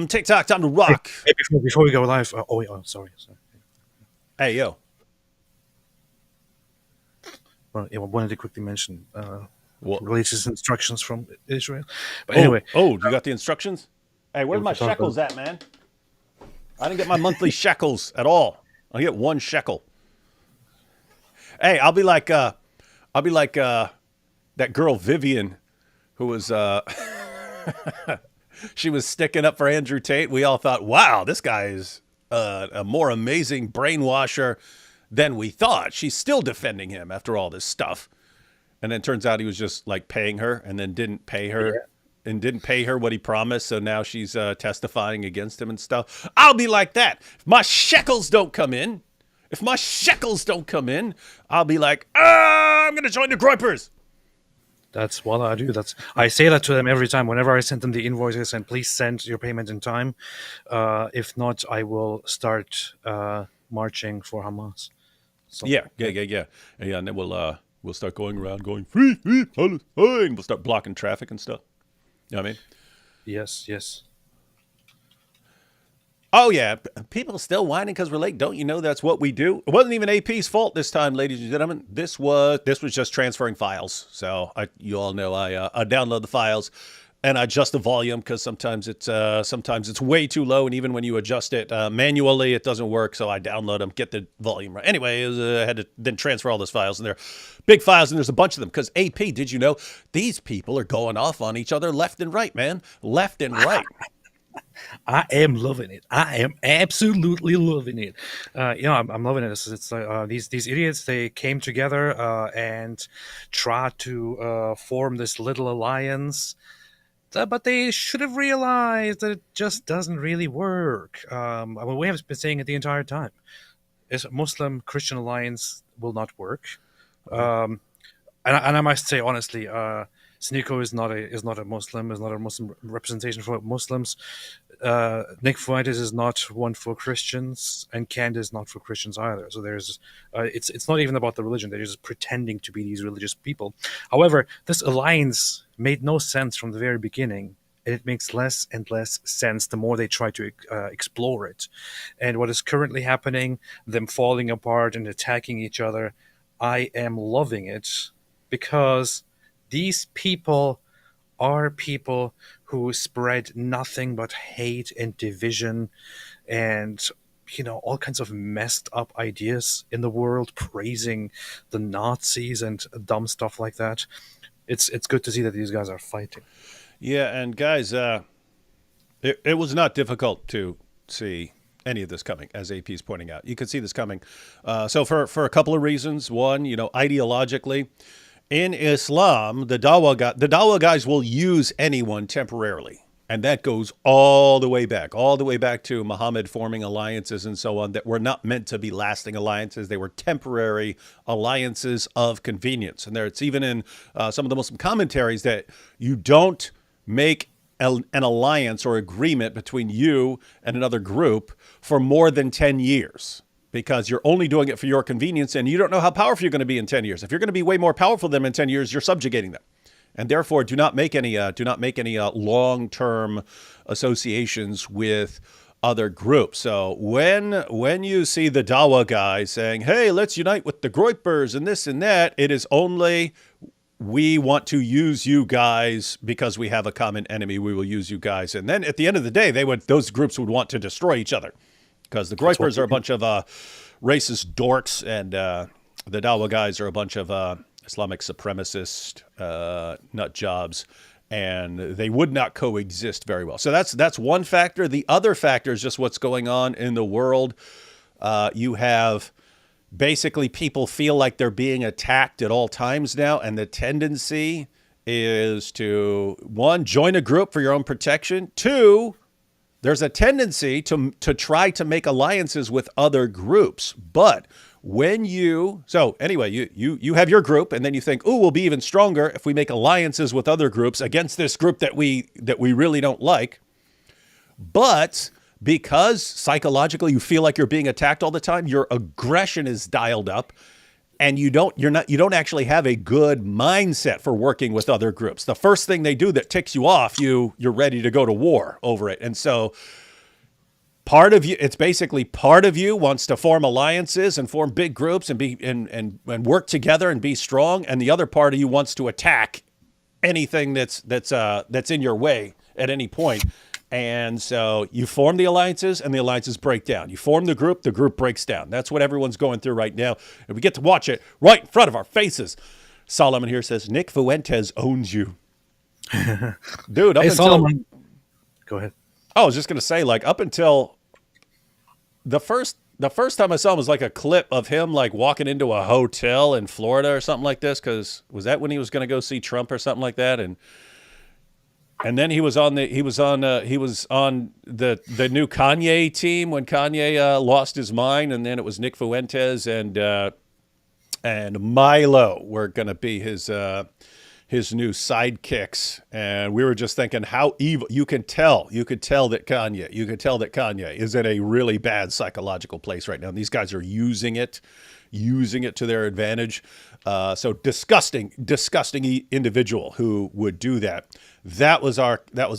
TikTok, time to rock. Hey, before we go live, sorry. Hey, yo. Well, yeah, I wanted to quickly mention What? religious instructions from Israel. But anyway, You got the instructions? Hey, where's we my can talk about shekels at, man? I didn't get my monthly shekels at all. I get 1 shekel. Hey, I'll be like that girl Vivian, who was she was sticking up for Andrew Tate. We all thought, wow, this guy is a more amazing brainwasher than we thought. She's still defending him after all this stuff. And then it turns out he was just like paying her and then didn't pay her and didn't pay her what he promised. So now she's testifying against him and stuff. I'll be like that. If my shekels don't come in, I'll be like, I'm going to join the Groypers. that's what I do. I say that to them every time. Whenever I send them the invoices, and please send your payment in time. If not, I will start marching for Hamas. So, Yeah. And then we'll start going around going, free, Palestine. We'll start blocking traffic and stuff. You know what I mean? Yes. Oh, yeah. People still whining because we're late. Don't you know that's what we do? It wasn't even AP's fault this time, ladies and gentlemen. This was just transferring files. So you all know I download the files and I adjust the volume because sometimes it's way too low. And even when you adjust it manually, it doesn't work. So I download them, get the volume right. Anyway, I had to then transfer all those files, and they're big files, and there's a bunch of them because AP, did you know, these people are going off on each other left and right, man. Left and right. I am loving it. I am absolutely loving it. I'm loving it. It's like these idiots. They came together and tried to form this little alliance, but they should have realized that it just doesn't really work. We have been saying it the entire time. Is Muslim-Christian alliance will not work. And I must say honestly, Sneako is not a Muslim, is not a Muslim representation for Muslims. Nick Fuentes is not one for Christians, and Candace is not for Christians either. So it's not even about the religion. They're just pretending to be these religious people. However, this alliance made no sense from the very beginning, and it makes less and less sense the more they try to explore it. And what is currently happening, them falling apart and attacking each other, I am loving it, because these people are people who spread nothing but hate and division and, all kinds of messed up ideas in the world, praising the Nazis and dumb stuff like that. It's good to see that these guys are fighting. Yeah, and guys, it was not difficult to see any of this coming, as AP is pointing out. You could see this coming. So for a couple of reasons. One, ideologically, in Islam, the Dawah guys will use anyone temporarily. And that goes all the way back to Muhammad forming alliances and so on that were not meant to be lasting alliances. They were temporary alliances of convenience. And it's even in some of the Muslim commentaries that you don't make an alliance or agreement between you and another group for more than 10 years. Because you're only doing it for your convenience, and you don't know how powerful you're going to be in 10 years. If you're going to be way more powerful than them in 10 years, you're subjugating them. And therefore, do not make any long-term associations with other groups. So when you see the Dawah guys saying, hey, let's unite with the Groypers and this and that, it is only, we want to use you guys because we have a common enemy. We will use you guys. And then at the end of the day, those groups would want to destroy each other. Because the Groypers are a bunch of racist dorks, and the Dawah guys are a bunch of Islamic supremacist nut jobs, and they would not coexist very well. So that's one factor. The other factor is just what's going on in the world. You have basically people feel like they're being attacked at all times now, and the tendency is to, one, join a group for your own protection. Two, there's a tendency to try to make alliances with other groups. But when you have your group, and then you think, oh, we'll be even stronger if we make alliances with other groups against this group that we really don't like. But because psychologically you feel like you're being attacked all the time, your aggression is dialed up, and you don't actually have a good mindset for working with other groups. The first thing they do that ticks you off, you're ready to go to war over it. And so it's basically part of you wants to form alliances and form big groups and and work together and be strong, and the other part of you wants to attack anything that's in your way at any point. And so you form the alliances, and the alliances break down. You form the group breaks down. That's what everyone's going through right now, and we get to watch it right in front of our faces. Solomon here says, Nick Fuentes owns you. Dude, Hey, Solomon. Go ahead. I was just going to say, like, up until the first time I saw him was like a clip of him like walking into a hotel in Florida or something like this, because was that when he was going to go see Trump or something like that? And then he was on the new Kanye team when Kanye lost his mind, and then it was Nick Fuentes and Milo were going to be his new sidekicks, and we were just thinking how evil. You could tell that Kanye is in a really bad psychological place right now. And these guys are using it to their advantage. So disgusting individual who would do that. That was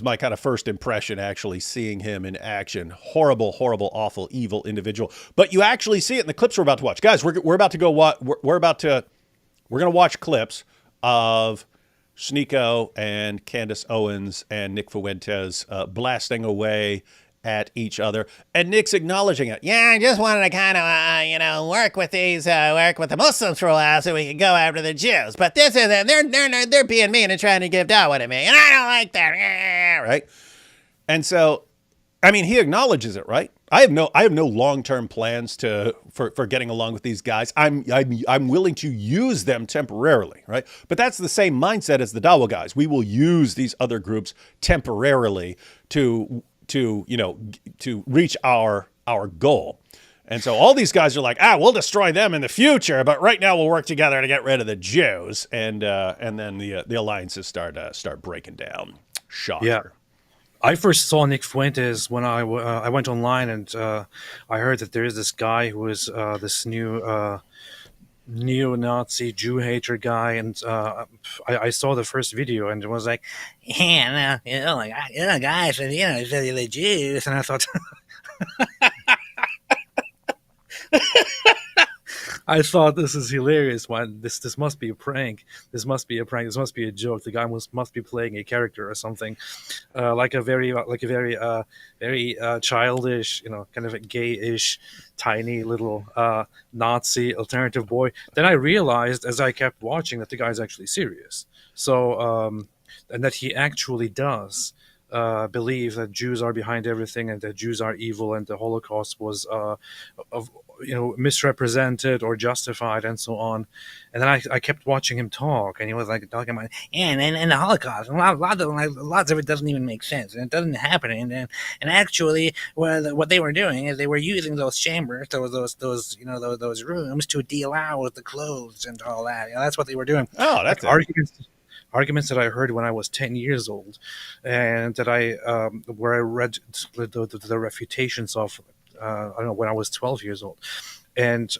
my kind of first impression, actually seeing him in action. Horrible, awful, evil individual. But you actually see it in the clips we're about to watch, guys. We're about to go. We're going to watch clips of Sneako and Candace Owens and Nick Fuentes blasting away at each other, and Nick's acknowledging it. Yeah, I just wanted to kind of, work with the Muslims for a while so we could go after the Jews. But this isn't. They're being mean and trying to give dawah to me, and I don't like that. Right? And so, I mean, he acknowledges it, right? I have no long-term plans for getting along with these guys. I'm willing to use them temporarily, right? But that's the same mindset as the Dawa guys. We will use these other groups temporarily to reach our goal. And so all these guys are like, we'll destroy them in the future, but right now we'll work together to get rid of the Jews. And then the alliances start breaking down. Shocker. Yeah. I first saw Nick Fuentes when I went online, and I heard that there is this guy who is this new neo-Nazi Jew hater guy, and I saw the first video, and it was like, guys, the Jews, and I thought, I thought, this is hilarious. Man, this must be a prank. This must be a prank. This must be a joke. The guy must be playing a character or something, like a very childish, kind of a gay-ish, tiny little Nazi alternative boy. Then I realized as I kept watching that the guy's actually serious. So and that he actually does believe that Jews are behind everything, and that Jews are evil, and the Holocaust was misrepresented or justified, and so on. And then I kept watching him talk, and he was like talking about, and the Holocaust, lots of it doesn't even make sense, and it doesn't happen. And actually, what they were doing is they were using those chambers, those rooms, to deal out with the clothes and all that. That's what they were doing. Oh, that's arguments that I heard when I was 10 years old, and that where I read the refutations of, I don't know, when I was 12 years old. And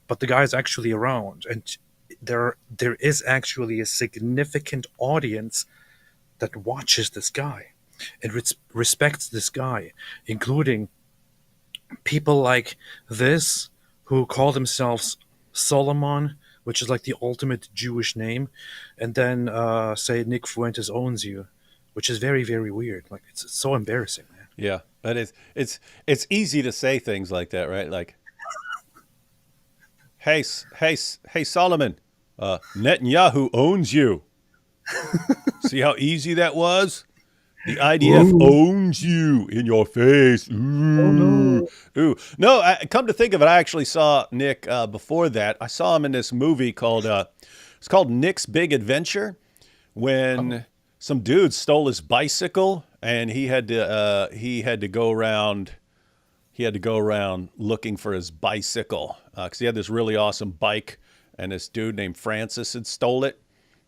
but the guy is actually around, and there is actually a significant audience that watches this guy and respects this guy, including people like this who call themselves Solomon, which is like the ultimate Jewish name, and then say Nick Fuentes owns you, which is very, very weird. Like, it's so embarrassing, man. Yeah, that is. It's easy to say things like that, right? Like, hey, Solomon, Netanyahu owns you. See how easy that was? The IDF owns you in your face. Ooh. Oh, no. Ooh. No, come to think of it, I actually saw Nick before that. I saw him in this movie called it's called Nick's Big Adventure, when some dude stole his bicycle, and he had to go around looking for his bicycle, because he had this really awesome bike, and this dude named Francis had stole it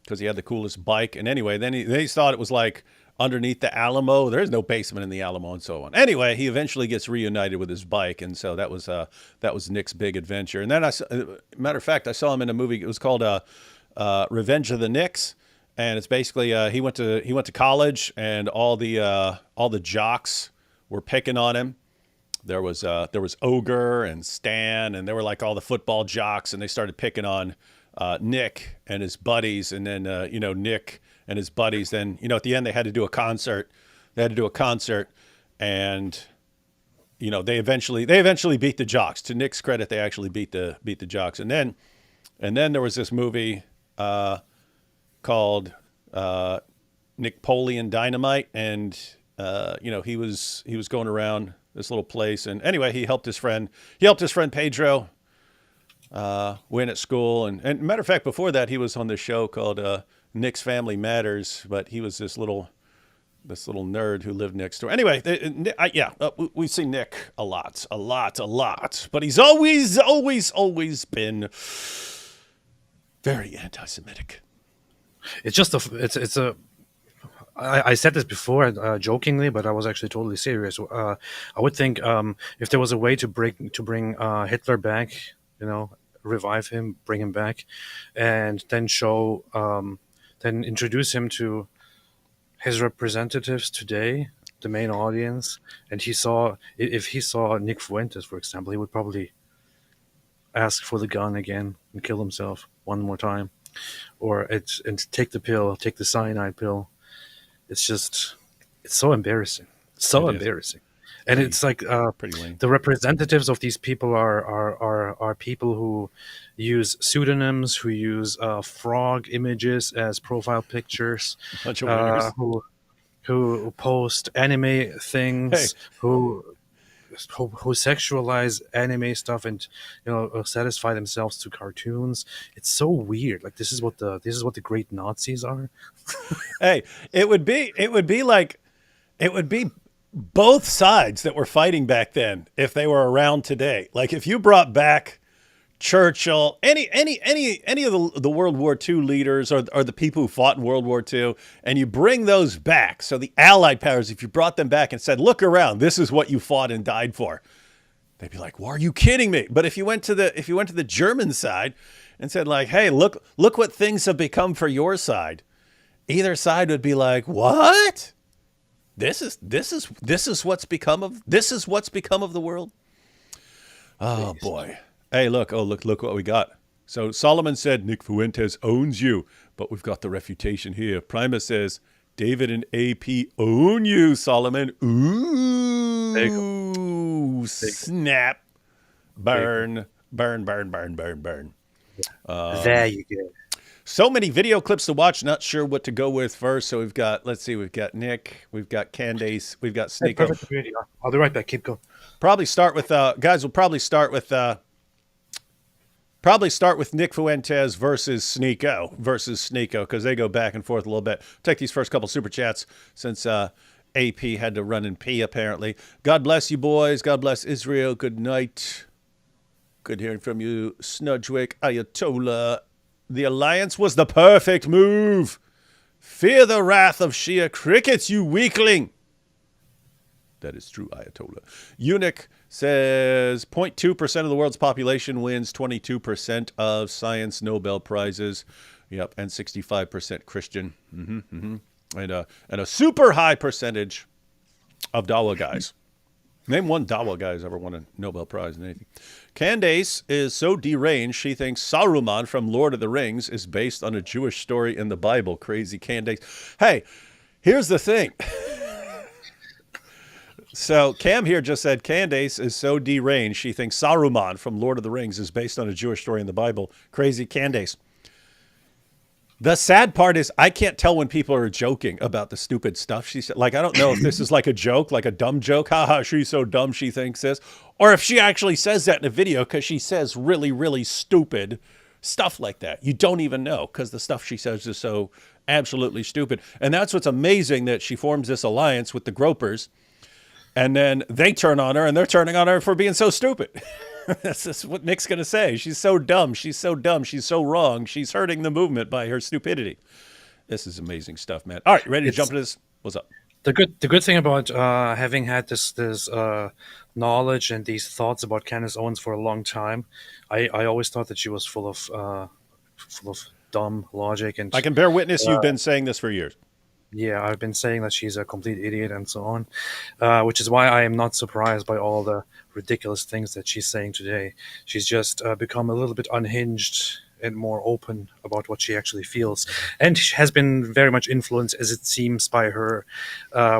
because he had the coolest bike. And anyway, then he thought it was like underneath the Alamo. There's no basement in the Alamo and so on. Anyway, he eventually gets reunited with his bike, and so that was Nick's big adventure. And then matter of fact, I saw him in a movie. It was called Revenge of the Nicks, and it's basically he went to college, and all the jocks were picking on him. There was Ogre and Stan, and they were like all the football jocks, and they started picking on Nick and his buddies, and then Nick and his buddies. Then at the end they had to do a concert. And they eventually beat the jocks. To Nick's credit, they actually beat the jocks. And then there was this movie called Napoleon Dynamite, and he was going around this little place, and anyway, he helped his friend Pedro win at school, and matter of fact, before that, he was on this show called Nick's Family Matters, but he was this little nerd who lived next door. Anyway, we've seen Nick a lot, but he's always been very anti-Semitic. I said this before jokingly, but I was actually totally serious. I would think if there was a way to bring Hitler back, revive him, bring him back, and then then introduce him to his representatives today, the main audience, and if he saw Nick Fuentes, for example, he would probably ask for the gun again and kill himself one more time, and take the cyanide pill. It's so embarrassing. Embarrassing. And it's like pretty lame. The representatives of these people are people who use pseudonyms, who use frog images as profile pictures, Bunch of winners. Who post anime things, who sexualize anime stuff and satisfy themselves to cartoons. It's so weird. Like this is what the great Nazis are. Hey, it would be both sides that were fighting back then if they were around today. Like if you brought back Churchill, any of the World War II leaders or the people who fought in World War II, and you bring those back. So the Allied powers, if you brought them back and said, "Look around, this is what you fought and died for," they'd be like, "Well, are you kidding me?" But if you went to the German side and said, like, "Hey, look what things have become for your side," either side would be like, "What? This is what's become of the world." Oh boy. Hey, look what we got. So Solomon said Nick Fuentes owns you, but we've got the refutation here. Primus says David and AP own you, Solomon. Ooh, snap. Burn. There you go. So many video clips to watch. Not sure what to go with first. So we've got Nick, we've got Candace, we've got Sneako. Perfect. I'll be right back. Keep going. Probably start with guys. We'll probably start with Nick Fuentes versus Sneako because they go back and forth a little bit. Take these first couple super chats since AP had to run and pee apparently. God bless you boys. God bless Israel. Good night. Good hearing from you, Snudgewick Ayatollah. The alliance was the perfect move. Fear the wrath of Shia crickets, you weakling. That is true, Ayatollah. Eunuch says 0.2% of the world's population wins 22% of science Nobel Prizes. Yep, and 65% Christian. And a super high percentage of Dawa guys. Name one Dawa guy who's ever won a Nobel Prize in anything. Candace is so deranged she thinks Saruman from Lord of the Rings is based on a Jewish story in the Bible. Crazy Candace. Hey, here's the thing. So Cam here just said Candace is so deranged she thinks Saruman from Lord of the Rings is based on a Jewish story in the Bible. Crazy Candace. The sad part is I can't tell when people are joking about the stupid stuff she said. Like, I don't know if this is like a joke, like a dumb joke. Haha, she's so dumb she thinks this. Or if she actually says that in a video because she says really, really stupid stuff like that. You don't even know because the stuff she says is so absolutely stupid. And that's what's amazing, that she forms this alliance with the Gropers. And then they turn on her, and they're turning on her for being so stupid. That's just what Nick's going to say. She's so dumb. She's so dumb. She's so wrong. She's hurting the movement by her stupidity. This is amazing stuff, man. All right, ready to jump into this? What's up? The good thing about having had this knowledge and these thoughts about Candace Owens for a long time, I always thought that she was full of dumb logic and I can bear witness. You've been saying this for years. yeah, I've been saying that she's a complete idiot and so on, which is why I am not surprised by all the ridiculous things that she's saying today. She's just become a little bit unhinged and more open about what she actually feels, and she has been very much influenced, as it seems, by her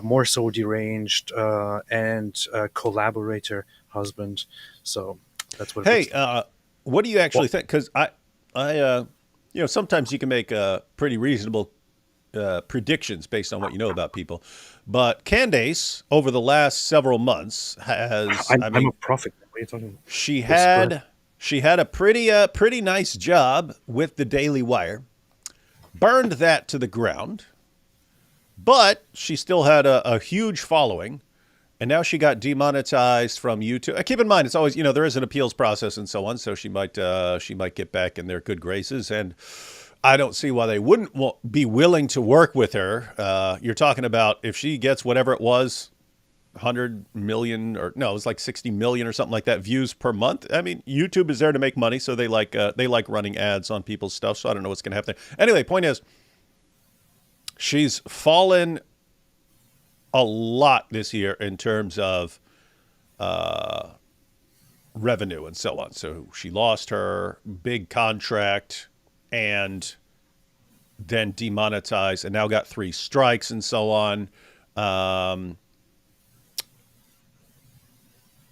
more so deranged and collaborator husband. So that's what it Hey, looks like. what do you actually Well, think? Because sometimes you can make pretty reasonable predictions based on what you know about people. But Candace, over the last several months, has, I I'm a mean, prophet. What are you talking about? she Yes, go ahead. had she had a pretty nice job with the Daily Wire, burned that to the ground, but she still had a huge following. And now she got demonetized from YouTube. Keep in mind, it's always, there is an appeals process and so on. So she might get back in their good graces. And I don't see why they wouldn't be willing to work with her. You're talking about if she gets whatever it was, 100 million, or no, it was like 60 million or something like that views per month. I mean, YouTube is there to make money, so they like running ads on people's stuff. So I don't know what's going to happen there. Anyway, point is, she's fallen a lot this year in terms of revenue and so on. So she lost her big contract and then demonetized and now got 3 strikes and so on. Um,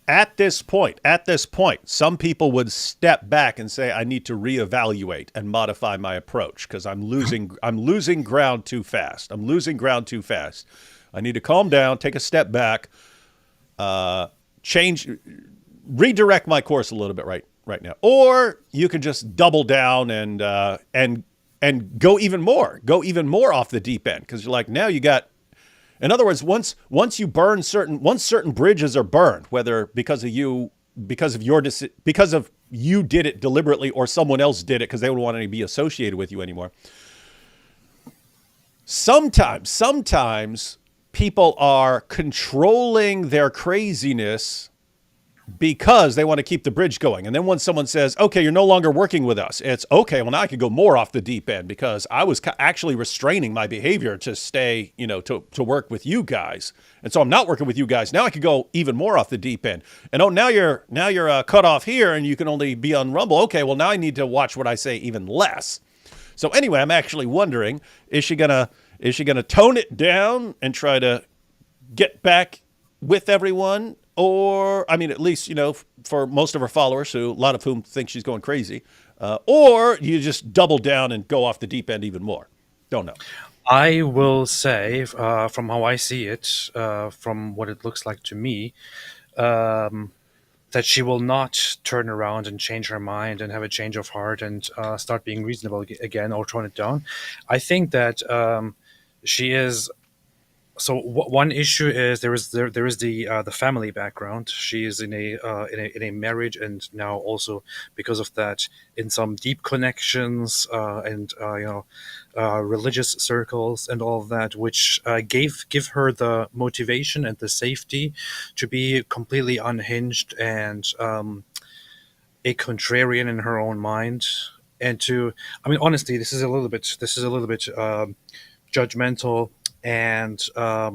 at this point, some people would step back and say, I need to reevaluate and modify my approach because I'm losing ground too fast. I'm losing ground too fast. I need to calm down, take a step back, change, redirect my course a little bit right now. Or you can just double down and go even more off the deep end because you're like, now you got. In other words, once certain bridges are burned, whether because of you did it deliberately or someone else did it because they don't want to be associated with you anymore. Sometimes people are controlling their craziness because they want to keep the bridge going. And then when someone says, okay, you're no longer working with us, it's okay, well, now I can go more off the deep end because I was actually restraining my behavior to stay, to work with you guys. And so I'm not working with you guys. Now I could go even more off the deep end. And oh, now you're cut off here and you can only be on Rumble. Okay, well, now I need to watch what I say even less. So anyway, I'm actually wondering, is she gonna tone it down and try to get back with everyone? Or, I mean, at least, for most of her followers, a lot of whom think she's going crazy, or you just double down and go off the deep end even more. Don't know. I will say, from how I see it, from what it looks like to me, that she will not turn around and change her mind and have a change of heart and start being reasonable again or tone it down. I think that she is. So one issue is there is the family background. She is in a marriage, and now also because of that, in some deep connections and religious circles and all of that, which give her the motivation and the safety to be completely unhinged and a contrarian in her own mind, and to, I mean, honestly, this is a little bit judgmental and a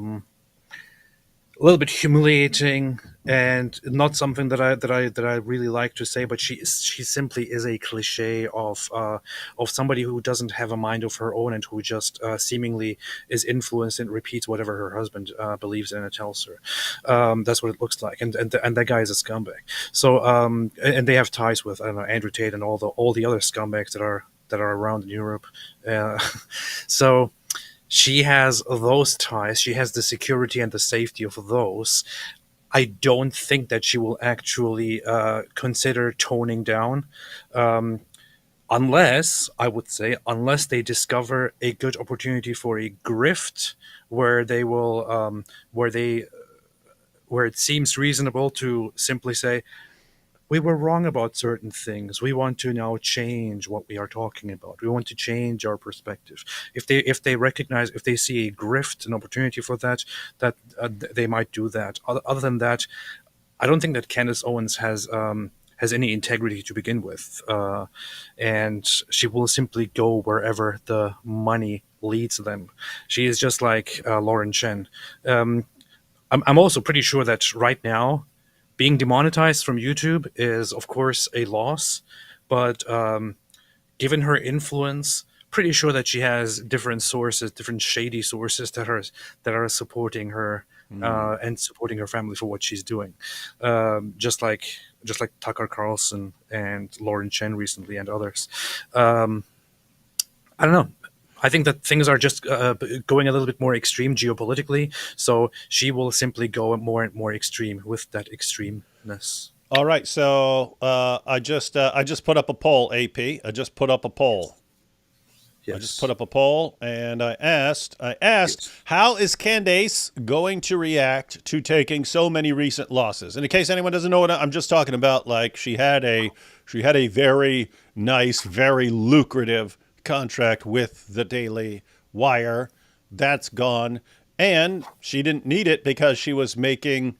little bit humiliating and not something that I really like to say, but she simply is a cliche of somebody who doesn't have a mind of her own and who just seemingly is influenced and repeats whatever her husband believes in and tells her. That's what it looks like, and that guy is a scumbag. So and they have ties with, I don't know, Andrew Tate and all the other scumbags that are around in Europe. Uh, so she has those ties. She has the security and the safety of those. I don't think that she will actually consider toning down, unless, I would say, unless they discover a good opportunity for a grift where they will, where it seems reasonable to simply say, we were wrong about certain things. We want to now change what we are talking about. We want to change our perspective. If they recognize, if they see a grift, an opportunity for that, they might do that. Other than that, I don't think that Candace Owens has any integrity to begin with, and she will simply go wherever the money leads them. She is just like Lauren Chen. Um, I'm also pretty sure that right now, being demonetized from YouTube is, of course, a loss, but given her influence, pretty sure that she has different sources, different shady sources that are supporting her Hmm. and supporting her family for what she's doing. Just like Tucker Carlson and Lauren Chen recently and others. Um, I don't know. I think that things are just going a little bit more extreme geopolitically, so she will simply go more and more extreme with that extremeness. All right, so I just put up a poll, AP. I just put up a poll. I just put Yes. up a poll, and I asked, Yes. how is Candace going to react to taking so many recent losses? And in case anyone doesn't know what I'm just talking about, like she had a very nice, very lucrative contract with the Daily Wire. That's gone, and she didn't need it because she was making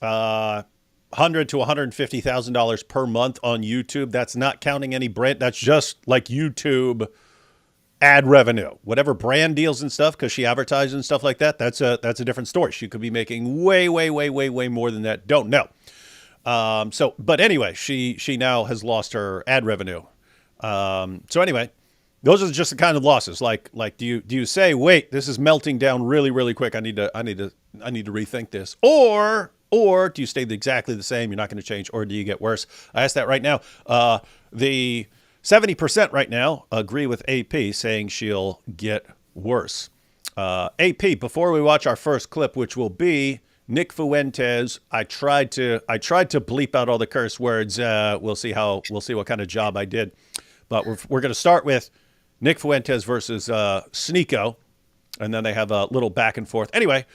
$100 to $150,000 per month on YouTube. That's not counting any brand. That's just like YouTube ad revenue, whatever brand deals and stuff, because she advertises and stuff like that. That's a different story. She could be making way, way, way, way, way more than that. Don't know. But anyway, she now has lost her ad revenue. So anyway, those are just the kind of losses. Like do you say, wait, this is melting down really, really quick. I need to rethink this, or do you stay exactly the same? You're not going to change, or do you get worse? I asked that right now. The 70% right now agree with AP, saying she'll get worse. AP, before we watch our first clip, which will be Nick Fuentes, I tried to bleep out all the curse words. We'll see what kind of job I did, but we're going to start with Nick Fuentes versus Sneako, and then they have a little back and forth. Anyway,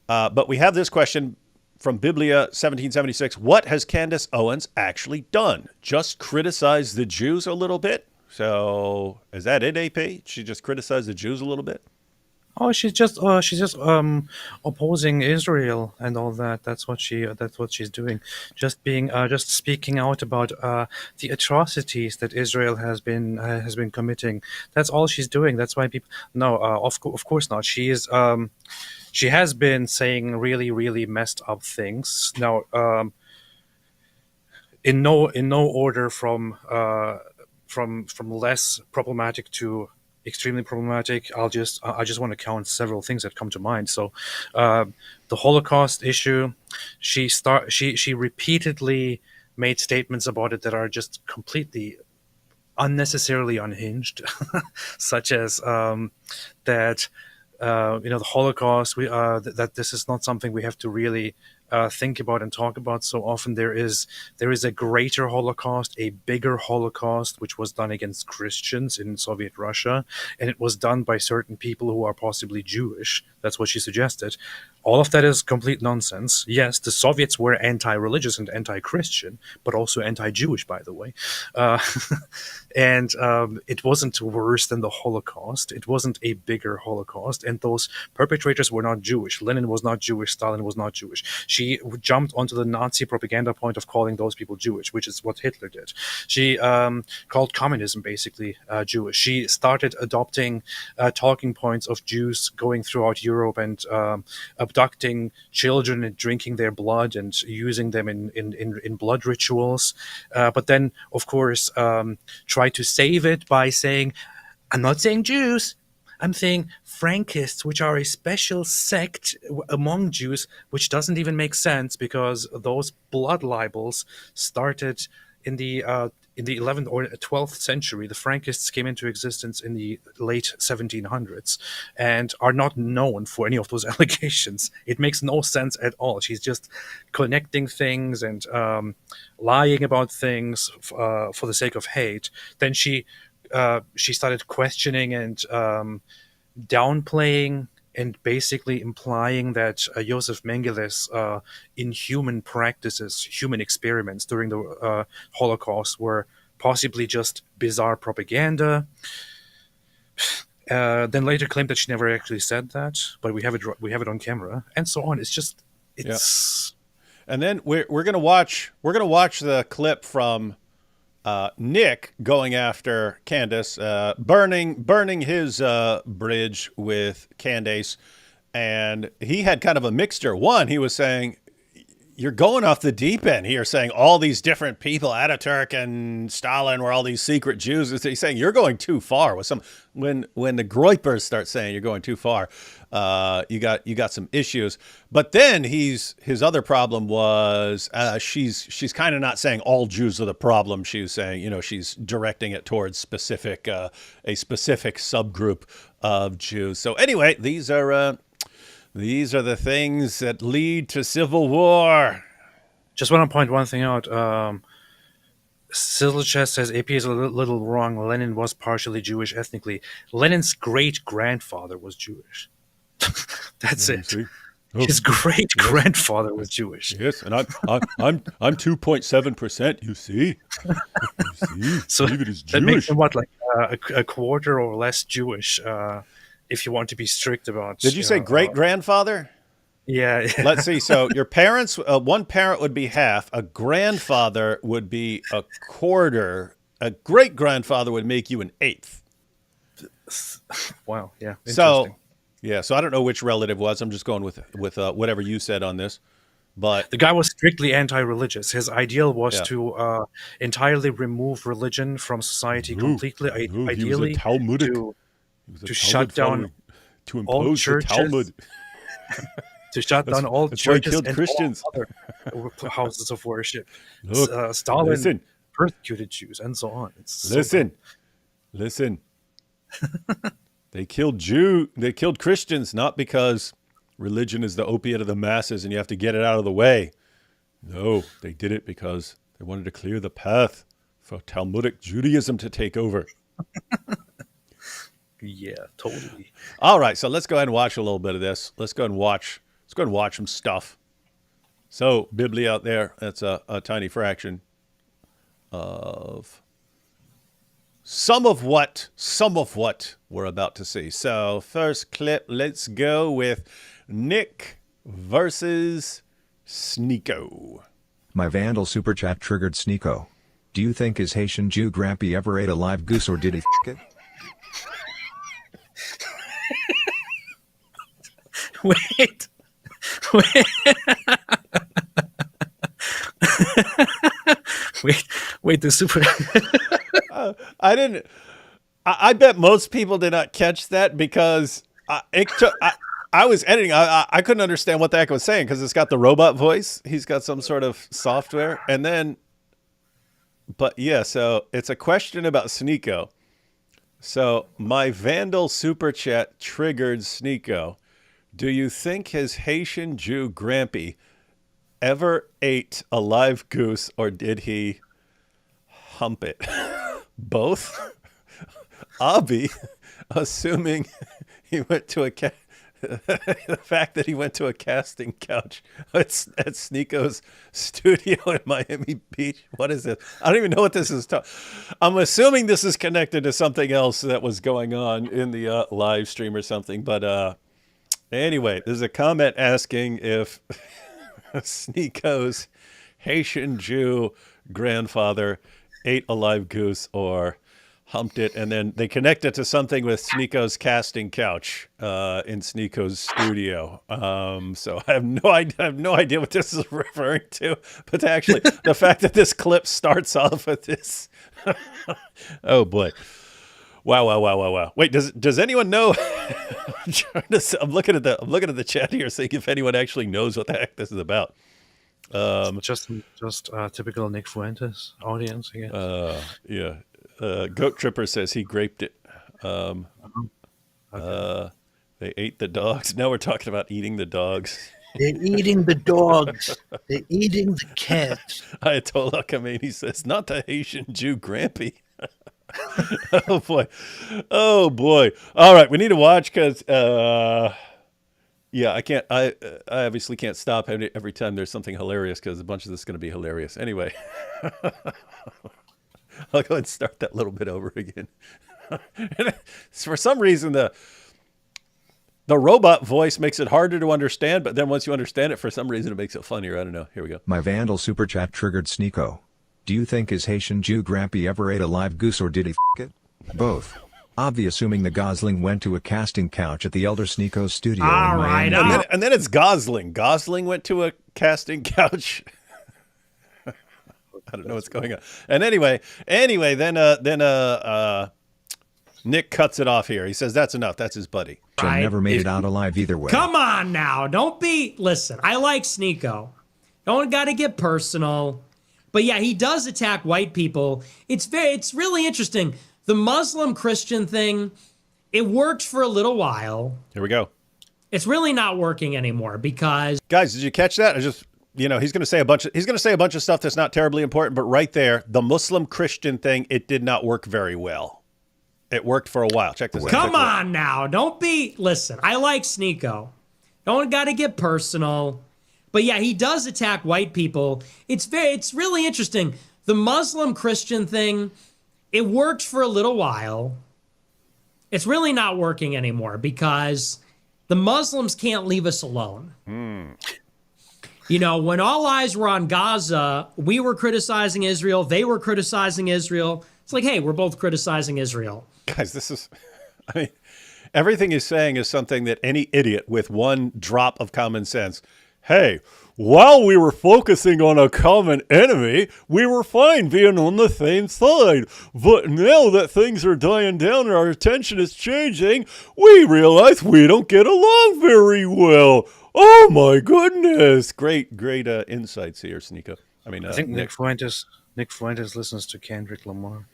but we have this question from Biblia 1776. What has Candace Owens actually done? Just criticize the Jews a little bit? So is that it, AP? She just criticized the Jews a little bit? Oh, she's just opposing Israel and all that. That's what she's doing. Just speaking out about the atrocities that Israel has been committing. That's all she's doing. That's why people. No, of course not. She has been saying really really messed up things. Now, in no order from less problematic to extremely problematic. I just want to count several things that come to mind. So, uh, the Holocaust issue, she repeatedly made statements about it that are just completely unnecessarily unhinged, such as that the Holocaust. That this is not something we have to really think about and talk about so often. There is a greater Holocaust, a bigger Holocaust, which was done against Christians in Soviet Russia, and it was done by certain people who are possibly Jewish. That's what she suggested. All of that is complete nonsense. Yes, the Soviets were anti-religious and anti-Christian, but also anti-Jewish, by the way. Uh, and it wasn't worse than the Holocaust. It wasn't a bigger Holocaust, and those perpetrators were not Jewish. Lenin was not Jewish. Stalin was not Jewish. She jumped onto the Nazi propaganda point of calling those people Jewish, which is what Hitler did. She called communism basically Jewish. She started adopting talking points of Jews going throughout Europe and abducting children and drinking their blood and using them in blood rituals. But then, of course, try to save it by saying, I'm not saying Jews. I'm saying Frankists, which are a special sect among Jews, which doesn't even make sense because those blood libels started in the 11th or 12th century. The Frankists came into existence in the late 1700s and are not known for any of those allegations. It makes no sense at all. She's just connecting things and lying about things for the sake of hate. Then she started questioning and downplaying and basically implying that Joseph Mengeles' inhuman practices, human experiments during the Holocaust were possibly just bizarre propaganda. Then later claimed that she never actually said that, but we have it on camera, and so on. It's just it's. And then we're gonna watch the clip from Nick going after Candace, burning his bridge with Candace, and he had kind of a mixture. One, he was saying, "You're going off the deep end here," saying all these different people, Ataturk and Stalin, were all these secret Jews. He's saying you're going too far. With some when the Groypers start saying you're going too far, you got some issues. But then his other problem was she's kind of not saying all Jews are the problem. She was saying, she's directing it towards a specific subgroup of Jews. So anyway, these are the things that lead to civil war. Just want to point one thing out. Sizzlechest says AP is a little wrong. Lenin was partially Jewish ethnically. Lenin's great-grandfather was Jewish. That's it. Oh. His great-grandfather was Jewish. Yes, and I'm 2.7%. You see, so David is Jewish. That makes him what, like a quarter or less Jewish. If you want to be strict about. Did you say great-grandfather? Yeah. Let's see. So your parents, one parent would be half. A grandfather would be a quarter. A great-grandfather would make you an eighth. Wow. Yeah. So I don't know which relative was. I'm just going with whatever you said on this. But the guy was strictly anti-religious. His ideal was to entirely remove religion from society completely. Ideally, he was a Talmudic. To shut down to impose all churches, the Talmud. To shut down all churches and Christians. All other houses of worship. Look, Stalin persecuted Jews and so on. Listen. They killed Christians not because religion is the opiate of the masses and you have to get it out of the way. No, they did it because they wanted to clear the path for Talmudic Judaism to take over. Yeah, totally. All right, so let's go ahead and watch a little bit of this. Let's go ahead and watch some stuff. So, Bibli out there, that's a tiny fraction of some of what we're about to see. So, first clip, let's go with Nick versus Sneako. My Vandal super chat triggered Sneako. Do you think his Haitian Jew Grampy ever ate a live goose or did he f*** it? Wait. Wait, the super. I didn't. I bet most people did not catch that because I was editing. I couldn't understand what the heck it was saying because it's got the robot voice. He's got some sort of software. And then, but yeah, so it's a question about Sneako. So my Vandal super chat triggered Sneako. Do you think his Haitian Jew Grampy ever ate a live goose or did he hump it? Both? Abby, assuming he went to the fact that he went to a casting couch at Sneako's studio in Miami Beach. What is this? I don't even know what this is. I'm assuming this is connected to something else that was going on in the live stream or something. But anyway, there's a comment asking if Sneako's Haitian Jew grandfather ate a live goose or humped it, and then they connect it to something with Sneako's casting couch in Sneako's studio. So I have no idea what this is referring to, but actually the fact that this clip starts off with this. Oh boy. Wow. Wait, does anyone know? I'm looking at the chat here, seeing if anyone actually knows what the heck this is about. Just typical Nick Fuentes audience, I guess. Yeah. Goat Tripper says he graped it. Okay. They ate the dogs. Now we're talking about eating the dogs. They're eating the dogs. They're eating the cats. Ayatollah Khomeini says, not the Haitian Jew Grampy. Oh boy. All right, we need to watch because Yeah, I can't. I obviously can't stop every time there's something hilarious because a bunch of this is going to be hilarious. Anyway, I'll go ahead and start that little bit over again. For some reason, the robot voice makes it harder to understand, but then once you understand it, for some reason, it makes it funnier. I don't know. Here we go. My Vandal super chat triggered Sneako. Do you think his Haitian Jew Grampy ever ate a live goose or did he it? Both. Obvi assuming the Gosling went to a casting couch at the Elder Sneako's studio in Miami. And then it's Gosling. Gosling went to a casting couch. I don't know what's going on. And anyway, then Nick cuts it off here. He says that's enough. That's his buddy. Right. Never made it out alive either way. Come on now. Listen, I like Sneako. Don't got to get personal. But yeah, he does attack white people. It's really interesting. The Muslim Christian thing, it worked for a little while. Here we go. It's really not working anymore because guys, did you catch that? He's going to say a bunch of stuff that's not terribly important, but right there, the Muslim Christian thing, it did not work very well. It worked for a while. Check this out. Come on now. Listen, I like Sneako. Don't got to get personal. But yeah, he does attack white people. It's really interesting. The Muslim Christian thing, it worked for a little while. It's really not working anymore because the Muslims can't leave us alone. You know, when all eyes were on Gaza, we were criticizing Israel. They were criticizing Israel. It's like, hey, we're both criticizing Israel. Guys, everything he's saying is something that any idiot with one drop of common sense, hey, while we were focusing on a common enemy, we were fine being on the same side. But now that things are dying down and our attention is changing, we realize we don't get along very well. Oh my goodness! Great insights here, Sneako. I think Nick Fuentes listens to Kendrick Lamar.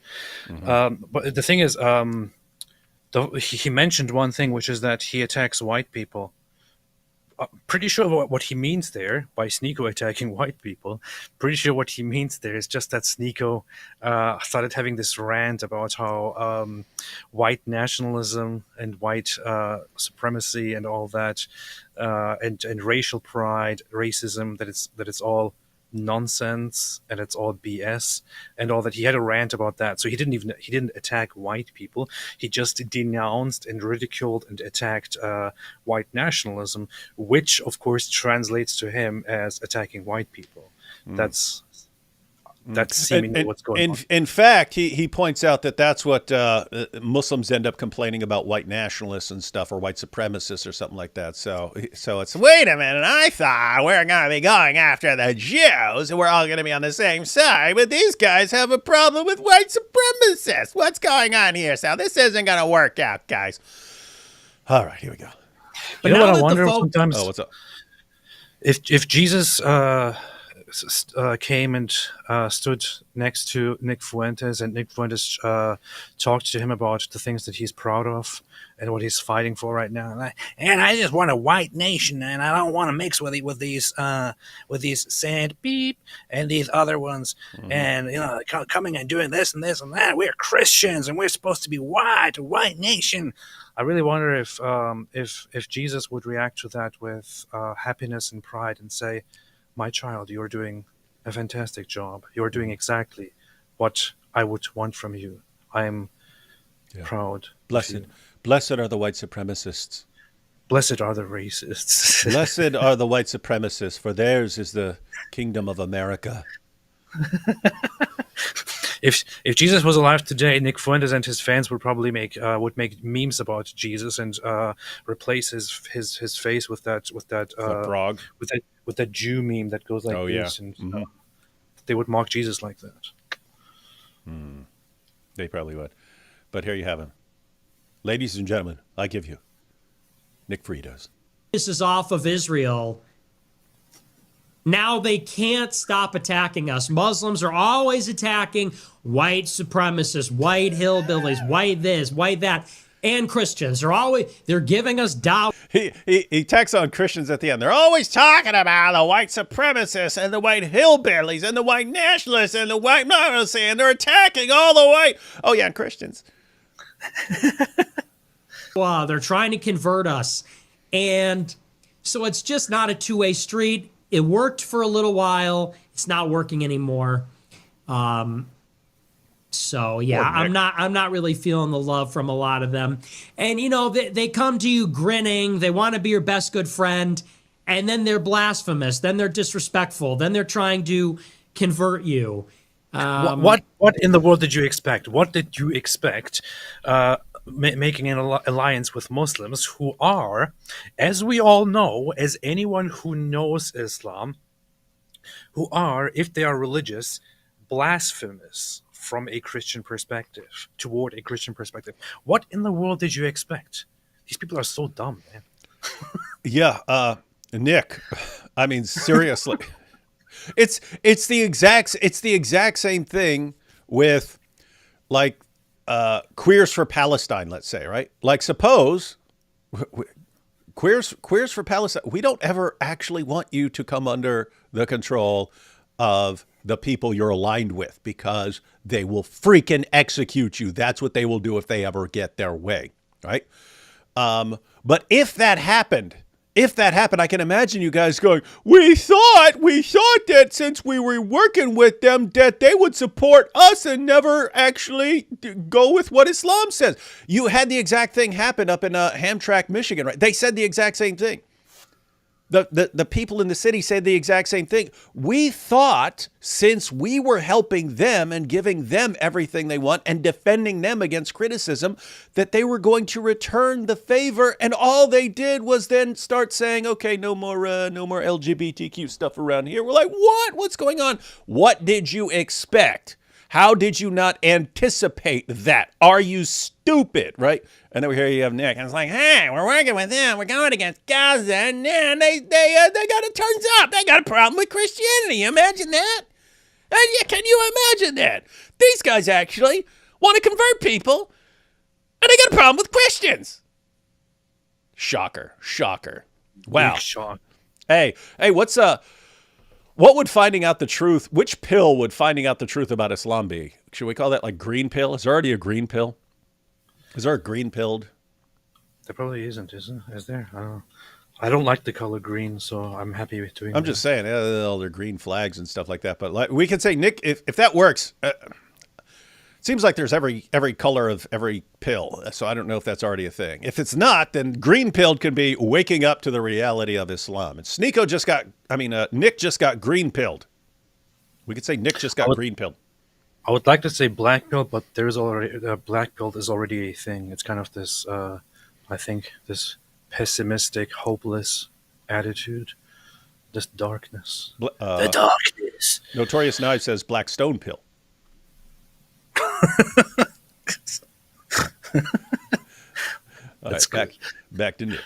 But the thing is, he mentioned one thing, which is that he attacks white people. Pretty sure what he means there by Sneako attacking white people. Pretty sure what he means there is just that Sneako started having this rant about how white nationalism and white supremacy and all that, and racial pride, racism, that it's all nonsense and it's all BS and all that. He had a rant about that. So he didn't attack white people. He just denounced and ridiculed and attacked white nationalism, which of course translates to him as attacking white people. That's seemingly what's going on. In fact, he points out that's what Muslims end up complaining about white nationalists and stuff, or white supremacists or something like that. So it's, wait a minute, I thought we're going to be going after the Jews and we're all going to be on the same side, but these guys have a problem with white supremacists. What's going on here, Sal? This isn't going to work out, guys. All right, here we go. But you know what I wonder sometimes? Oh, what's up? If Jesus came and stood next to Nick Fuentes, and Nick Fuentes talked to him about the things that he's proud of and what he's fighting for right now. And I just want a white nation, and I don't want to mix with these sand beep and these other ones, and coming and doing this and this and that. We're Christians, and we're supposed to be white, a white nation. I really wonder if Jesus would react to that with happiness and pride and say, "My child, you're doing a fantastic job. You're doing exactly what I would want from you. I am proud." Blessed are the white supremacists. Blessed are the racists. Blessed are the white supremacists, for theirs is the kingdom of America. If Jesus was alive today, Nick Fuentes and his fans would probably make memes about Jesus and replace his face with that frog, with that Jew meme that goes like this, and they would mock Jesus like that. They probably would. But here you have him, ladies and gentlemen. I give you Nick Fritos. This is off of Israel. Now they can't stop attacking us. Muslims are always attacking white supremacists, white hillbillies, white this, white that, and Christians. They're giving us doubt. He tacks on Christians at the end. They're always talking about the white supremacists and the white hillbillies and the white nationalists and the white monarchy, and they're attacking all the white. Oh yeah, and Christians. Wow, they're trying to convert us, and So it's just not a two-way street. It worked for a little while. It's not working anymore. So yeah, I'm not really feeling the love from a lot of them. And you know, they come to you grinning. They want to be your best good friend, and then they're blasphemous. Then they're disrespectful. Then they're trying to convert you. What in the world did you expect? What did you expect? Making an alliance with Muslims who are, as we all know, as anyone who knows Islam, who are, if they are religious, blasphemous from a Christian perspective, toward a Christian perspective. What in the world did you expect? These people are so dumb, man. Yeah, Nick. I mean, seriously, it's the exact same thing with like queers for Palestine. Let's say, right? Like, suppose queers for Palestine. We don't ever actually want you to come under the control of the people you're aligned with, because they will freaking execute you. That's what they will do if they ever get their way, right? But if that happened, I can imagine you guys going, we thought that since we were working with them, that they would support us and never actually go with what Islam says. You had the exact thing happen up in Hamtramck, Michigan, right? They said the exact same thing. The people in the city said the exact same thing. We thought, since we were helping them and giving them everything they want and defending them against criticism, that they were going to return the favor. And all they did was then start saying, okay, no more LGBTQ stuff around here. We're like, what? What's going on? What did you expect? How did you not anticipate that? Are you stupid, right? And then we hear you have Nick, and it's like, hey, we're working with them. We're going against Gaza, and then they got it turns out they got a problem with Christianity. Imagine that? Can you imagine that? These guys actually want to convert people, and they got a problem with Christians. Shocker. Wow. Big shock. Hey, what would finding out the truth, which pill would finding out the truth about Islam be? Should we call that like green pill? Is there already a green pill? Is there a green pilled? There probably isn't, is there? I don't know. I don't like the color green, so I'm happy with doing I'm just saying, all their green flags and stuff like that. But like, we could say, Nick, if that works, it seems like there's every color of every pill. So I don't know if that's already a thing. If it's not, then green pilled can be waking up to the reality of Islam. And Nick just got green pilled. We could say Nick just got green pilled. I would like to say black pill, but there's already black pill is already a thing. It's kind of this, I think, this pessimistic, hopeless attitude, this darkness. The darkness. Notorious Knife says black stone pill. That's back to Nick.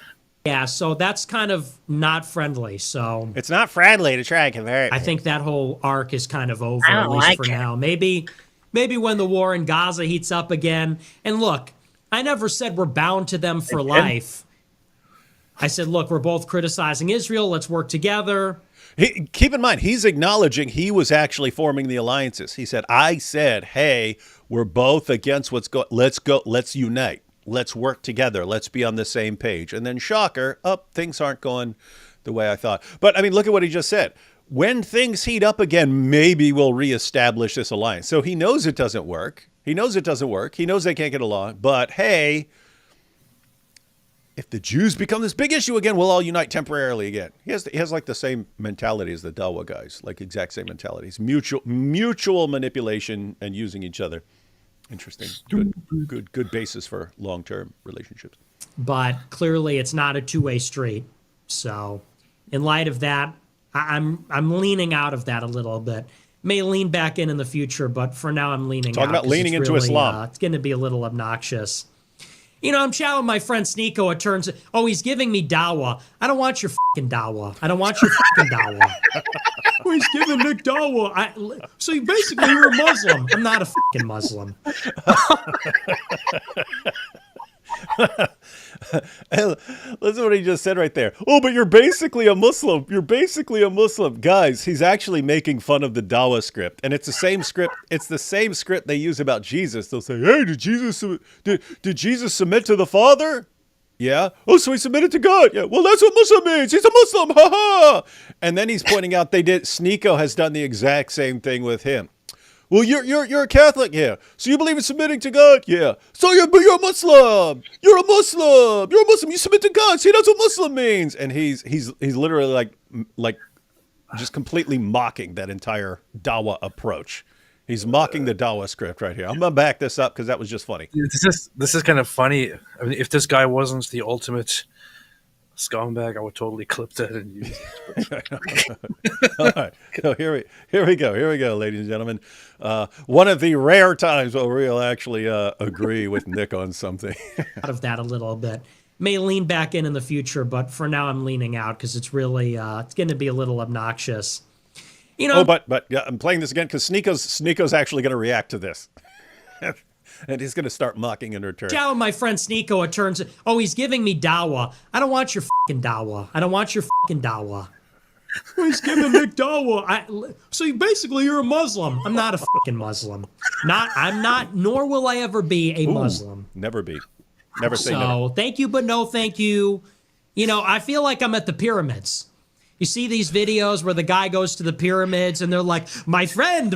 Yeah, so that's kind of not friendly. So it's not friendly to try and convert. I think that whole arc is kind of over, at least for now. Maybe when the war in Gaza heats up again. And look, I never said we're bound to them for life. I said, look, we're both criticizing Israel. Let's work together. Keep in mind, he's acknowledging he was actually forming the alliances. He said, I said, hey, we're both against what's going. Let's unite. Let's work together. Let's be on the same page. And then shocker, things aren't going the way I thought. But I mean, look at what he just said. When things heat up again, maybe we'll reestablish this alliance. So he knows it doesn't work. He knows they can't get along. But hey, if the Jews become this big issue again, we'll all unite temporarily again. He has like the same mentality as the Dawa guys, like exact same mentalities. Mutual manipulation and using each other. Interesting. Good basis for long-term relationships. But clearly it's not a two-way street. So in light of that, I'm leaning out of that a little bit. May lean back in the future, but for now I'm leaning out. Talking about leaning into Islam. It's going to be a little obnoxious. You know, I'm chatting with my friend Sneako. It turns, he's giving me dawa. I don't want your fucking dawa. I don't want your fucking dawa. He's giving Nick dawa. So basically you're a Muslim. I'm not a fucking Muslim. Listen to what he just said right there. Oh, but you're basically a Muslim. You're basically a Muslim. Guys, he's actually making fun of the Dawa script. And it's the same script. It's the same script they use about Jesus. They'll say, hey, did Jesus submit to the Father? Yeah. Oh, so he submitted to God. Yeah. Well, that's what Muslim means. He's a Muslim. Ha ha. And then he's pointing out Sneako has done the exact same thing with him. Well, you're a Catholic, yeah. So you believe in submitting to God, yeah. So you're a Muslim. You're a Muslim. You're a Muslim. You submit to God. See, that's what Muslim means. And he's literally like just completely mocking that entire Dawa approach. He's mocking the Dawa script right here. I'm gonna back this up because that was just funny. This is kind of funny. I mean, if this guy wasn't the ultimate scumbag, I would totally clip that and use it. All right, so here we go, ladies and gentlemen. One of the rare times where we'll actually agree with Nick on something. Out of that a little bit. May lean back in the future, but for now I'm leaning out because it's really it's going to be a little obnoxious. You know. Oh, but yeah, I'm playing this again because Sneako's actually going to react to this. And he's going to start mocking in return. Ciao, my friend Sneako, it turns. Oh, he's giving me dawa. I don't want your fucking dawa. I don't want your fucking dawa. He's giving Nick dawa. So basically, you're a Muslim. I'm not a fucking Muslim. I'm not. Nor will I ever be a Muslim. Never be. Never say never. So thank you, but no thank you. You know, I feel like I'm at the pyramids. You see these videos where the guy goes to the pyramids and they're like, my friend,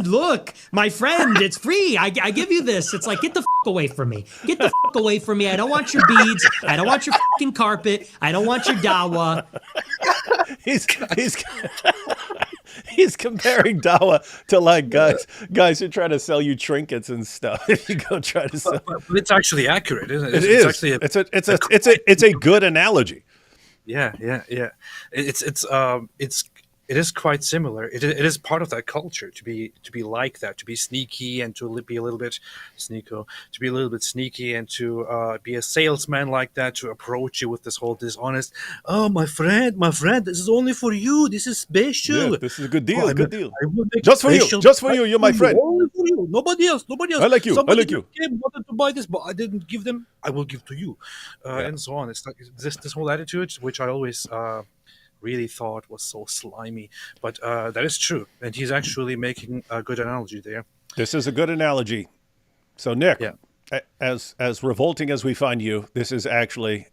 look, my friend, it's free. I give you this. It's like, get the fuck away from me. Get the fuck away from me. I don't want your beads. I don't want your fucking carpet. I don't want your dawa. He's comparing dawa to like guys who try to sell you trinkets and stuff. If you go try to sell, but it's actually accurate, isn't it? It's actually it's a good analogy. Yeah. It is quite similar. It is part of that culture to be like that, to be sneaky and to be a little bit Sneako, to be a little bit sneaky and to be a salesman like that, to approach you with this whole dishonest. Oh, my friend, this is only for you. This is special. Yeah, this is a good deal. Good deal. Just for you. You're my friend. Only for you. Nobody else. I like you. Somebody I like you. Wanted to buy this, but I didn't give them. I will give to you, and so on. It's like this whole attitude, which I always. Really thought was so slimy, but that is true, and he's actually making a good analogy there. This is a good analogy. So Nick, yeah. as revolting as we find you, this is actually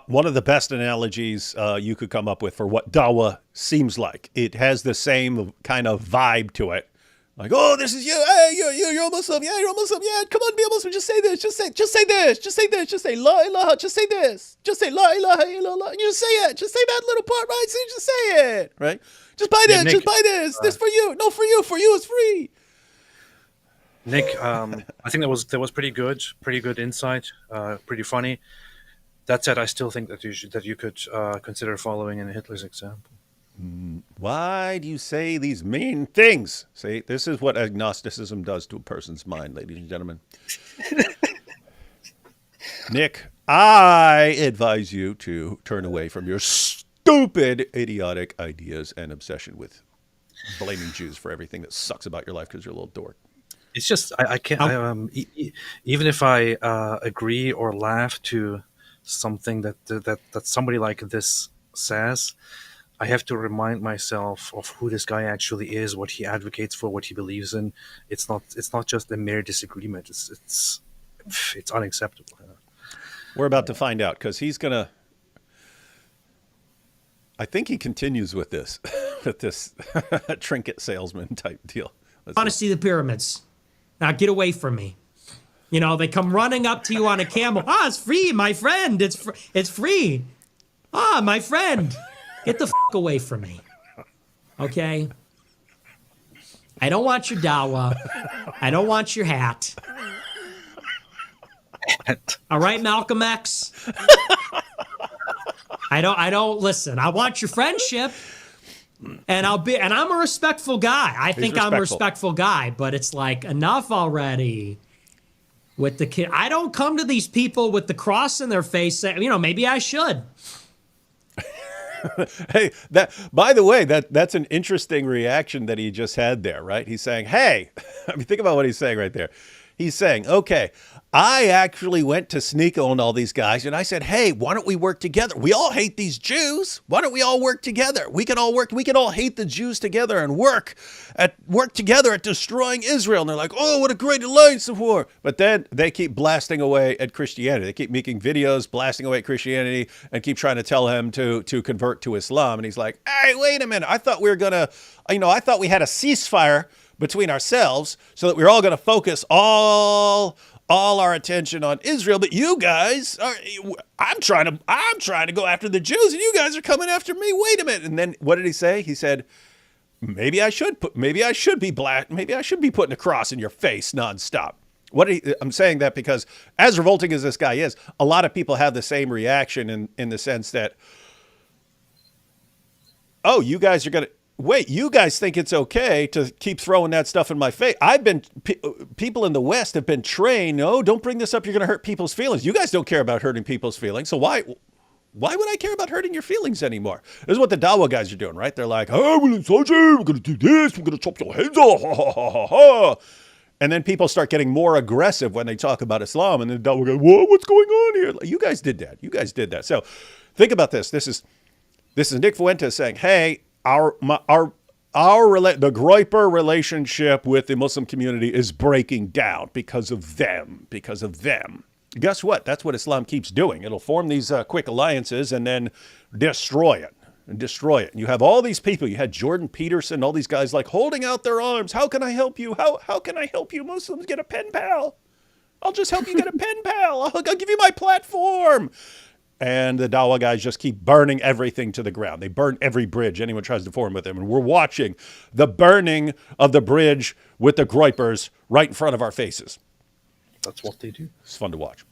one of the best analogies you could come up with for what dawa seems like. It has the same kind of vibe to it. Like, oh, this is you. Hey, you're a Muslim. Yeah, you're a Muslim. Yeah, come on, be a Muslim. Just say this. Just say this. Just say this. Just say la ilaha. Just say this. Just say la ilaha illallah. You just say it. Just say that little part, right? So you just say it, right? Just buy this. Nick, just buy this. This for you. No, for you. For you, it's free. Nick, I think that was pretty good insight. Pretty funny. That said, I still think that you could consider following in Hitler's example. Why do you say these mean things? See, this is what agnosticism does to a person's mind, ladies and gentlemen. Nick, I advise you to turn away from your stupid, idiotic ideas and obsession with blaming Jews for everything that sucks about your life because you're a little dork. It's just, I can't, even if I agree or laugh to something that somebody like this says, I have to remind myself of who this guy actually is, what he advocates for, what he believes in. It's not just a mere disagreement. It's unacceptable. We're about to find out because he's gonna. I think he continues with this trinket salesman type deal. I want to see the pyramids. Now get away from me. You know, they come running up to you on a camel. Ah, it's free, my friend. It's free. Ah, my friend. Get the fuck away from me. Okay? I don't want your dawa. I don't want your hat. All right, Malcolm X? I don't listen. I want your friendship. And I'm a respectful guy. I think I'm a respectful guy, but it's like enough already. With the kid, I don't come to these people with the cross in their face. You know, maybe I should. Hey, by the way, that's an interesting reaction that he just had there, right? He's saying, hey, I mean, think about what he's saying right there. He's saying, okay, I actually went to Sneako and all these guys, and I said, hey, why don't we work together? We all hate these Jews. Why don't we all work together? We can all hate the Jews together and work together at destroying Israel. And they're like, oh, what a great alliance of war. But then they keep blasting away at Christianity. They keep making videos blasting away at Christianity and keep trying to tell him to convert to Islam. And he's like, hey, wait a minute. I thought we had a ceasefire between ourselves so that we were all going to focus all our attention on Israel, but you guys are, I'm trying to go after the Jews and you guys are coming after me. Wait a minute. And then what did he say? He said, maybe I should be black. Maybe I should be putting a cross in your face nonstop. I'm saying that because as revolting as this guy is, a lot of people have the same reaction in the sense that, oh, you guys are going to, wait, you guys think it's okay to keep throwing that stuff in my face? People in the West have been trained, no, don't bring this up, you're going to hurt people's feelings. You guys don't care about hurting people's feelings, so why would I care about hurting your feelings anymore? This is what the Dawa guys are doing, right? They're like, oh, we're going to do this, we're going to chop your heads off, ha, ha, ha, ha, ha. And then people start getting more aggressive when they talk about Islam, and then the Dawa goes, whoa, what's going on here? You guys did that. So think about this. This is Nick Fuentes saying, hey, the Groyper relationship with the Muslim community is breaking down because of them. Guess what? That's what Islam keeps doing. It'll form these quick alliances and then destroy it. And you have all these people. You had Jordan Peterson, all these guys like holding out their arms. How can I help you? How can I help you Muslims get a pen pal? I'll just help you get a pen pal. I'll give you my platform. And the Dawa guys just keep burning everything to the ground. They burn every bridge anyone tries to form with them. And we're watching the burning of the bridge with the Groypers right in front of our faces. That's what they do. It's fun to watch.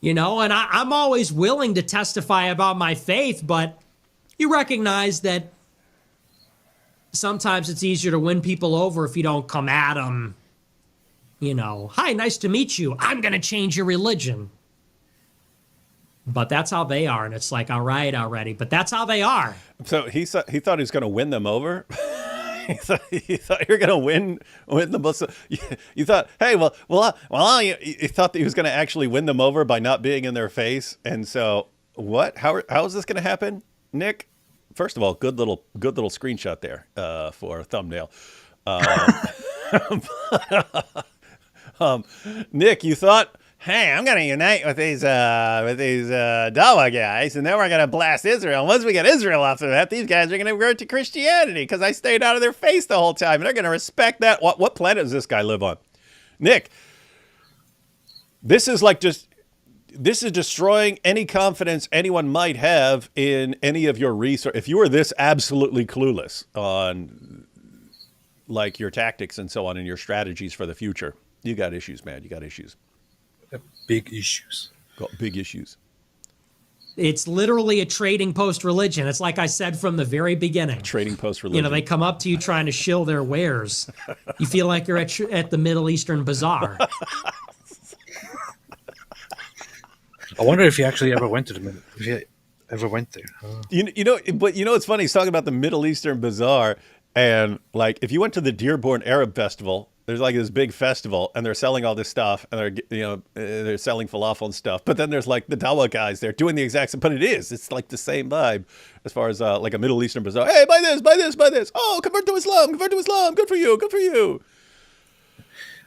And I'm always willing to testify about my faith, but you recognize that sometimes it's easier to win people over if you don't come at them. Hi, nice to meet you. I'm going to change your religion. But that's how they are, and it's like, all right, already. But that's how they are. So he thought he was going to win them over. he thought you're going to win the Muslim. You thought, hey, you thought that he was going to actually win them over by not being in their face. And so, what? How is this going to happen, Nick? First of all, good little screenshot there for a thumbnail. Nick, you thought, hey, I'm going to unite with these Dawa guys, and then we're going to blast Israel. Once we get Israel after that, these guys are going to convert to Christianity because I stayed out of their face the whole time, and they're going to respect that. What planet does this guy live on? Nick, this is destroying any confidence anyone might have in any of your research. If you were this absolutely clueless on like your tactics and so on and your strategies for the future, you got issues, man. You got issues. Big issues. Got big issues. It's literally a trading post religion. It's like I said from the very beginning. Trading post religion. They come up to you trying to shill their wares. You feel like you're at the Middle Eastern Bazaar. I wonder if you actually ever went to if you ever went there. But it's funny. He's talking about the Middle Eastern Bazaar, and like if you went to the Dearborn Arab Festival, there's like this big festival, and they're selling all this stuff, and they're selling falafel and stuff. But then there's like the Dawa guys there doing the exact same. But it's like the same vibe as far as like a Middle Eastern bazaar. Hey, buy this, buy this, buy this. Oh, convert to Islam. Good for you. Good for you.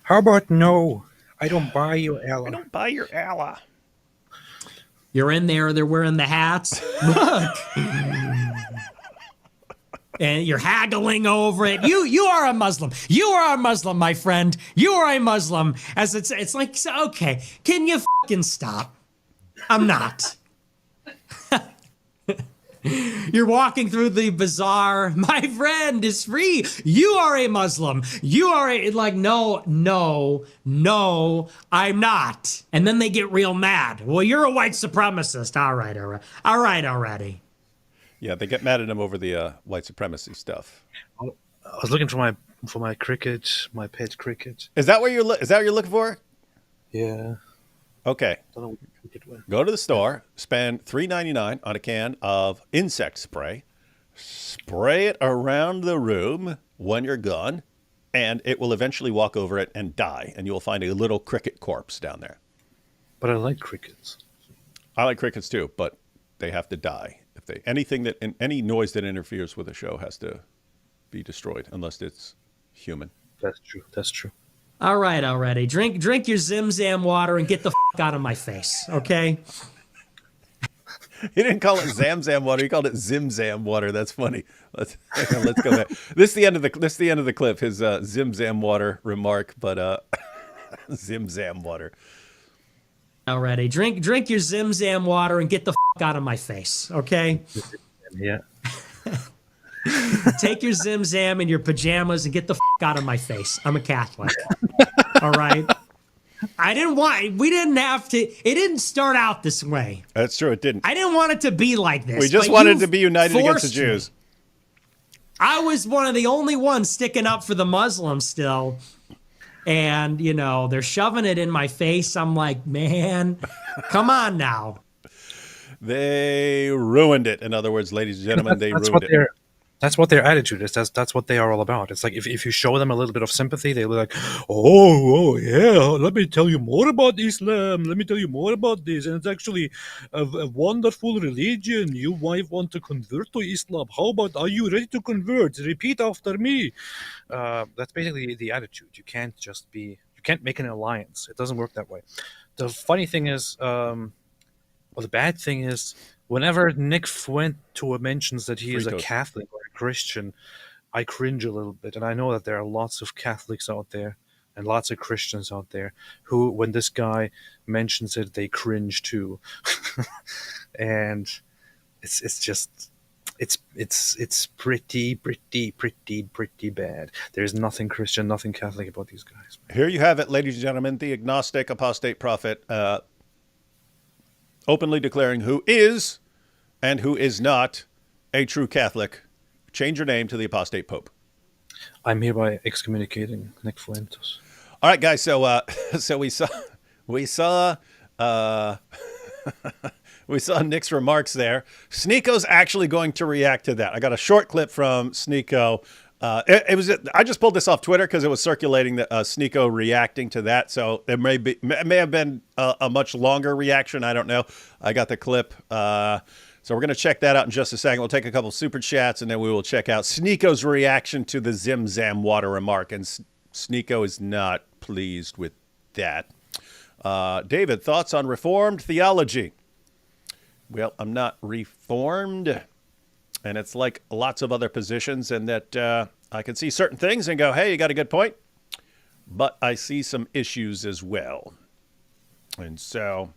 How about no? I don't buy your Allah. I don't buy your Allah. You're in there. They're wearing the hats. Look. And you're haggling over it. You are a Muslim. You are a Muslim, my friend. You are a Muslim. As it's like, okay, can you fucking stop? I'm not. You're walking through the bazaar. My friend is free. You are a Muslim. You are no, I'm not. And then they get real mad. Well, you're a white supremacist. All right, already. Yeah, they get mad at him over the white supremacy stuff. I was looking for my cricket, my pet cricket. Is that what you're looking for? Yeah. Okay. Don't know what cricket was. Go to the store, spend $3.99 on a can of insect spray, spray it around the room when you're gone, and it will eventually walk over it and die, and you will find a little cricket corpse down there. But I like crickets. I like crickets too, but they have to die. If they any noise that interferes with a show has to be destroyed, unless it's human. That's true. That's true. All right, already. Drink your Zim Zam water and get the out of my face, okay? He didn't call it Zam Zam water. He called it Zim Zam water. That's funny. Let's go back. This is the end of the clip. His Zim Zam water remark, but Zim Zam water. Already. Drink your Zim Zam water and get the out of my face, okay? Yeah. Take your Zim Zam in your pajamas and get the out of my face. I'm a Catholic. All right? We didn't have to, it didn't start out this way. That's true, it didn't. I didn't want it to be like this. We just wanted to be united against the Jews. I was one of the only ones sticking up for the Muslims still. And, they're shoving it in my face. I'm like, man, come on now. They ruined it. In other words, ladies and gentlemen, they ruined it. That's what their attitude is. That's what they are all about. It's like if you show them a little bit of sympathy, they'll be like, oh yeah, let me tell you more about Islam. Let me tell you more about this. And it's actually a wonderful religion. You might want to convert to Islam. How about, are you ready to convert? Repeat after me. That's basically the attitude. You can't make an alliance. It doesn't work that way. The funny thing is, or the bad thing is, whenever Nick Fuente mentions that he is a Catholic or a Christian, I cringe a little bit. And I know that there are lots of Catholics out there and lots of Christians out there who, when this guy mentions it, they cringe too. And it's pretty bad. There's nothing Christian, nothing Catholic about these guys. Here you have it, ladies and gentlemen, the agnostic apostate prophet, openly declaring who is and who is not a true Catholic. Change your name to the apostate pope. I'm hereby excommunicating Nick Fuentes. All right, guys. So we saw Nick's remarks there. Sneako's actually going to react to that. I got a short clip from Sneako. I just pulled this off Twitter because it was circulating that Sneako reacting to that. So it may have been a much longer reaction. I don't know. I got the clip. So we're going to check that out in just a second. We'll take a couple super chats and then we will check out Sneako's reaction to the Zim Zam water remark. And Sneako is not pleased with that. David, thoughts on Reformed theology? Well, I'm not Reformed. And it's like lots of other positions in that I can see certain things and go, hey, you got a good point. But I see some issues as well. And so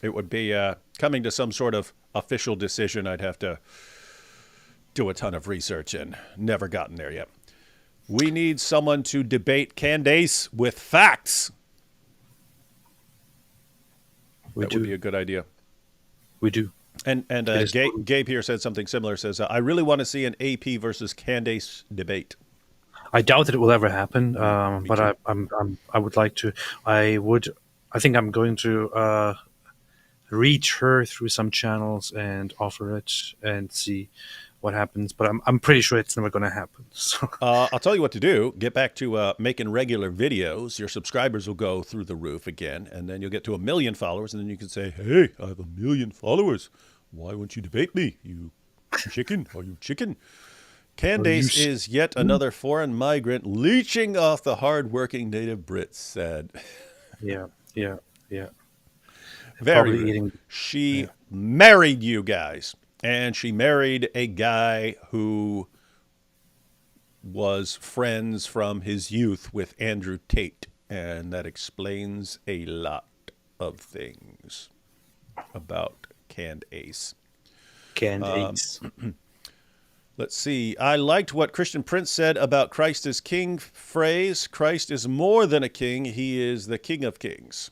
it would be coming to some sort of official decision. I'd have to do a ton of research and never gotten there yet. We need someone to debate Candace with facts. That would be a good idea. We do. And Gabe here said something similar. Says, I really want to see an AP versus Candace debate. I doubt that it will ever happen, but I would like to. I think I'm going to reach her through some channels and offer it and see what happens. But I'm pretty sure it's never going to happen. So I'll tell you what to do. Get back to making regular videos. Your subscribers will go through the roof again, and then you'll get to 1 million followers, and then you can say, hey, I have 1 million followers. Why won't you debate me, you chicken? Are you chicken? Candace is yet another foreign migrant leeching off the hard-working native Brits, said. Yeah. Very rude. She married you guys, and she married a guy who was friends from his youth with Andrew Tate, and that explains a lot of things about Candace. Let's see. I liked what Christian Prince said about Christ as King phrase. Christ is more than a king. He is the King of Kings.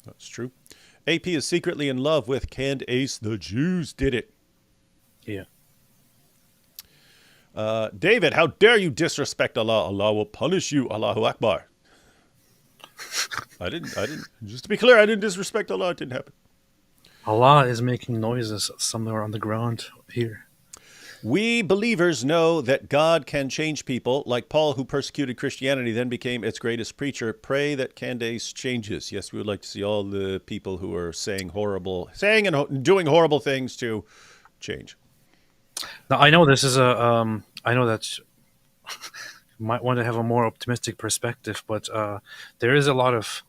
That's true. AP is secretly in love with Candace. The Jews did it. Yeah. David, how dare you disrespect Allah? Allah will punish you. Allahu Akbar. I didn't. Just to be clear, I didn't disrespect Allah. It didn't happen. Allah is making noises somewhere on the ground here. We believers know that God can change people, like Paul, who persecuted Christianity, then became its greatest preacher. Pray that Candace changes. Yes, we would like to see all the people who are saying and doing horrible things to change. Now, I know this is I know that you might want to have a more optimistic perspective, but there is a lot of,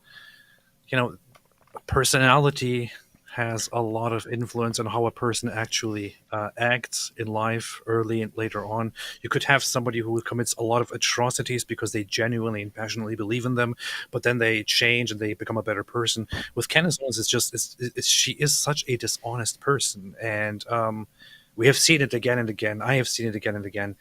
personality has a lot of influence on how a person actually acts in life, early and later on. You could have somebody who commits a lot of atrocities because they genuinely and passionately believe in them, but then they change and they become a better person. With Candace Owens, she is such a dishonest person, and we have seen it again and again. I have seen it again and again.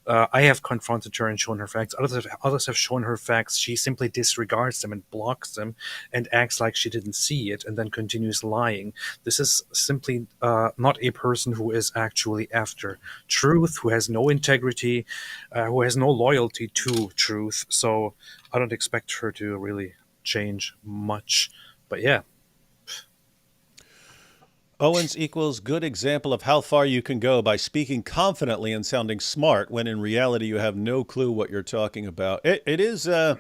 I have confronted her and shown her facts. Others have shown her facts. She simply disregards them and blocks them and acts like she didn't see it and then continues lying. This is simply not a person who is actually after truth, who has no integrity, who has no loyalty to truth. So I don't expect her to really change much. But yeah. Owens equals good example of how far you can go by speaking confidently and sounding smart when in reality you have no clue what you're talking about. It is a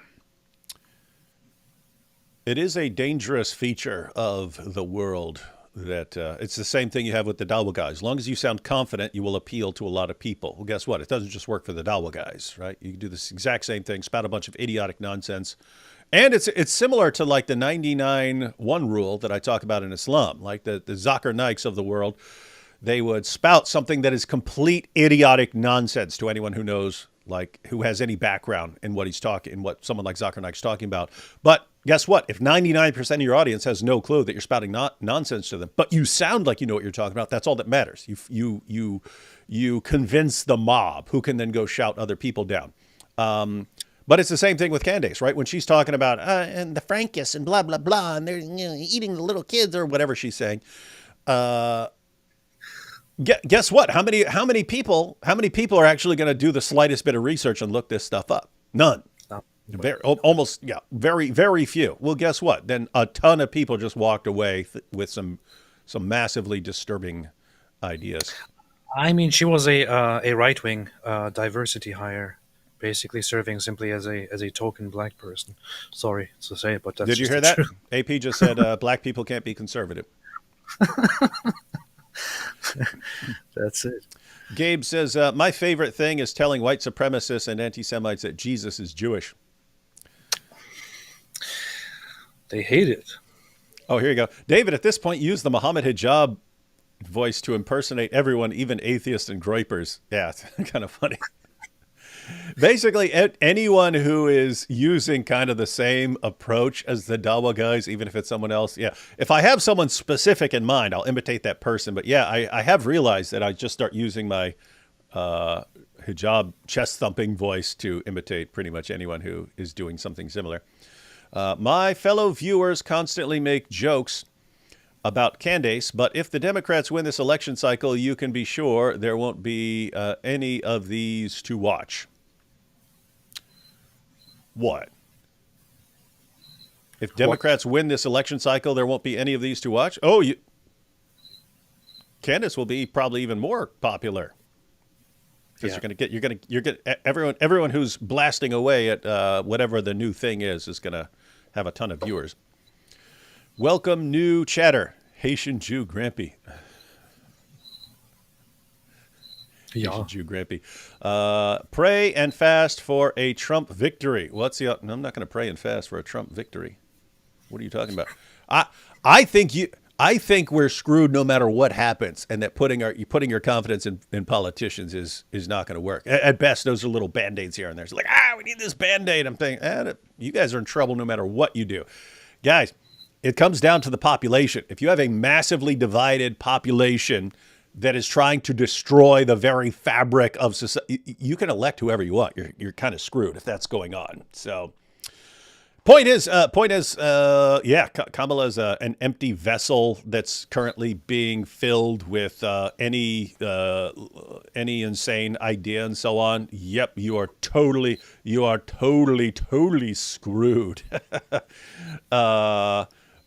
dangerous feature of the world that it's the same thing you have with the Dawa guys. As long as you sound confident, you will appeal to a lot of people. Well, guess what? It doesn't just work for the Dawa guys, right? You can do this exact same thing, spout a bunch of idiotic nonsense. And it's similar to like the 99-1 rule that I talk about in Islam, like the Zakir Naiks of the world. They would spout something that is complete idiotic nonsense to anyone who knows, like who has any background in what what someone like Zakir Naik's talking about. But guess what? If 99% of your audience has no clue that you're spouting nonsense to them, but you sound like you know what you're talking about, that's all that matters. You convince the mob, who can then go shout other people down. But it's the same thing with Candace, right? When she's talking about and the Frankists and blah blah blah, and they're eating the little kids or whatever she's saying. Guess what? How many people are actually going to do the slightest bit of research and look this stuff up? None. Very very few. Well, guess what? Then a ton of people just walked away with some massively disturbing ideas. I mean, she was a right-wing diversity hire, basically serving simply as a token black person. Sorry to say it, but that's Did you hear that? AP just said black people can't be conservative. That's it. Gabe says, my favorite thing is telling white supremacists and anti-Semites that Jesus is Jewish. They hate it. Oh, here you go. David, at this point, use the Muhammad hijab voice to impersonate everyone, even atheists and groypers. Yeah, it's kind of funny. Basically, anyone who is using kind of the same approach as the Dawa guys, even if it's someone else. Yeah, if I have someone specific in mind, I'll imitate that person. But yeah, I have realized that I just start using my hijab chest-thumping voice to imitate pretty much anyone who is doing something similar. My fellow viewers constantly make jokes about Candace, but if the Democrats win this election cycle, you can be sure there won't be any of these to watch. What? If Democrats win this election cycle, there won't be any of these to watch? Oh, Candace will be probably even more popular. Because you're gonna everyone who's blasting away at whatever the new thing is going to have a ton of viewers. Welcome, new chatter. Haitian Jew Grampy. Yeah. Haitian Jew Grampy. Pray and fast for a Trump victory. I'm not going to pray and fast for a Trump victory. What are you talking about? I think we're screwed no matter what happens, and that putting your confidence in politicians is not going to work. At best, those are little band-aids here and there. It's like, we need this band-aid. I'm thinking, you guys are in trouble no matter what you do. Guys, it comes down to the population. If you have a massively divided population that is trying to destroy the very fabric of society, you can elect whoever you want. You're kind of screwed if that's going on. So point is, Kamala is an empty vessel that's currently being filled with any insane idea and so on. Yep, you are totally screwed.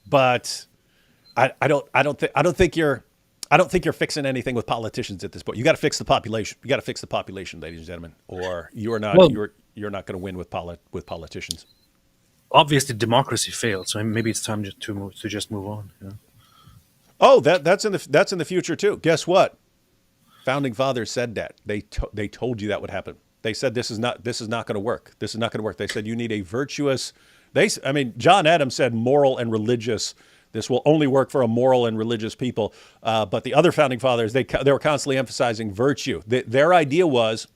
But I don't think you're I don't think you're fixing anything with politicians at this point. You got to fix the population. You got to fix the population, ladies and gentlemen, or you're not Well, you're not going to win with politicians. obviously, democracy failed, so maybe it's time to just move on. You know? Oh, that's in the future too. Guess what? Founding fathers said that. They told you that would happen. They said this is not going to work. This is not going to work. They said you need a virtuous. John Adams said moral and religious. This will only work for a moral and religious people. But the other founding fathers, they were constantly emphasizing virtue. Their idea was,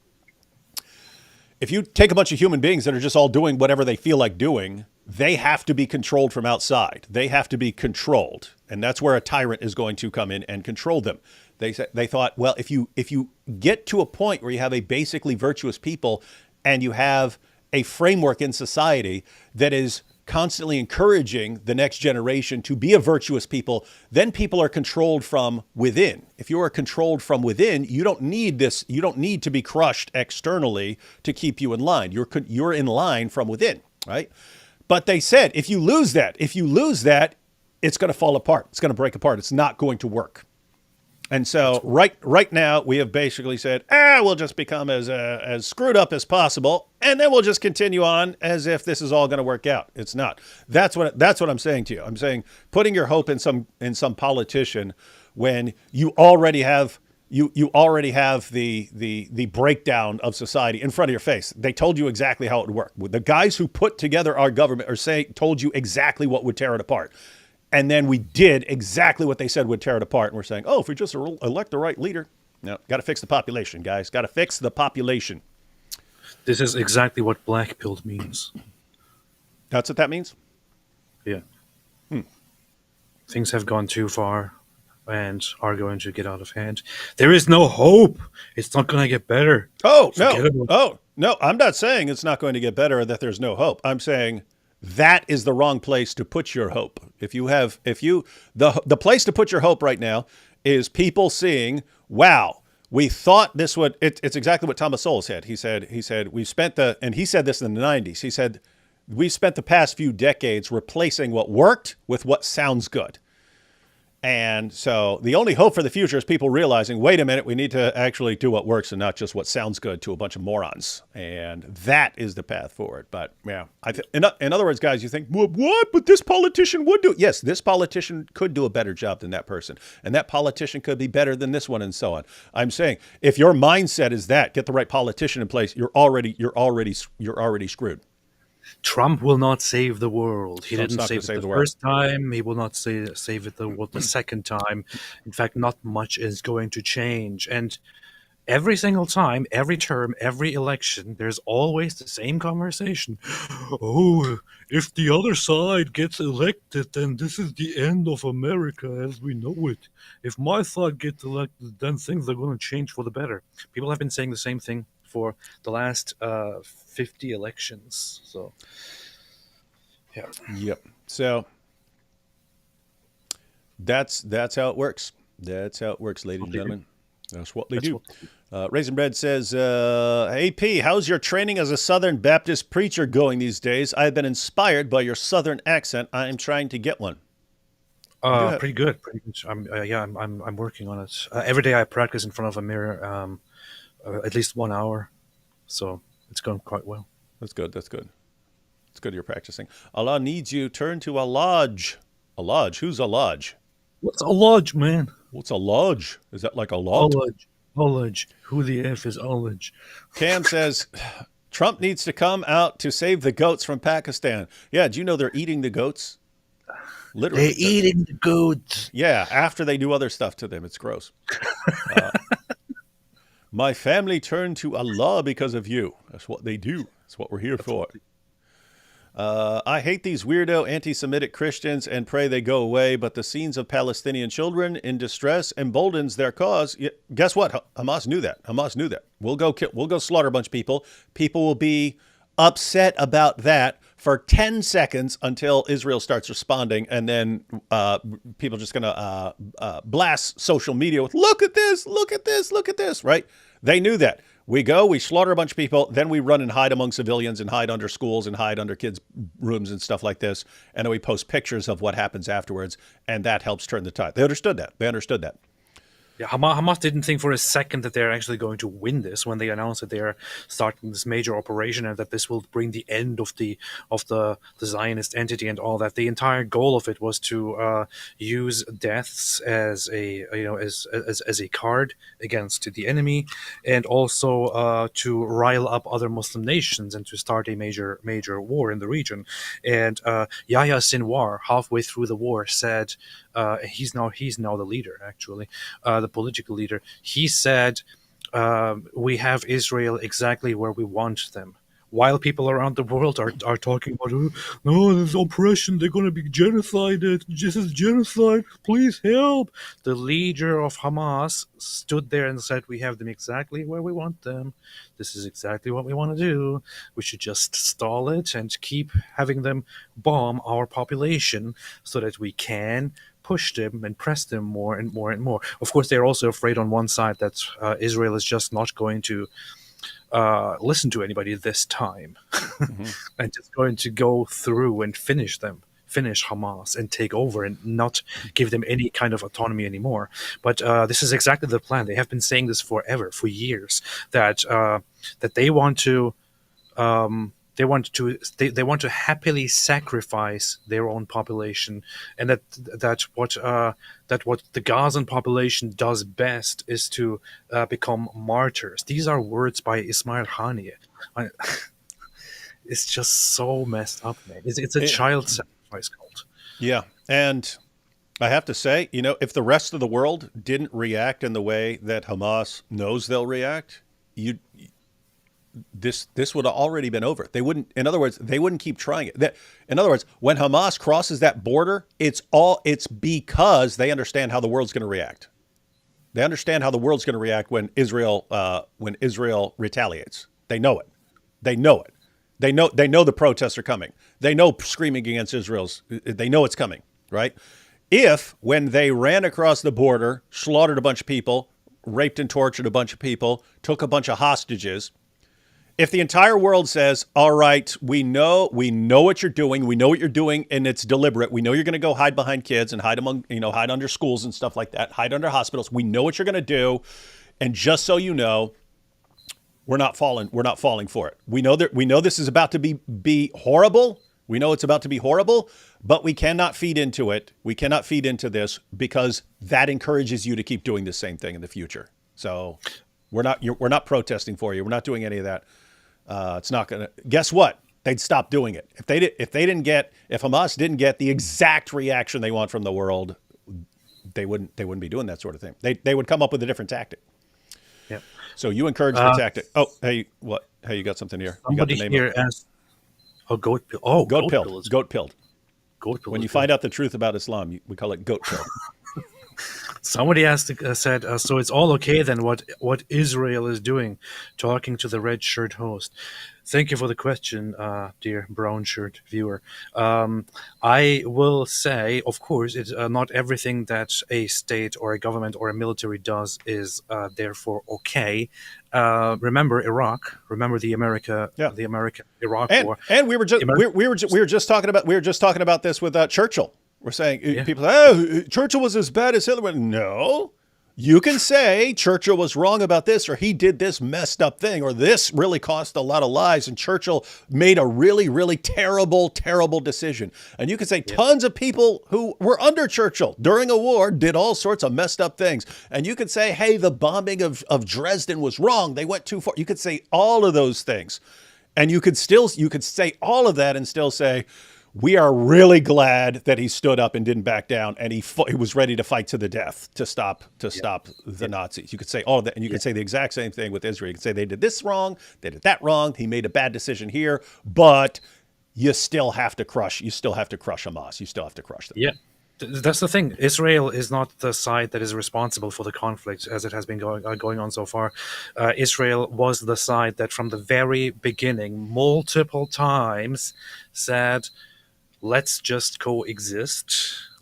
if you take a bunch of human beings that are just all doing whatever they feel like doing, they have to be controlled from outside. They have to be controlled. And that's where a tyrant is going to come in and control them. They thought, well, if you get to a point where you have a basically virtuous people and you have a framework in society that is constantly encouraging the next generation to be a virtuous people, then people are controlled from within. If you are controlled from within, you don't need this. You don't need to be crushed externally to keep you in line. You're in line from within, right? But they said, if you lose that, it's going to fall apart. It's going to break apart. It's not going to work. And so right now we have basically said, we'll just become as screwed up as possible, and then we'll just continue on as if this is all going to work out. It's not. That's what I'm saying to you. I'm saying putting your hope in some politician when you already have the breakdown of society in front of your face. They told you exactly how it would work. The guys who put together our government told you exactly what would tear it apart. And then we did exactly what they said would tear it apart. And we're saying, if we just elect the right leader. No, got to fix the population, guys. Got to fix the population. This is exactly what black pilled means. That's what that means? Yeah. Things have gone too far and are going to get out of hand. There is no hope. It's not going to get better. No. I'm not saying it's not going to get better or that there's no hope. I'm saying that is the wrong place to put your hope. The place to put your hope right now is people seeing, wow, we thought this would, it's exactly what Thomas Sowell said. He said, and he said this in the 90s, he said, we spent the past few decades replacing what worked with what sounds good. And so the only hope for the future is people realizing, wait a minute, we need to actually do what works and not just what sounds good to a bunch of morons. And that is the path forward. But yeah, in other words, guys, you think, well, what? But this politician would do it. Yes, this politician could do a better job than that person. And that politician could be better than this one and so on. I'm saying if your mindset is that, get the right politician in place, you're already screwed. Trump will not save the world. He didn't save it the first time. He will not save it the second time. In fact, not much is going to change. And every single time, every term, every election, there's always the same conversation. Oh, if the other side gets elected, then this is the end of America as we know it. If my side gets elected, then things are going to change for the better. People have been saying the same thing for the last 50 elections. So, yeah. Yep. So that's how it works. That's how it works, ladies and gentlemen. That's what they do. Raisin Bread says, hey, P, how's your training as a Southern Baptist preacher going these days? I've been inspired by your Southern accent. I am trying to get one. Pretty good. I'm working on it. Every day I practice in front of a mirror. At least 1 hour, so it's going quite well. That's good. It's good you're practicing. Allah needs you. Turn to a lodge. A lodge? Who's a lodge? What's a lodge, man? What's a lodge? Is that like a lodge? A lodge. Who the F is a lodge? Cam says, Trump needs to come out to save the goats from Pakistan. Yeah, do you know they're eating the goats? Literally. They're eating the goats. Yeah, after they do other stuff to them. It's gross. My family turned to Allah because of you. That's what they do. That's what we're here for. I hate these weirdo anti-Semitic Christians and pray they go away, but the scenes of Palestinian children in distress emboldens their cause. Guess what? Hamas knew that. We'll go slaughter a bunch of people. People will be upset about that for 10 seconds until Israel starts responding, and then people are just going to blast social media with, look at this, right? They knew that. We slaughter a bunch of people, then we run and hide among civilians and hide under schools and hide under kids' rooms and stuff like this, and then we post pictures of what happens afterwards, and that helps turn the tide. They understood that. Yeah, Hamas didn't think for a second that they're actually going to win this when they announced that they are starting this major operation and that this will bring the end of the Zionist entity and all that. The entire goal of it was to use deaths as a as a card against the enemy, and also to rile up other Muslim nations and to start a major war in the region. And Yahya Sinwar, halfway through the war, said he's now the leader, actually, the political leader. He said, "We have Israel exactly where we want them." While people around the world are talking about, "Oh, no, there's oppression, they're going to be genocided, this is genocide, please help." The leader of Hamas stood there and said, "We have them exactly where we want them. This is exactly what we want to do. We should just stall it and keep having them bomb our population so that we can push them and press them more and more and more." Of course, they're also afraid on one side that Israel is just not going to listen to anybody this time, and just going to go through and finish Hamas and take over and not give them any kind of autonomy anymore. But this is exactly the plan. They have been saying this forever, for years, that that they want to. They want to happily sacrifice their own population, and that what the Gazan population does best is to become martyrs. These are words by Ismail Haniyeh. It's just so messed up, man. It's a child sacrifice cult. Yeah, and I have to say, if the rest of the world didn't react in the way that Hamas knows they'll react, this would have already been over. They wouldn't. In other words, they wouldn't keep trying it. In other words, when Hamas crosses that border, it's because they understand how the world's going to react. They understand how the world's going to react when Israel retaliates. They know it. They know it. They know the protests are coming. They know screaming against they know it's coming, right? If when they ran across the border, slaughtered a bunch of people, raped and tortured a bunch of people, took a bunch of hostages, if the entire world says, "All right, we know what you're doing. We know what you're doing, and it's deliberate. We know you're going to go hide behind kids and hide under schools and stuff like that, hide under hospitals. We know what you're going to do, and just so you know, we're not falling for it. We know this is about to be horrible. We know it's about to be horrible, but we cannot feed into it. We cannot feed into this because that encourages you to keep doing the same thing in the future. So we're not protesting for you. We're not doing any of that." It's not going to. Guess what? They'd stop doing it if Hamas didn't get the exact reaction they want from the world. They wouldn't be doing that sort of thing. They would come up with a different tactic. Yeah. So you encourage the tactic. Oh, hey, what? Hey, you got something here? You got Somebody the name here asked, goat pill. Oh, goat pilled. Goat pilled. Goat pill. When you find out the truth about Islam, we call it goat pill. Somebody said, so it's all okay then what Israel is doing, talking to the red shirt host. Thank you for the question, dear brown shirt viewer. I will say, of course, it's not everything that a state or a government or a military does is therefore okay. Remember Iraq. Remember the American-Iraq war. And we were just talking about this with Churchill. We're saying people say, "Oh, Churchill was as bad as Hitler." No, you can say Churchill was wrong about this, or he did this messed up thing, or this really cost a lot of lives, and Churchill made a really, really terrible, terrible decision. And you can say tons of people who were under Churchill during a war did all sorts of messed up things. And you could say, "Hey, the bombing of Dresden was wrong. They went too far." You could say all of those things, and you could say all of that and still say, "We are really glad that he stood up and didn't back down, and he was ready to fight to the death to stop the Nazis." You could say all of that, and you could say the exact same thing with Israel. You could say they did this wrong, they did that wrong, he made a bad decision here, but you still have to crush Hamas. You still have to crush them. Yeah. That's the thing. Israel is not the side that is responsible for the conflict as it has been going on so far. Israel was the side that from the very beginning, multiple times, said, "Let's just coexist.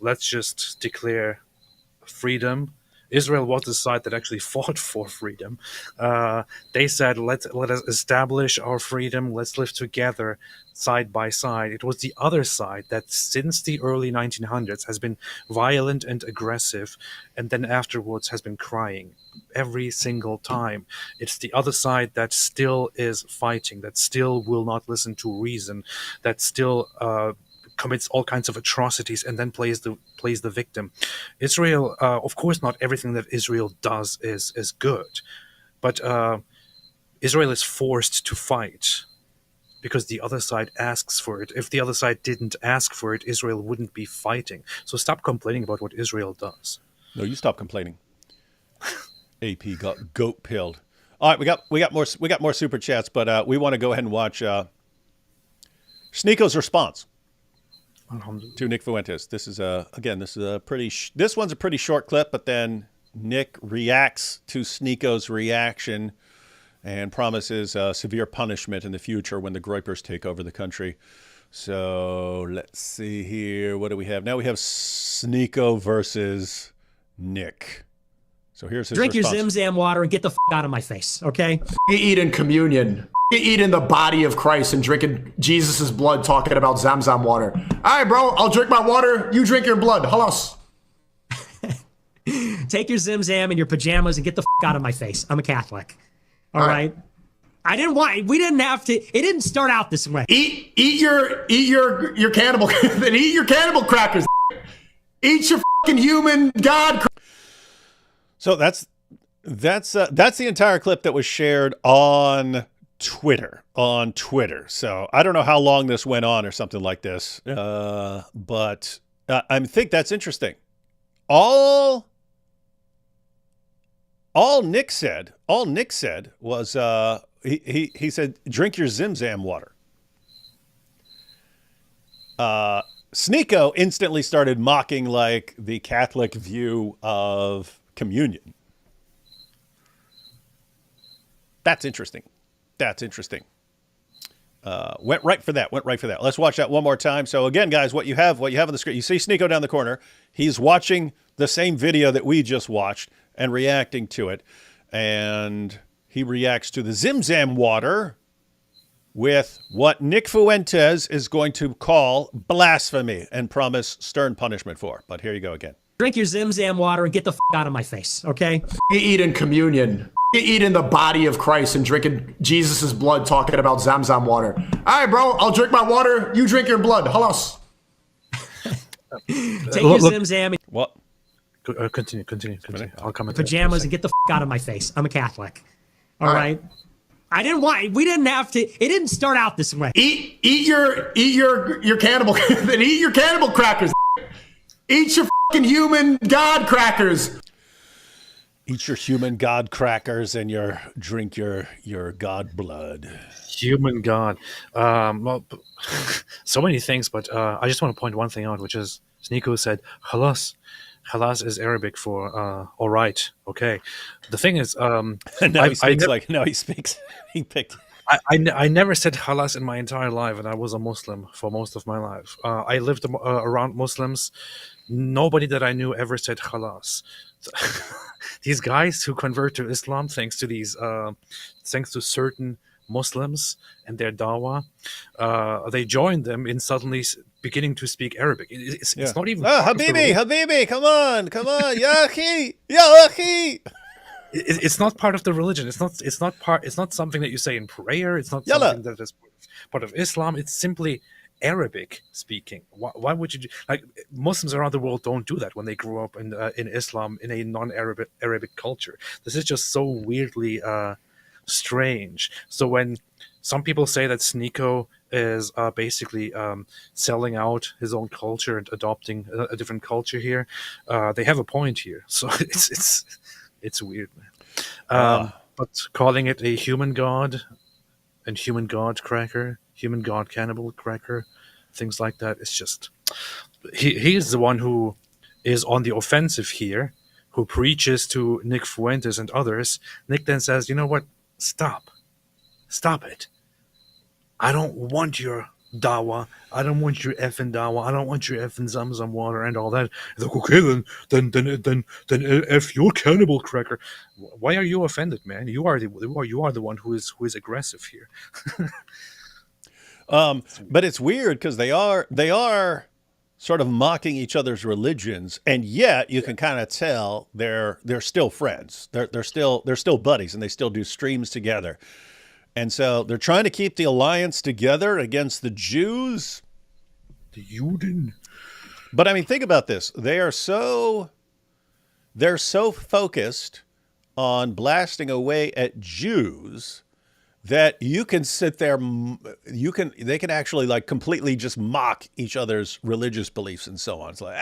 Let's just declare freedom Israel was the side that actually fought for freedom. They said, let us establish our freedom. Let's live together side by side. It was the other side that since the early 1900s has been violent and aggressive, and then afterwards has been crying every single time. It's the other side that still is fighting, that still will not listen to reason, that still commits all kinds of atrocities and then plays the victim. Israel, of course, not everything that Israel does is good, but Israel is forced to fight because the other side asks for it. If the other side didn't ask for it, Israel wouldn't be fighting. So stop complaining about what Israel does. No, you stop complaining. AP got goat pilled. All right, we got more super chats, but we want to go ahead and watch Sneako's response to Nick Fuentes. This is this one's a pretty short clip, but then Nick reacts to Sneako's reaction and promises severe punishment in the future when the Groypers take over the country. So let's see here. What do we have? Now we have Sneako versus Nick. So here's his Drink response. your Zimzam water and get the out of my face, okay? Eating communion, eating the body of Christ and drinking Jesus' blood, talking about Zamzam water. All right, bro, I'll drink my water, you drink your blood. Halas. Take your Zimzam and your pajamas and get the out of my face. I'm a Catholic. All right. We didn't have to, it didn't start out this way. Eat your cannibal, then eat your cannibal crackers. Eat your fucking human God. So that's the entire clip that was shared on Twitter. So I don't know how long this went on or something like this, but I think that's interesting. All Nick said was he said, drink your Zimzam water. Sneako instantly started mocking like the Catholic view of communion. That's interesting. Went right for that. Let's watch that one more time. So again, guys, what you have on the screen, you see Sneako down the corner. He's watching the same video that we just watched and reacting to it. And he reacts to the Zimzam water with what Nick Fuentes is going to call blasphemy and promise stern punishment for. But here you go again. Drink your Zimzam water and get the out of my face, okay? Eating communion, eating the body of Christ and drinking Jesus' blood, talking about Zamzam water. All right, bro, I'll drink my water, you drink your blood. Halas. Take your Zimzam and What? Continue. I'll comment. pajamas and get the out of my face. I'm a Catholic. All right. We didn't have to, it didn't start out this way. Eat your cannibal, then eat your cannibal crackers. Eat your fucking human God crackers. Eat your human God crackers and drink your God blood. Human God. Well, so many things, but I just want to point one thing out, which is Sneako said, halas. Halas is Arabic for all right, okay. The thing is, And now he speaks. He picked. I never said halas in my entire life, and I was a Muslim for most of my life. I lived around Muslims. Nobody that I knew ever said halas. These guys who convert to Islam thanks to certain Muslims and their dawah, they join them in suddenly beginning to speak Arabic. It's not even. Habibi, come on, ya akhi, It's not part of the religion. It's not something that you say in prayer. It's not something that is part of Islam. It's simply Arabic speaking. Why would you like Muslims around the world don't do that when they grew up in Islam in a non-Arabic culture? This is just so weirdly strange. So when some people say that Sneako is basically selling out his own culture and adopting a different culture here, they have a point here. So it's weird, man. But calling it a human god and human god cracker, human god cannibal cracker, things like that, it's just he is the one who is on the offensive here, who preaches to Nick Fuentes and others. Nick then says, you know what, stop it, I don't want your dawa. I don't want your effing dawa. I don't want your effing zamzam water and all that. He's like, okay, then F your cannibal cracker. Why are you offended, man? You are the one who is aggressive here. But it's weird because they are sort of mocking each other's religions, and yet you can kind of tell they're still friends. They're still buddies, and they still do streams together. And so they're trying to keep the alliance together against the Jews. The Juden. But I mean, think about this. They're so focused on blasting away at Jews that you can sit there, they can actually like completely just mock each other's religious beliefs and so on. It's like,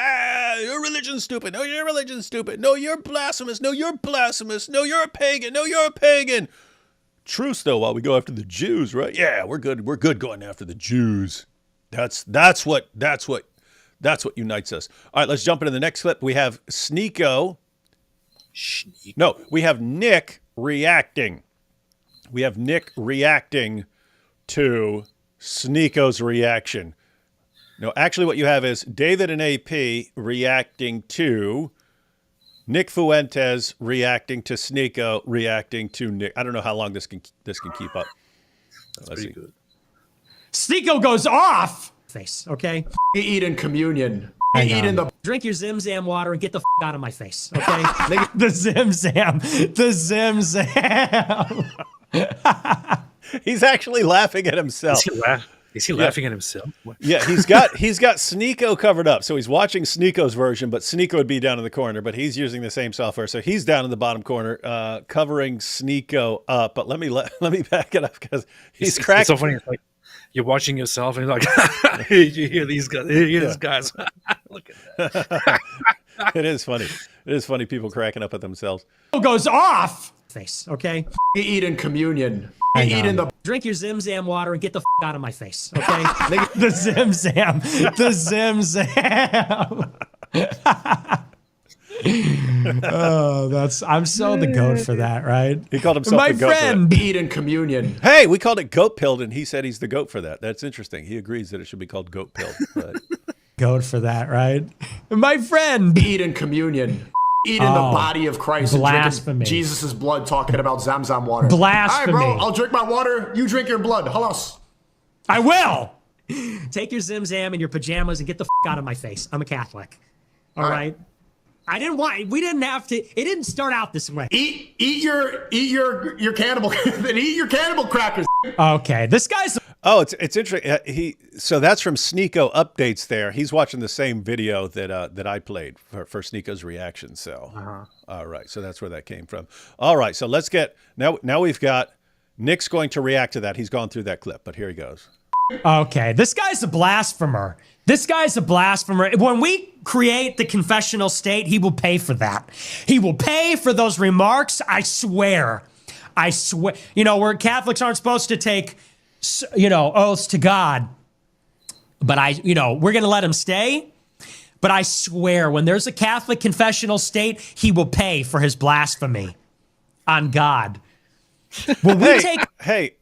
your religion's stupid. No, your religion's stupid. No, you're blasphemous. No, you're blasphemous. No, you're a pagan. No, you're a pagan. Truce though, while we go after the Jews, right? Yeah, we're good. We're good going after the Jews. That's what unites us. All right, let's jump into the next clip. We have Sneako. No, we have Nick reacting. We have Nick reacting to Sneako's reaction. No, actually what you have is David and AP reacting to Nick Fuentes, reacting to Sneako, reacting to Nick. I don't know how long this can keep up. That's pretty good. Sneako goes off. Face, okay? You eat in communion. You eat in the... Drink your Zim-Zam water and get the out of my face, okay? The Zim-Zam. The Zim-Zam. He's actually laughing at himself. Is he laughing at himself? What? Yeah, he's got Sneako covered up. So he's watching Sneako's version, but Sneako would be down in the corner, but he's using the same software. So he's down in the bottom corner, covering Sneako up. But let me back it up because he's cracking. It's so funny. It's like you're watching yourself and you're like, you hear these guys. You hear these guys. Look at that. It is funny. It is funny people cracking up at themselves. Goes off. Face, okay? You eat in communion. You eat in the... Drink your Zim-Zam water and get the out of my face, okay? The Zim-Zam. The Zim-Zam. Oh, I'm so the goat for that, right? He called himself my the goat friend. Eat in communion. Hey, we called it goat pilled, and he said he's the goat for that. That's interesting. He agrees that it should be called goat pilled. But... Goat for that, right? My friend. Eat in communion. Eat in the body of Christ. Blasphemy. And Jesus' blood, talking about Zamzam water. Blasphemy. All right, bro, I'll drink my water. You drink your blood. Halas. I will. Take your Zim-Zam and your pajamas and get the out of my face. I'm a Catholic. All right. We didn't have to. It didn't start out this way. Eat your cannibal and eat your cannibal crackers. Okay, this guy's. Oh, it's interesting. So that's from Sneako updates. There, he's watching the same video that I played for Sneako's reaction. So, All right, so that's where that came from. All right, so let's get now. We've got Nick's going to react to that. He's gone through that clip, but here he goes. Okay, this guy's a blasphemer. This guy's a blasphemer. When we create the confessional state, he will pay for that. He will pay for those remarks. I swear. You know, where Catholics aren't supposed to take, oaths to God. But we're going to let him stay. But I swear, when there's a Catholic confessional state, he will pay for his blasphemy on God. When we Hey.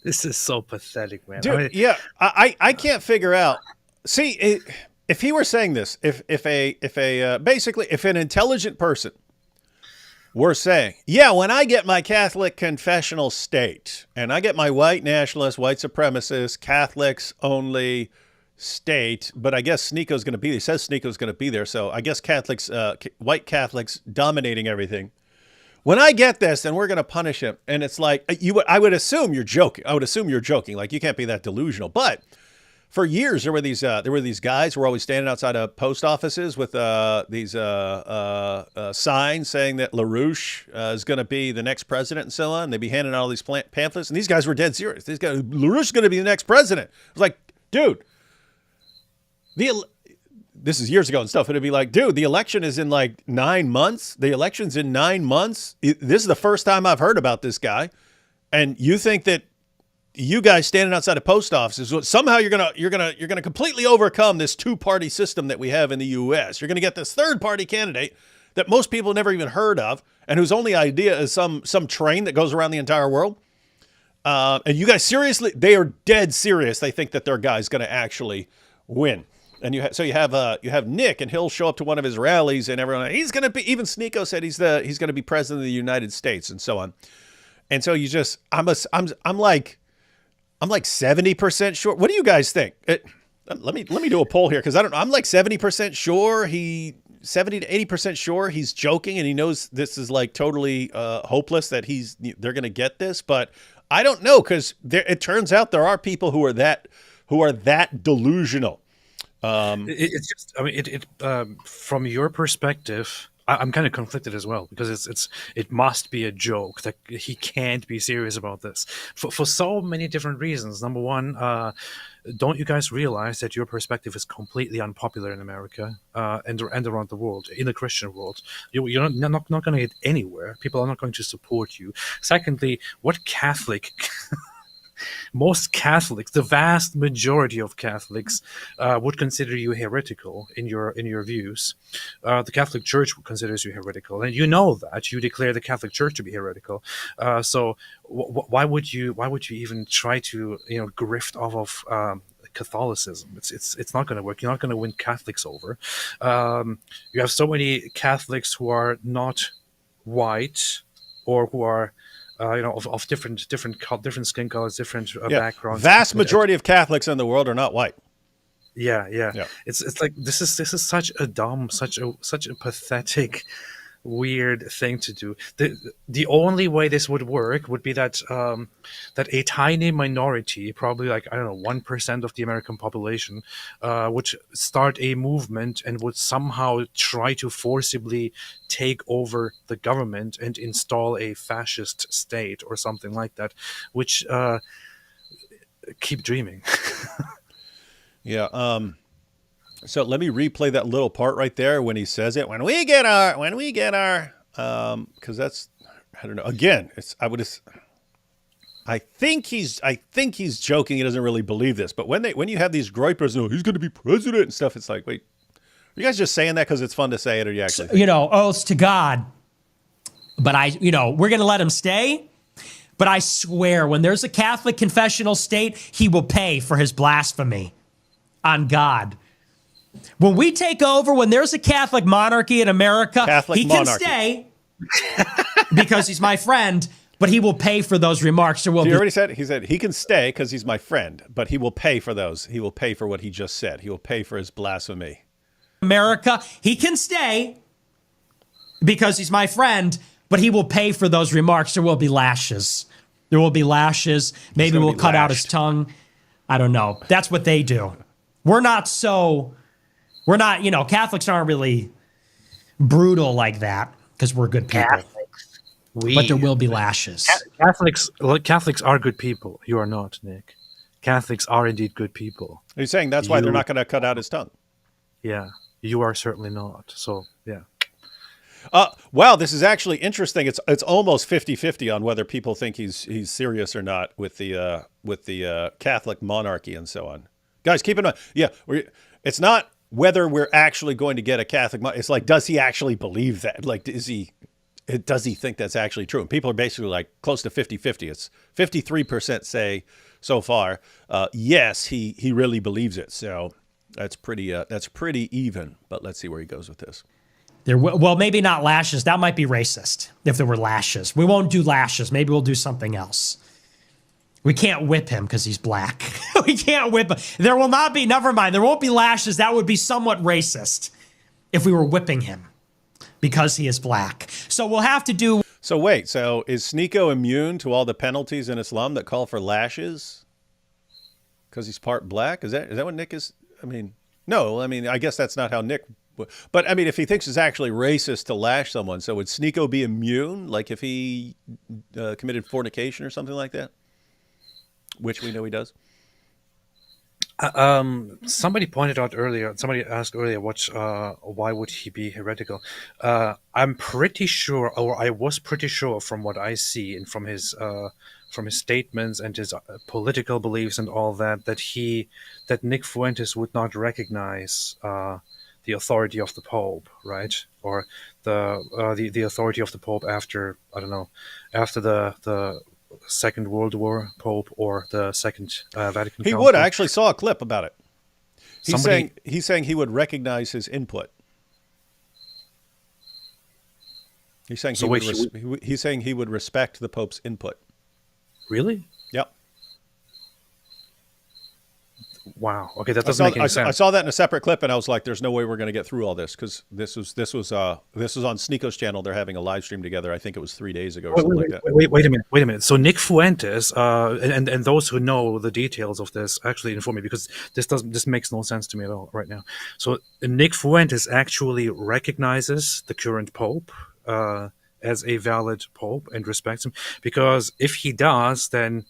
This is so pathetic, man. Dude, yeah, I can't figure out. See, if he were saying this, if an intelligent person were saying, yeah, when I get my Catholic confessional state and I get my white nationalist, white supremacist, Catholics only state, but I guess Sneako's going to be. He says Sneako's going to be there, so I guess Catholics, white Catholics dominating everything. When I get this, then we're going to punish him. And it's like, I would assume you're joking. Like, you can't be that delusional. But for years, there were these guys who were always standing outside of post offices with these signs saying that LaRouche is going to be the next president and so on. They'd be handing out all these pamphlets. And these guys were dead serious. LaRouche is going to be the next president. It was like, dude, this is years ago and stuff. It'd be like, dude, the election is in like 9 months. The election's in 9 months. This is the first time I've heard about this guy. And you think that you guys standing outside of post offices, somehow you're gonna completely overcome this two-party system that we have in the U.S. You're gonna get this third-party candidate that most people never even heard of, and whose only idea is some train that goes around the entire world. And you guys seriously, they are dead serious. They think that their guy's going to actually win. And you have Nick, and he'll show up to one of his rallies, and everyone, he's going to be, even Sneako said he's going to be president of the United States, and so on. And so you just, I'm like 70% sure. What do you guys think? Let me do a poll here, because I don't know. I'm like 70% sure 70 to 80% sure he's joking, and he knows this is like totally hopeless that they're going to get this, but I don't know, because it turns out there are people who are that delusional. It's just, I mean, from your perspective, I'm kind of conflicted as well, because it must be a joke that he can't be serious about this for so many different reasons. Number one, don't you guys realize that your perspective is completely unpopular in America and around the world, in the Christian world? You're not going to get anywhere. People are not going to support you. Secondly, what Catholic most Catholics, the vast majority of Catholics, would consider you heretical in your views. The Catholic Church considers you heretical, and you know that. You declare the Catholic Church to be heretical. So why would you even try to grift off of Catholicism? It's not going to work. You're not going to win Catholics over. You have so many Catholics who are not white, or who are of different skin colors, different backgrounds. Vast majority of Catholics in the world are not white. Yeah. It's like this is such a dumb, such a pathetic, weird thing to do. The only way this would work would be that that a tiny minority, probably like, I don't know, 1% of the American population, would start a movement and would somehow try to forcibly take over the government and install a fascist state or something like that, which keep dreaming. Yeah. So let me replay that little part right there when he says it. When we get our, because that's, I don't know. Again, I think he's joking. He doesn't really believe this. But when you have these groypers, no, he's going to be president and stuff. It's like, wait, are you guys just saying that because it's fun to say it, or you actually think oaths to God? But we're going to let him stay. But I swear, when there's a Catholic confessional state, he will pay for his blasphemy on God. When we take over, when there's a Catholic monarchy in America, can stay because he's my friend, but he will pay for those remarks. He already said, he said he can stay because he's my friend, but he will pay for those. He will pay for what he just said. He will pay for his blasphemy. America, he can stay because he's my friend, but he will pay for those remarks. There will be lashes. Maybe we'll cut out his tongue. I don't know. That's what they do. Catholics aren't really brutal like that because we're good people. But there will be lashes. Catholics are good people. You are not, Nick. Catholics are indeed good people. Are you saying that's why they're not going to cut out his tongue? Yeah, you are certainly not. So, yeah. Wow, this is actually interesting. It's almost 50-50 on whether people think he's serious or not with the Catholic monarchy and so on. Guys, keep in mind. Yeah, it's not whether we're actually going to get a Catholic monarchy. It's like, does he actually believe that? Like, does he think that's actually true? And people are basically like close to 50-50. It's 53% say so far, yes, he really believes it. So that's pretty even. But let's see where he goes with this. Well, maybe not lashes. That might be racist if there were lashes. We won't do lashes. Maybe we'll do something else. We can't whip him because he's black. We can't whip him. There will not be, never mind. There won't be lashes. That would be somewhat racist if we were whipping him because he is black. So we'll have to do. So wait, so is Sneako immune to all the penalties in Islam that call for lashes because he's part black? Is that what Nick is? I mean, no, I guess that's not how Nick. But I mean, if he thinks it's actually racist to lash someone, so would Sneako be immune? Like if he committed fornication or something like that, which we know he does. Somebody pointed out earlier. Somebody asked earlier, why would he be heretical? I'm pretty sure, or I was pretty sure, from what I see and from his statements and his political beliefs and all that, that Nick Fuentes would not recognize the authority of the Pope, right? Or the authority of the Pope after, I don't know, after the Second World War Pope or the Second Vatican He Council. would. I actually saw a clip about it. Somebody- He's saying he would recognize his input. He's saying So he wait, would he's saying he would respect the Pope's input. Really? Yep. Wow. Okay, that doesn't make any I sense. saw that in a separate clip, and I was like, "There's no way we're going to get through all this," because this was on Sneako's channel. They're having a live stream together. I think it was 3 days ago or something like that. Wait a minute. So Nick Fuentes, and those who know the details of this actually inform me, because this makes no sense to me at all right now. So Nick Fuentes actually recognizes the current Pope as a valid Pope and respects him, because if he does, then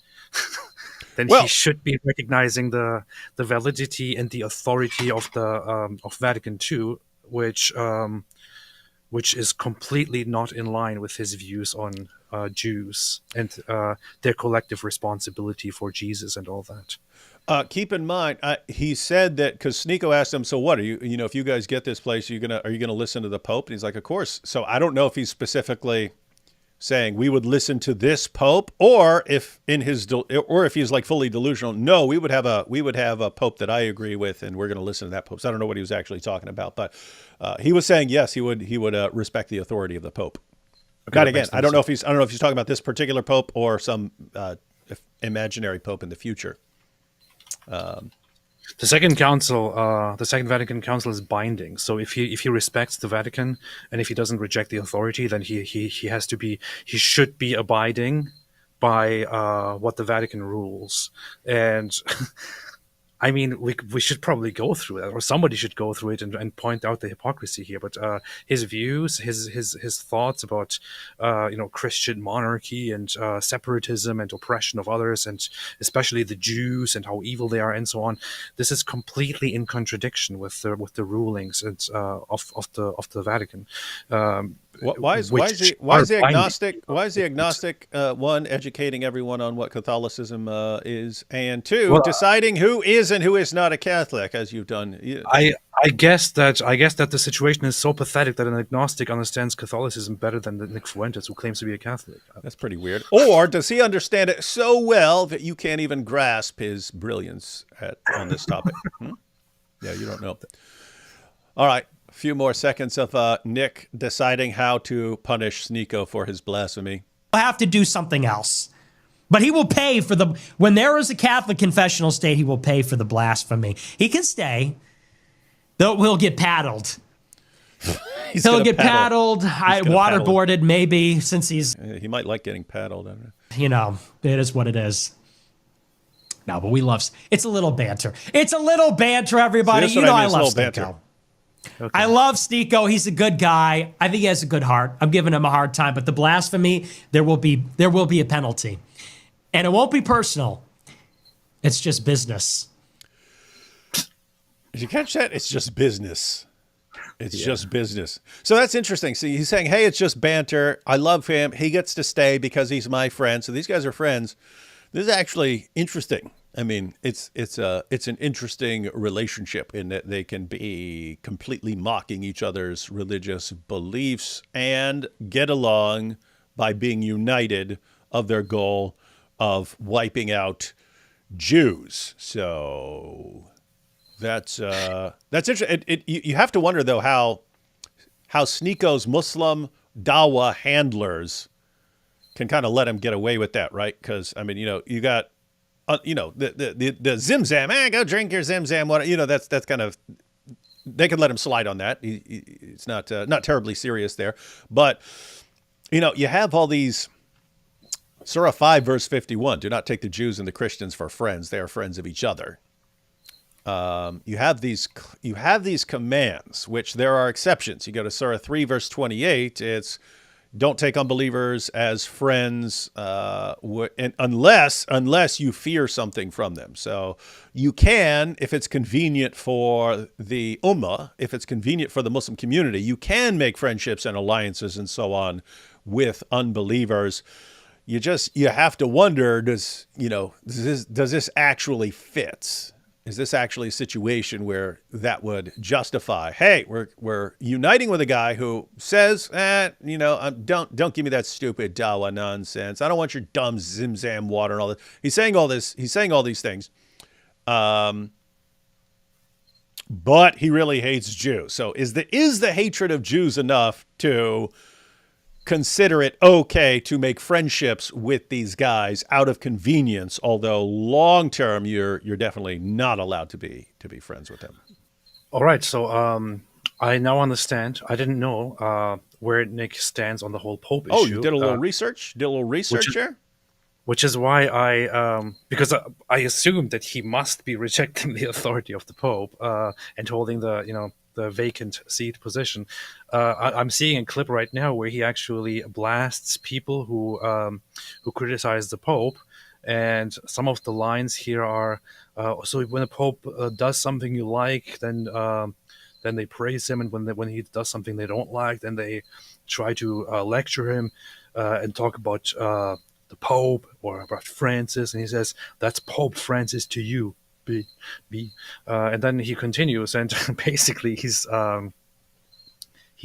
Well- he should be recognizing the validity and the authority of the of Vatican II, which is completely not in line with his views on Jews and their collective responsibility for Jesus and all that. Keep in mind, he said that because Sneako asked him, "So what are you? If you guys get this place, are you gonna listen to the Pope?" And he's like, "Of course." So I don't know if he's specifically saying we would listen to this Pope, or if he's like fully delusional. No, we would have a Pope that I agree with, and we're going to listen to that Pope. So I don't know what he was actually talking about, but he was saying yes, he would respect the authority of the Pope. Okay, Not again. I don't know if he's talking about this particular Pope or some imaginary Pope in the future. The Second Vatican Council is binding. So if he respects the Vatican and if he doesn't reject the authority, then he should be abiding by what the Vatican rules. And I mean, we should probably go through that, or somebody should go through it and point out the hypocrisy here. But his views, his thoughts about Christian monarchy and separatism and oppression of others, and especially the Jews and how evil they are and so on, this is completely in contradiction with the rulings and of the Vatican. Why is the agnostic one educating everyone on what Catholicism is, and two deciding who is and who is not a Catholic, as you've done? I guess that the situation is so pathetic that an agnostic understands Catholicism better than Nick Fuentes, who claims to be a Catholic. That's pretty weird. Or does he understand it so well that you can't even grasp his brilliance on this topic? Yeah, you don't know. All right. A few more seconds of Nick deciding how to punish Sneako for his blasphemy. He'll have to do something else. But he will pay for when there is a Catholic confessional state, he will pay for the blasphemy. He can stay. Though he'll get paddled. He'll get paddled, waterboarded maybe, since he's... He might like getting paddled. I don't know. It is what it is. No, but we love... It's a little banter. It's a little banter, everybody. See, I Sneako. love Sneako. Okay. I love Sneako. He's a good guy. I think he has a good heart. I'm giving him a hard time, but the blasphemy, there will be a penalty. And it won't be personal. It's just business. Did you catch that? It's just business. It's just business. So that's interesting. See, he's saying, hey, it's just banter. I love him. He gets to stay because he's my friend. So these guys are friends. This is actually interesting. I mean, it's an interesting relationship in that they can be completely mocking each other's religious beliefs and get along by being united of their goal of wiping out Jews. So that's interesting. You have to wonder though how Sneako's Muslim Dawa handlers can kind of let him get away with that, right? Because I mean, you got. The Zimzam, go drink your Zimzam water. That's kind of, they can let him slide on that. It's not terribly serious there. But, you have all these, Surah 5, verse 51, do not take the Jews and the Christians for friends. They are friends of each other. You have these commands, which there are exceptions. You go to Surah 3, verse 28, it's, don't take unbelievers as friends unless you fear something from them. So you can, if it's convenient for the Ummah, if it's convenient for the Muslim community, you can make friendships and alliances and so on with unbelievers. You have to wonder, does this actually fit? Is this actually a situation where that would justify, hey, we're uniting with a guy who says, don't give me that stupid dawa nonsense. I don't want your dumb zimzam water and all that. He's saying all this. He's saying all these things. But he really hates Jews. So is the hatred of Jews enough to consider it okay to make friendships with these guys out of convenience, although long term you're definitely not allowed to be friends with them? All right, so I now understand. I didn't know where Nick stands on the whole Pope issue. Oh, you did a little research? Did a little research here? Which is why because I assumed that he must be rejecting the authority of the Pope and holding the vacant seat position. I'm seeing a clip right now where he actually blasts people who criticize the Pope, and some of the lines here are, so when the Pope does something you like, then they praise him, and when he does something they don't like, then they try to lecture him and talk about the Pope or about Francis, and he says, "That's Pope Francis to you." And then he continues, and basically he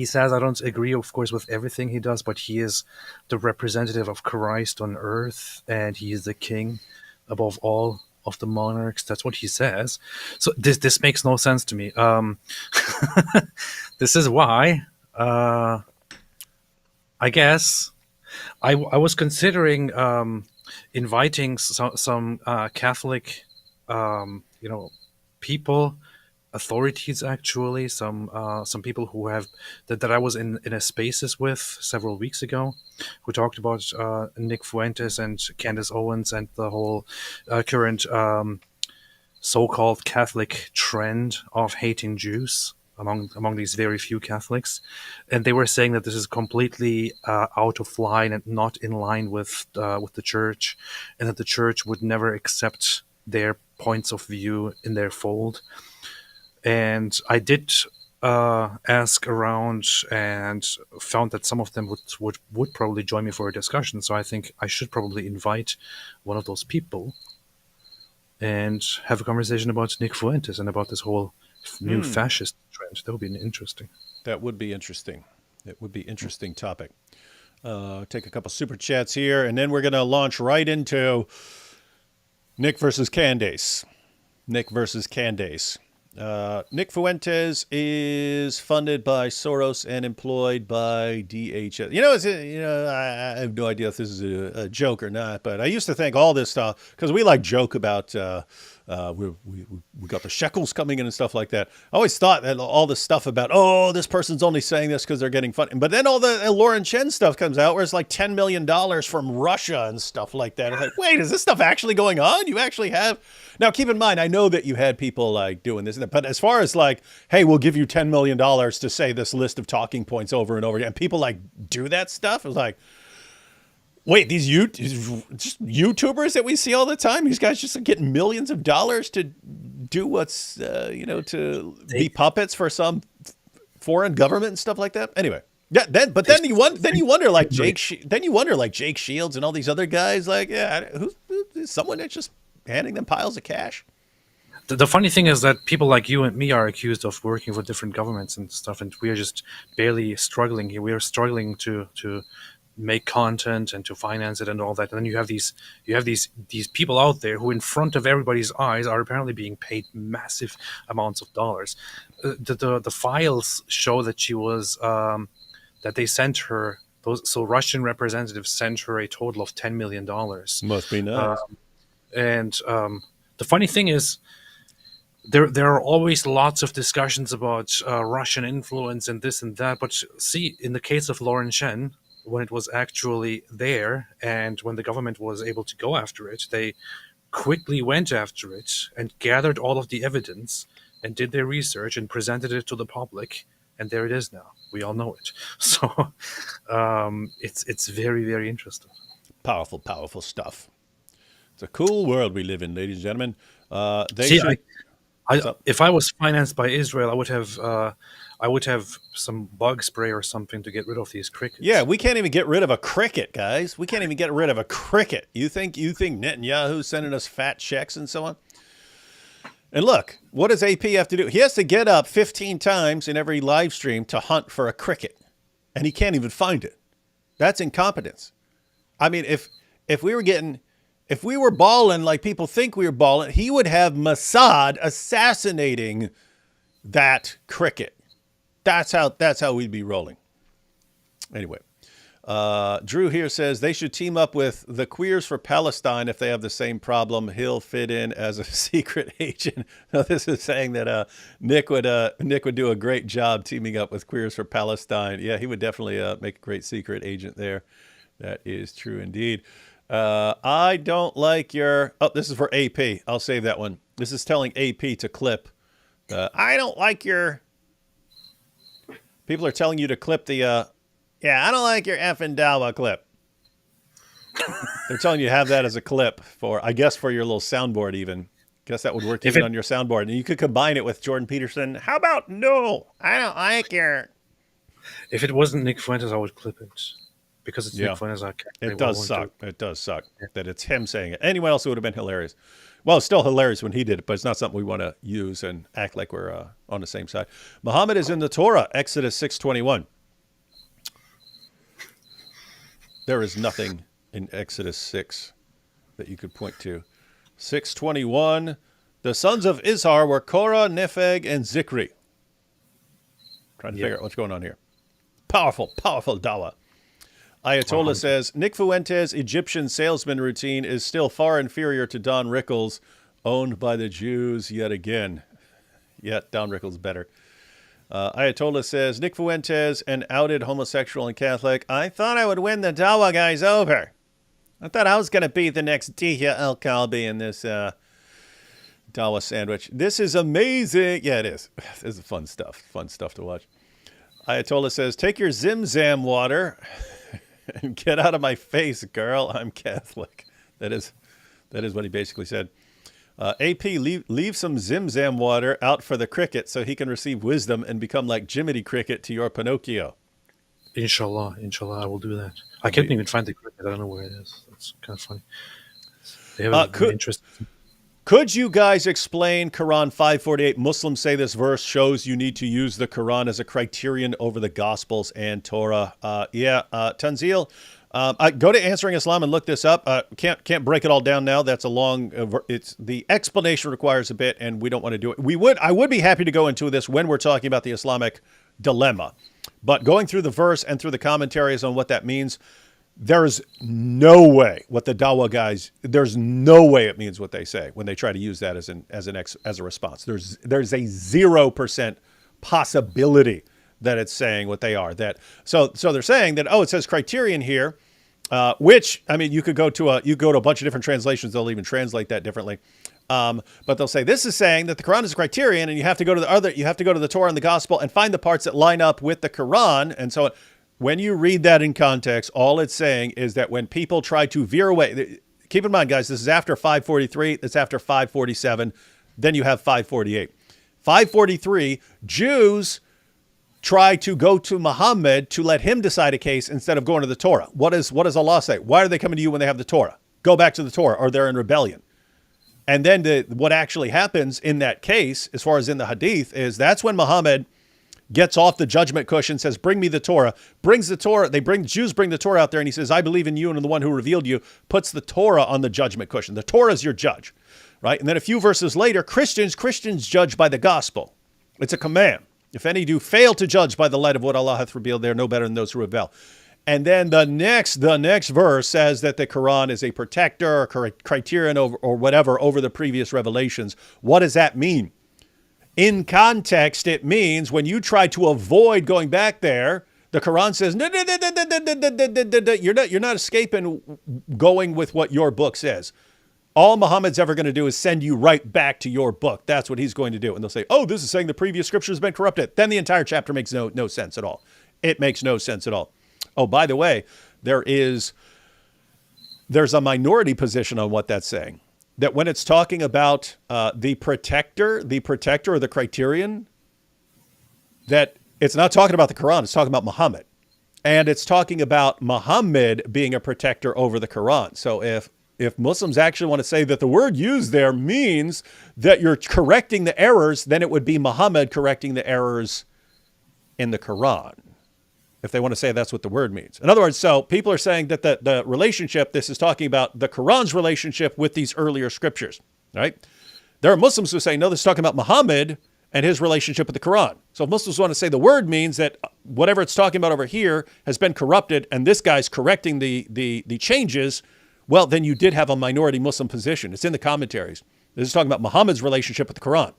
says, I don't agree, of course, with everything he does, but he is the representative of Christ on earth, and he is the king above all of the monarchs. That's what he says. So this makes no sense to me. This is why, I guess, I was considering inviting some Catholic people, authorities, actually, some people who have that I was in a spaces with several weeks ago, who talked about Nick Fuentes and Candace Owens and the whole current so-called Catholic trend of hating Jews among these very few Catholics, and they were saying that this is completely out of line and not in line with the Church, and that the Church would never accept their points of view in their fold. And I did ask around and found that some of them would probably join me for a discussion. So I think I should probably invite one of those people and have a conversation about Nick Fuentes and about this whole new fascist trend. That would be interesting. That would be interesting. It would be interesting topic. Take a couple super chats here, and then we're going to launch right into Nick versus Candace. Nick versus Candace. Nick Fuentes is funded by Soros and employed by DHS. I have no idea if this is a joke or not, but I used to think all this stuff, because we joke about we got the shekels coming in and stuff like that. I always thought that all this stuff about, this person's only saying this because they're getting funded. But then all the Lauren Chen stuff comes out where it's like $10 million from Russia and stuff like that. It's like, wait, is this stuff actually going on? You actually have? Now, keep in mind, I know that you had people doing this, but as far as hey, we'll give you $10 million to say this list of talking points over and over again, people do that stuff. It's like, wait, these just YouTubers that we see all the time, these guys just getting millions of dollars to do what's, to be puppets for some foreign government and stuff like that. Anyway, yeah. Then you wonder Jake Shields and all these other guys, who's someone that's just handing them piles of cash. The funny thing is that people like you and me are accused of working for different governments and stuff, and we are just barely struggling here. We are struggling to make content and to finance it and all that. And then you have these people out there who, in front of everybody's eyes, are apparently being paid massive amounts of dollars. The files show that she was that they sent her Russian representatives sent her a total of $10 million. Must be nice. And the funny thing is, there are always lots of discussions about Russian influence and this and that. But see, in the case of Lauren Chen, when it was actually there and when the government was able to go after it, they quickly went after it and gathered all of the evidence and did their research and presented it to the public. And there it is now. We all know it. So it's very, very interesting. Powerful, powerful stuff. It's a cool world we live in, ladies and gentlemen. If I was financed by Israel, I would have some bug spray or something to get rid of these crickets. Yeah, we can't even get rid of a cricket, guys. We can't even get rid of a cricket. You think Netanyahu's sending us fat checks and so on? And look, what does AP have to do? He has to get up 15 times in every live stream to hunt for a cricket, and he can't even find it. That's incompetence. I mean, if we were balling like people think we were balling, he would have Mossad assassinating that cricket. That's how we'd be rolling. Anyway, Drew here says they should team up with the Queers for Palestine if they have the same problem. He'll fit in as a secret agent. Now, this is saying that Nick would do a great job teaming up with Queers for Palestine. Yeah, he would definitely make a great secret agent there. That is true indeed. I don't like your... Oh, this is for AP. I'll save that one. This is telling AP to clip. I don't like your... People are telling you to clip the... Yeah, I don't like your effing Dawa clip. They're telling you to have that as a clip for, I guess, for your little soundboard even. Guess that would work even on your soundboard. And you could combine it with Jordan Peterson. How about no? I don't like your... If it wasn't Nick Fuentes, I would clip it. Because it's Nick Fuentes, I can't. It does suck. It does suck that it's him saying it. Anyone else, it would have been hilarious. Well, it's still hilarious when he did it, but it's not something we want to use and act like we're on the same side. Muhammad is in the Torah, Exodus 6:21. There is nothing in Exodus 6 that you could point to. 6:21, the sons of Izhar were Korah, Nepheg, and Zikri. Trying to figure out what's going on here. Powerful, powerful dawa. Ayatollah says, Nick Fuentes' Egyptian salesman routine is still far inferior to Don Rickles, owned by the Jews yet again. Yet Don Rickles better. Ayatollah says, Nick Fuentes, an outed homosexual and Catholic. I thought I would win the Dawa guys over. I thought I was going to be the next Dihya El-Kalbi in this Dawa sandwich. This is amazing. Yeah, it is. This is fun stuff. Fun stuff to watch. Ayatollah says, take your Zimzam water and get out of my face, girl. I'm Catholic. That is what he basically said. AP, leave some Zimzam water out for the cricket so he can receive wisdom and become like Jiminy Cricket to your Pinocchio. Inshallah, I will do that. I can't even find the cricket. I don't know where it is. That's kind of funny. They have an interest. Could you guys explain Quran 548? Muslims say this verse shows you need to use the Quran as a criterion over the Gospels and Torah. Tanzil, go to Answering Islam and look this up. Can't break it all down now. That's a long. It's the explanation requires a bit, and we don't want to do it. I would be happy to go into this when we're talking about the Islamic dilemma, but going through the verse and through the commentaries on what that means. There's no way what the Dawa guys. There's no way it means what they say when they try to use that as a response. There's a 0% possibility that it's saying what they are. So they're saying that it says criterion here, which I mean you go to a bunch of different translations. They'll even translate that differently. But they'll say this is saying that the Quran is a criterion, and you have to go to the Torah and the Gospel and find the parts that line up with the Quran, and so. When you read that in context, all it's saying is that when people try to veer away, keep in mind, guys, this is after 543, that's after 547, then you have 548. 543, Jews try to go to Muhammad to let him decide a case instead of going to the Torah. What does Allah say? Why are they coming to you when they have the Torah? Go back to the Torah, or they're in rebellion. And then what actually happens in that case, as far as in the hadith, is that's when Muhammad gets off the judgment cushion, says, bring me the Torah, brings the Torah. Jews bring the Torah out there, and he says, I believe in you and in the one who revealed you, puts the Torah on the judgment cushion. The Torah is your judge, right? And then a few verses later, Christians judge by the gospel. It's a command. If any do fail to judge by the light of what Allah hath revealed, they are no better than those who rebel. And then the next verse says that the Quran is a protector or criterion or whatever over the previous revelations. What does that mean? In context, it means when you try to avoid going back there, the Quran says, no, you're not escaping going with what your book says. All Muhammad's ever going to do is send you right back to your book. That's what he's going to do. And they'll say, this is saying the previous scripture has been corrupted. Then the entire chapter makes no sense at all. It makes no sense at all. Oh, by the way, there's a minority position on what that's saying. That when it's talking about the protector or the criterion, that it's not talking about the Quran, it's talking about Muhammad. And it's talking about Muhammad being a protector over the Quran. So if if Muslims actually want to say that the word used there means that you're correcting the errors, then it would be Muhammad correcting the errors in the Quran, if they want to say that's what the word means. In other words, so people are saying that the relationship, this is talking about the Quran's relationship with these earlier scriptures, right? There are Muslims who say, no, this is talking about Muhammad and his relationship with the Quran. So if Muslims want to say the word means that whatever it's talking about over here has been corrupted and this guy's correcting the changes, well, then you did have a minority Muslim position. It's in the commentaries. This is talking about Muhammad's relationship with the Quran.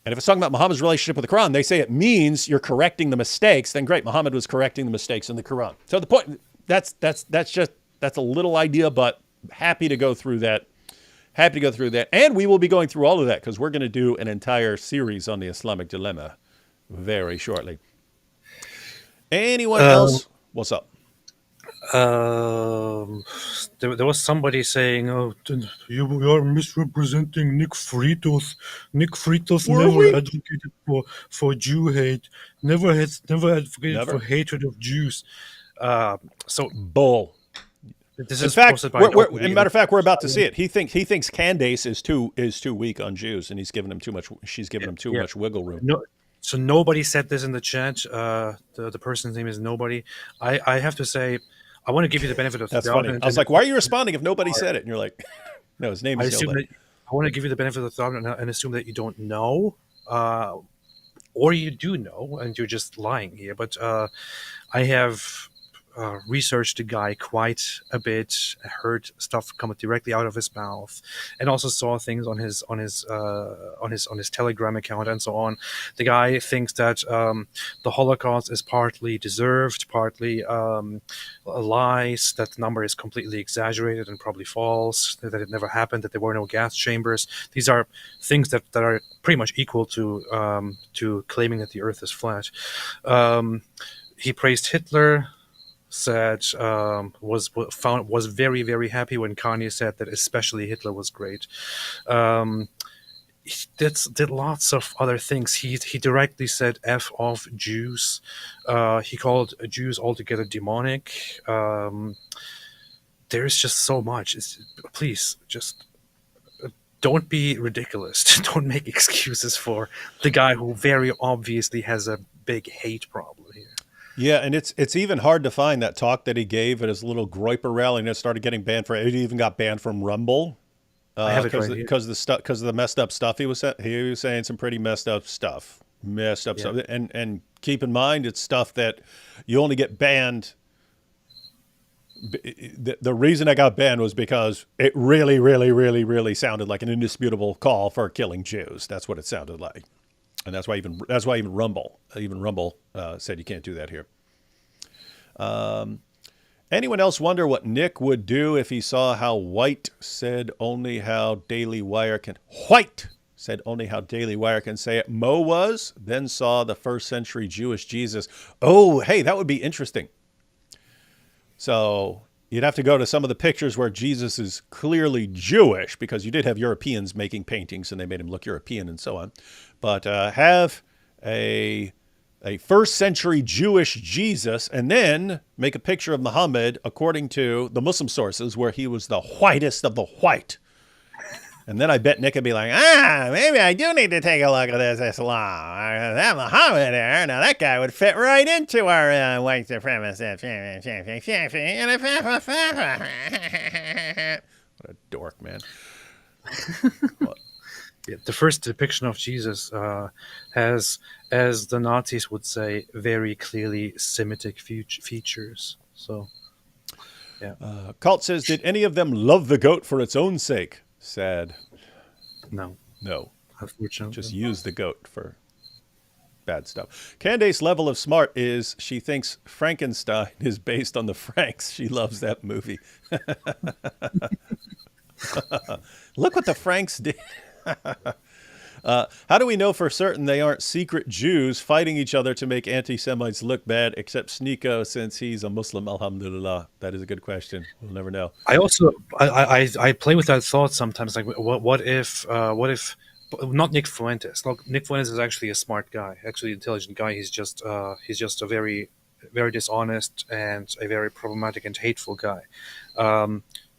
And if it's talking about Muhammad's relationship with the Quran, they say it means you're correcting the mistakes, then great, Muhammad was correcting the mistakes in the Quran. So the point, that's a little idea, but happy to go through that. Happy to go through that. And we will be going through all of that because we're going to do an entire series on the Islamic dilemma very shortly. Anyone else? What's up? There was somebody saying, "Oh, you are misrepresenting Nick Fritos. Nick Fritos never advocated for Jew hate. Never advocated for hatred of Jews." So bull. This in is fact, posted by matter of fact, we're about to see it. He thinks Candace is too weak on Jews, and he's giving him too much. She's giving him too much wiggle room. No, so nobody said this in the chat. The person's name is nobody. I have to say, I want to give you the benefit of the doubt. That's funny. I was like, why are you responding if nobody said it? And you're like, no, his name is nobody. I want to give you the benefit of the doubt and assume that you don't know, or you do know, and you're just lying here. But I have researched the guy quite a bit, heard stuff come directly out of his mouth, and also saw things on his Telegram account and so on. The guy thinks that the Holocaust is partly deserved, partly lies, that the number is completely exaggerated and probably false, that it never happened, that there were no gas chambers. These are things that are pretty much equal to claiming that the Earth is flat. He praised Hitler. Said was very, very happy when Kanye said that especially Hitler was great. He did lots of other things. He directly said F off Jews. He called Jews altogether demonic. There's just so much. Please just don't be ridiculous. Don't make excuses for the guy who very obviously has a big hate problem here. Yeah, and it's even hard to find that talk that he gave at his little Groyper rally, and it started getting banned for. It even got banned from Rumble because of the messed up stuff he was saying some pretty messed up stuff, stuff. And keep in mind, it's stuff that you only get banned. The reason I got banned was because it really, really, really, really sounded like an indisputable call for killing Jews. That's what it sounded like. And that's why even Rumble said you can't do that here. Anyone else wonder what Nick would do if he saw how White said only how Daily Wire can say it? Mo was, then saw the first century Jewish Jesus. Oh, hey, that would be interesting. So you'd have to go to some of the pictures where Jesus is clearly Jewish, because you did have Europeans making paintings and they made him look European and so on. But have a first century Jewish Jesus and then make a picture of Muhammad according to the Muslim sources where he was the whitest of the white. And then I bet Nick would be like, maybe I do need to take a look at this Islam. That Muhammad there, now that guy would fit right into our white supremacist. What a dork, man. Yeah, the first depiction of Jesus has, as the Nazis would say, very clearly Semitic features. So, yeah. Cult says, did any of them love the goat for its own sake? Sad. No. Unfortunately. Just use the goat for bad stuff. Candace's level of smart is she thinks Frankenstein is based on the Franks. She loves that movie. Look what the Franks did. How do we know for certain they aren't secret Jews fighting each other to make anti-Semites look bad, except Sneako, since he's a Muslim? Alhamdulillah. That is a good question. We'll never know. I also I play with that thought sometimes. Like, what if not Nick Fuentes? Look, Nick Fuentes is actually a smart guy, actually an intelligent guy. He's just a very, very dishonest and a very problematic and hateful guy.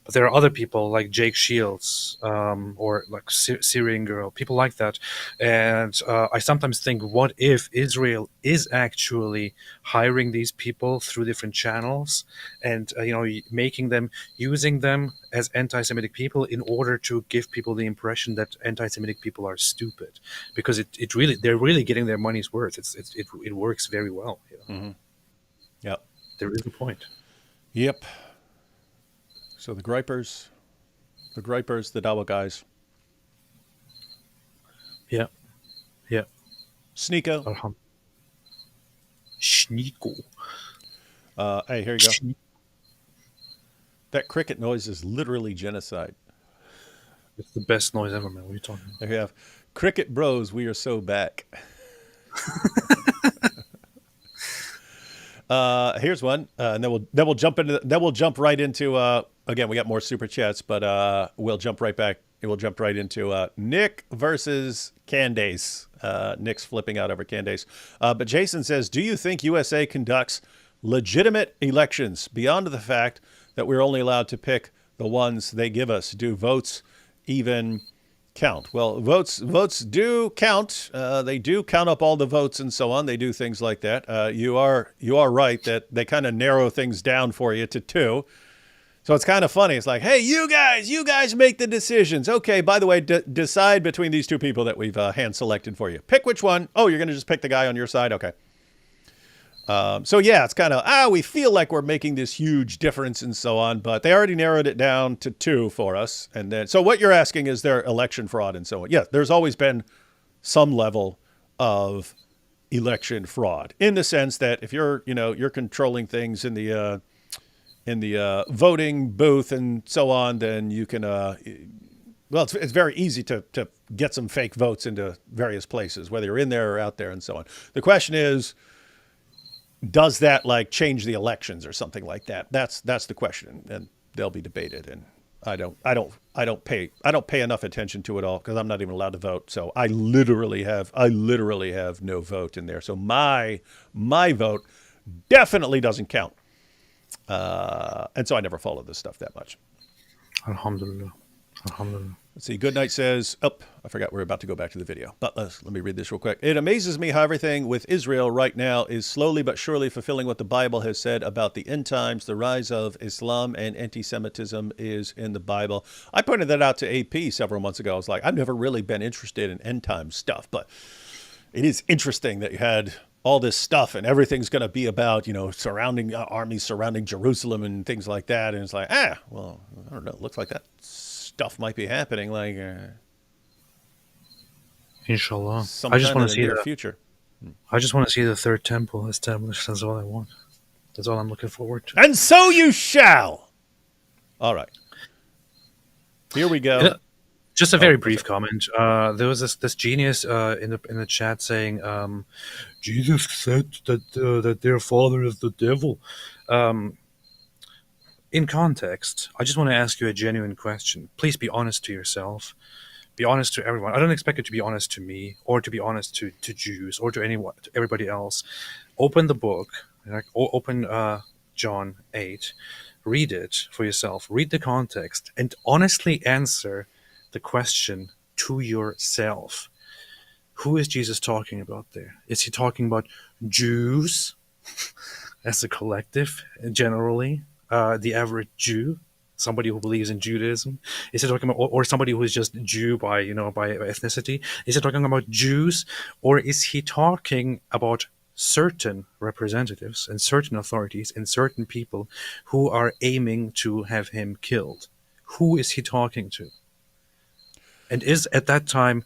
But there are other people like Jake Shields, or like Syrian Girl, people like that. And I sometimes think, what if Israel is actually hiring these people through different channels and using them as anti-Semitic people in order to give people the impression that anti-Semitic people are stupid, because they're really getting their money's worth. It works very well. Yep. There is a point. Yep. So the gripers, the Dawa guys. Yeah. Sneako. Sneako. Hey, here you go. That cricket noise is literally genocide. It's the best noise ever, man. What are you talking about? There you have cricket bros. We are so back. Here's one, and then we'll jump right into. Again, we got more super chats, but we'll jump right back. We'll jump right into Nick versus Candace. Nick's flipping out over Candace. But Jason says, do you think USA conducts legitimate elections beyond the fact that we're only allowed to pick the ones they give us? Do votes even count? Well, votes do count. They do count up all the votes and so on. They do things like that. You are right that they kind of narrow things down for you to 2. So it's kind of funny. It's like, hey, you guys make the decisions. Okay, by the way, decide between these 2 people that we've hand selected for you. Pick which one. Oh, you're going to just pick the guy on your side? Okay. So yeah, it's kind of, we feel like we're making this huge difference and so on, but they already narrowed it down to 2 for us. And then, so what you're asking is there election fraud and so on. Yeah, there's always been some level of election fraud, in the sense that if you're controlling things in the voting booth and so on, then you can, it's very easy to get some fake votes into various places, whether you're in there or out there and so on. The question is, does that change the elections or something like that? That's the question, and they'll be debated. And I don't pay enough attention to it all, because I'm not even allowed to vote. So I literally have no vote in there. So my vote definitely doesn't count. And so I never follow this stuff that much. Alhamdulillah. Let's see. Goodnight says, I forgot we're about to go back to the video, but let me read this real quick. It amazes me how everything with Israel right now is slowly but surely fulfilling what the Bible has said about the end times. The rise of Islam and anti-Semitism is in the Bible. I pointed that out to AP several months ago. I was like, I've never really been interested in end time stuff, but it is interesting that you had all this stuff and everything's going to be about, surrounding armies surrounding Jerusalem and things like that. And it's like, well, I don't know. It looks like that stuff might be happening, Inshallah. I just want to see the future. I just want to see the third temple established. That's all I want. That's all I'm looking forward to. And so you shall. All right. Here we go. Just a very brief comment. There was this genius in the chat saying, Jesus said that their father is the devil. In context, I just want to ask you a genuine question. Please be honest to yourself. Be honest to everyone. I don't expect you to be honest to me, or to be honest to Jews, or to everybody else. Open the book. Open John 8. Read it for yourself. Read the context and honestly answer the question to yourself. Who is Jesus talking about there? Is he talking about Jews as a collective, generally? The average Jew, somebody who believes in Judaism? Is he talking about, or somebody who is just Jew by ethnicity? Is he talking about Jews, or is he talking about certain representatives and certain authorities and certain people who are aiming to have him killed? Who is he talking to? And is at that time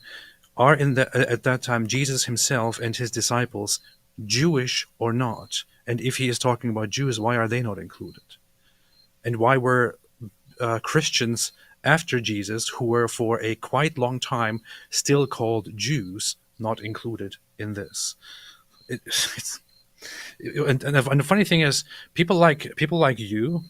Jesus himself and his disciples Jewish or not? And if he is talking about Jews, why are they not included? And why were Christians after Jesus, who were for a quite long time still called Jews, not included in this? And the funny thing is, people like you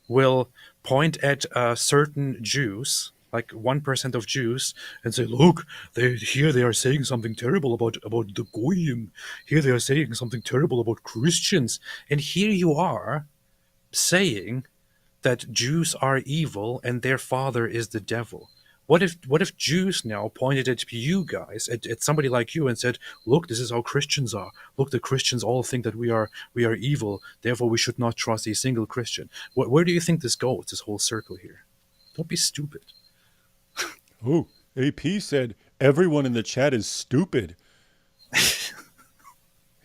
will point at certain Jews, like 1% of Jews, and say, look, they are saying something terrible about the Goyim. Here they are saying something terrible about Christians. And here you are saying that Jews are evil and their father is the devil. What if Jews now pointed at you guys, at somebody like you, and said, "Look, this is how Christians are. Look, the Christians all think that we are evil. Therefore, we should not trust a single Christian." Where do you think this goes? This whole circle here. Don't be stupid. Oh, AP said everyone in the chat is stupid.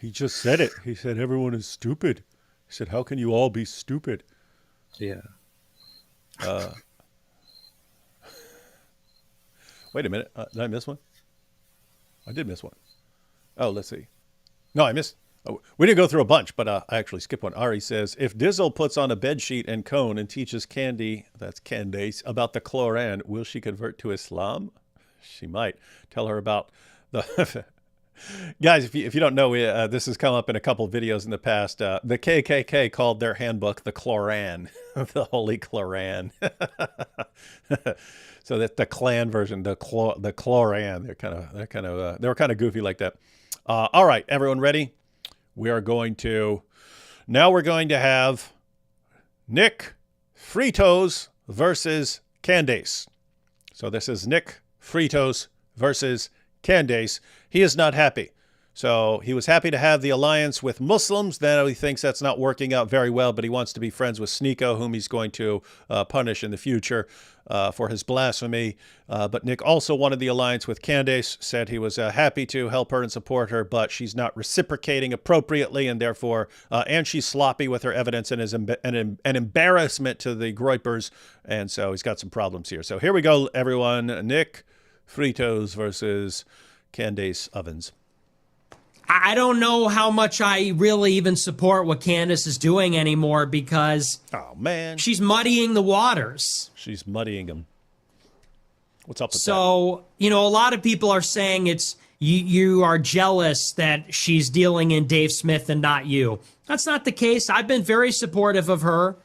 He just said it. He said everyone is stupid. He said, "How can you all be stupid?" Yeah. Wait a minute. Did I miss one? I did miss one. Oh, let's see. No, I missed. Oh, we didn't go through a bunch, but I actually skipped one. Ari says, if Dizzle puts on a bedsheet and cone and teaches that's Candace, about the Quran, will she convert to Islam? She might. Tell her about the... Guys, if you don't know, this has come up in a couple of videos in the past. The KKK called their handbook the Quran, the Holy Quran. So that's the clan version, the Quran. They were kind of goofy like that. All right, everyone ready? We're going to have Nick Fritos versus Candace. So this is Nick Fritos versus Candace. He is not happy. So he was happy to have the alliance with Muslims. Then he thinks that's not working out very well, but he wants to be friends with Sneako, whom he's going to punish in the future for his blasphemy. But Nick also wanted the alliance with Candace, said he was happy to help her and support her, but she's not reciprocating appropriately, and therefore, and she's sloppy with her evidence and is an embarrassment to the Groypers, and so he's got some problems here. So here we go, everyone. Nick Fritos versus Candace Ovens. I don't know how much I really even support what Candace is doing anymore because she's muddying the waters. She's muddying them. What's up with that? So, a lot of people are saying it's you are jealous that she's dealing in Dave Smith and not you. That's not the case. I've been very supportive of her,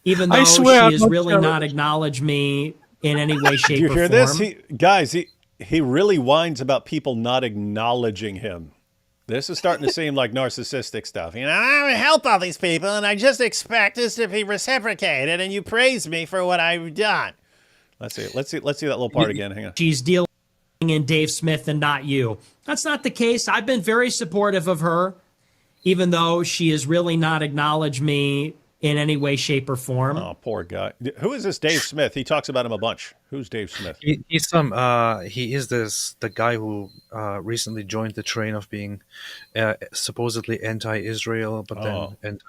even though she has really not acknowledged me in any way, shape, Do you or hear form. this? He really whines about people not acknowledging him. This is starting to seem like narcissistic stuff. I help all these people, and I just expect this to be reciprocated, and you praise me for what I've done. Let's see that little part again. Hang on. She's dealing in Dave Smith and not you. That's not the case. I've been very supportive of her, even though she has really not acknowledged me in any way, shape, or form. Oh, poor guy. Who is this Dave Smith? He talks about him a bunch. Who's Dave Smith? He is the guy who recently joined the train of being supposedly anti-Israel, but then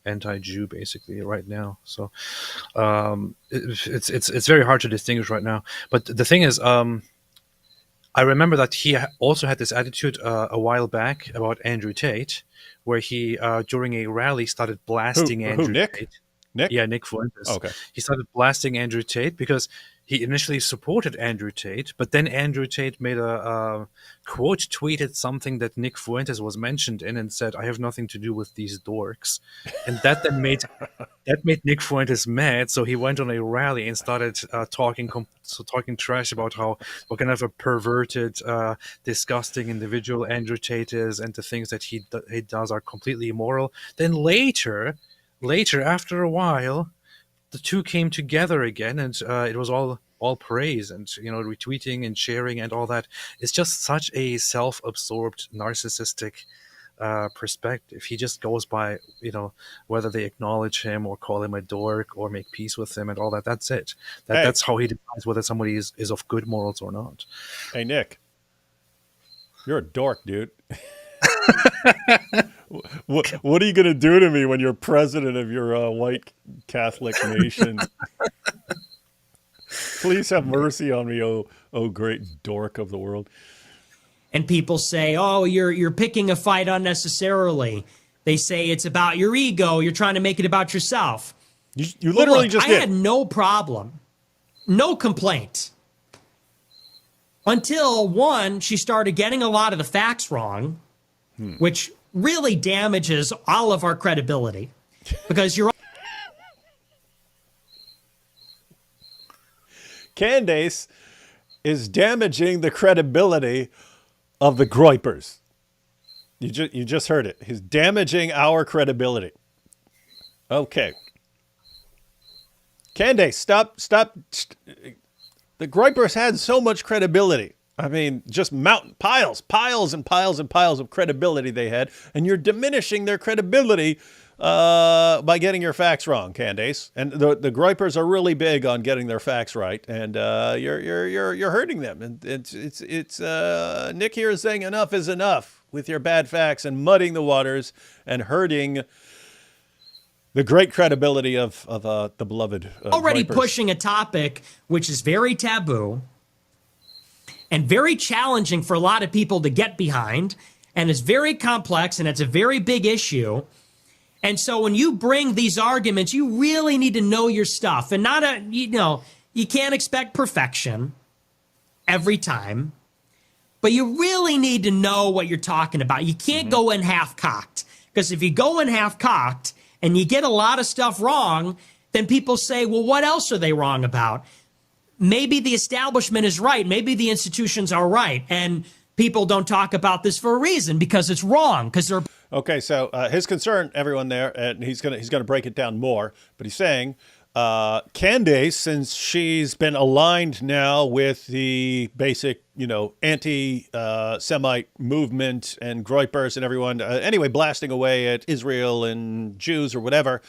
anti-Jew basically right now. So it's very hard to distinguish right now. But the thing is, I remember that he also had this attitude a while back about Andrew Tate, where he during a rally started blasting Andrew Tate. Nick? Yeah, Nick Fuentes. Okay. He started blasting Andrew Tate because he initially supported Andrew Tate, but then Andrew Tate made a quote tweeted something that Nick Fuentes was mentioned in and said, "I have nothing to do with these dorks," and that then made Nick Fuentes mad. So he went on a rally and started talking trash about what kind of a perverted, disgusting individual Andrew Tate is, and the things that he does are completely immoral. Then later, after a while, the two came together again, and it was all praise and retweeting and sharing and all that. It's just such a self-absorbed, narcissistic perspective. He just goes by whether they acknowledge him or call him a dork or make peace with him and all that. That's it. That's how he decides whether somebody is of good morals or not. Hey, Nick, you're a dork, dude. What are you going to do to me when you're president of your white Catholic nation? Please have mercy on me, oh great dork of the world. And people say, "Oh, you're picking a fight unnecessarily." They say it's about your ego. You're trying to make it about yourself. You literally just did. I had no problem, no complaint, until one, she started getting a lot of the facts wrong, which really damages all of our credibility, because you're Candace is damaging the credibility of the Groypers. You just heard it. He's damaging our credibility. Okay. Candace, stop. The Groypers had so much credibility. I mean, just piles and piles and piles of credibility they had, and you're diminishing their credibility by getting your facts wrong, Candace. And the Groypers are really big on getting their facts right, and you're hurting them. And it's Nick here is saying enough is enough with your bad facts and muddying the waters and hurting the great credibility of the beloved already Groypers. Pushing a topic which is very taboo and very challenging for a lot of people to get behind, and it's very complex, and it's a very big issue. And so when you bring these arguments, you really need to know your stuff, and you can't expect perfection every time, but you really need to know what you're talking about. You can't go in half-cocked, because if you go in half-cocked and you get a lot of stuff wrong, then people say, well, what else are they wrong about? Maybe the establishment is right. Maybe the institutions are right. And people don't talk about this for a reason, because it's wrong, because they're... Okay, so his concern, everyone there, and he's gonna break it down more, but he's saying Candace, since she's been aligned now with the basic, anti-Semite movement and Groypers and everyone, anyway, blasting away at Israel and Jews or whatever,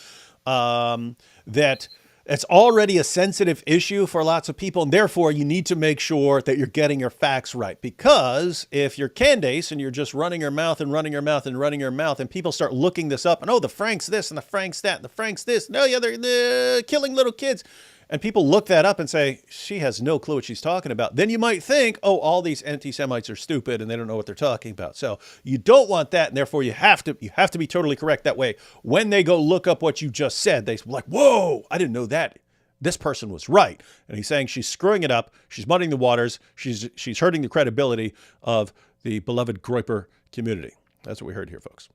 that it's already a sensitive issue for lots of people, and therefore you need to make sure that you're getting your facts right. Because if you're Candace and you're just running your mouth and running your mouth and running your mouth, and people start looking this up, and the Franks this and the Franks that and the Franks this, no, yeah, they're killing little kids, and people look that up and say, she has no clue what she's talking about, then you might think, all these anti-Semites are stupid and they don't know what they're talking about. So you don't want that, and therefore you have to be totally correct. That way, when they go look up what you just said, they're like, whoa, I didn't know that. This person was right. And he's saying she's screwing it up. She's muddying the waters. She's hurting the credibility of the beloved Groyper community. That's what we heard here, folks.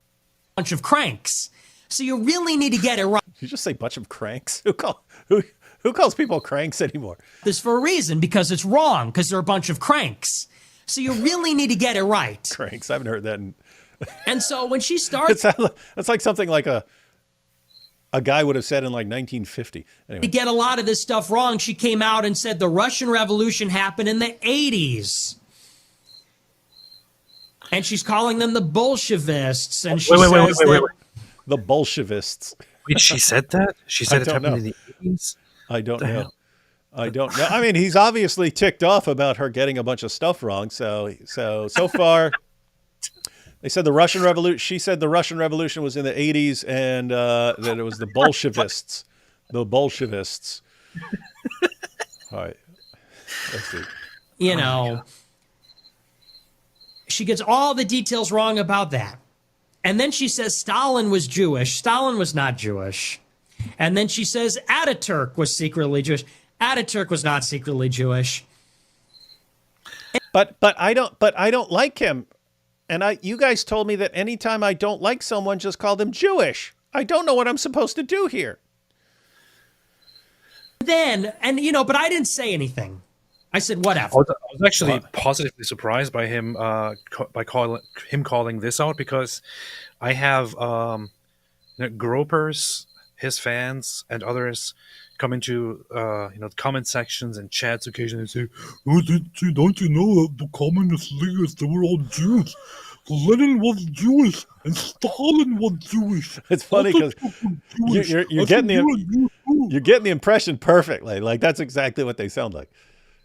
Bunch of cranks. So you really need to get it right. Did you just say bunch of cranks? Who calls people cranks anymore? This for a reason, because it's wrong, because they're a bunch of cranks. So you really need to get it right. Cranks. I haven't heard that. And so when she starts... That's like something like a guy would have said in like 1950. Anyway. To get a lot of this stuff wrong, she came out and said the Russian Revolution happened in the 80s. And she's calling them the Bolshevists. And she says that... The Bolshevists. Wait, she said that? She said it happened in the 80s? I don't know. I mean, he's obviously ticked off about her getting a bunch of stuff wrong. So far, they said the Russian Revolution. She said the Russian Revolution was in the 80s, and that it was the Bolshevists. The Bolshevists. All right. Let's see. She gets all the details wrong about that. And then she says Stalin was Jewish. Stalin was not Jewish. And then she says Ataturk was secretly Jewish. Ataturk was not secretly Jewish. But I don't like him. And you guys told me that anytime I don't like someone, just call them Jewish. I don't know what I'm supposed to do here. But I didn't say anything. I said whatever. I was actually positively surprised by him calling this out, because I have Gropers, his fans, and others come into the comment sections and chats occasionally and say, don't you know the communist leaders, they were all Jews. Lenin was Jewish and Stalin was Jewish. It's funny because you're getting the impression perfectly. Like, that's exactly what they sound like.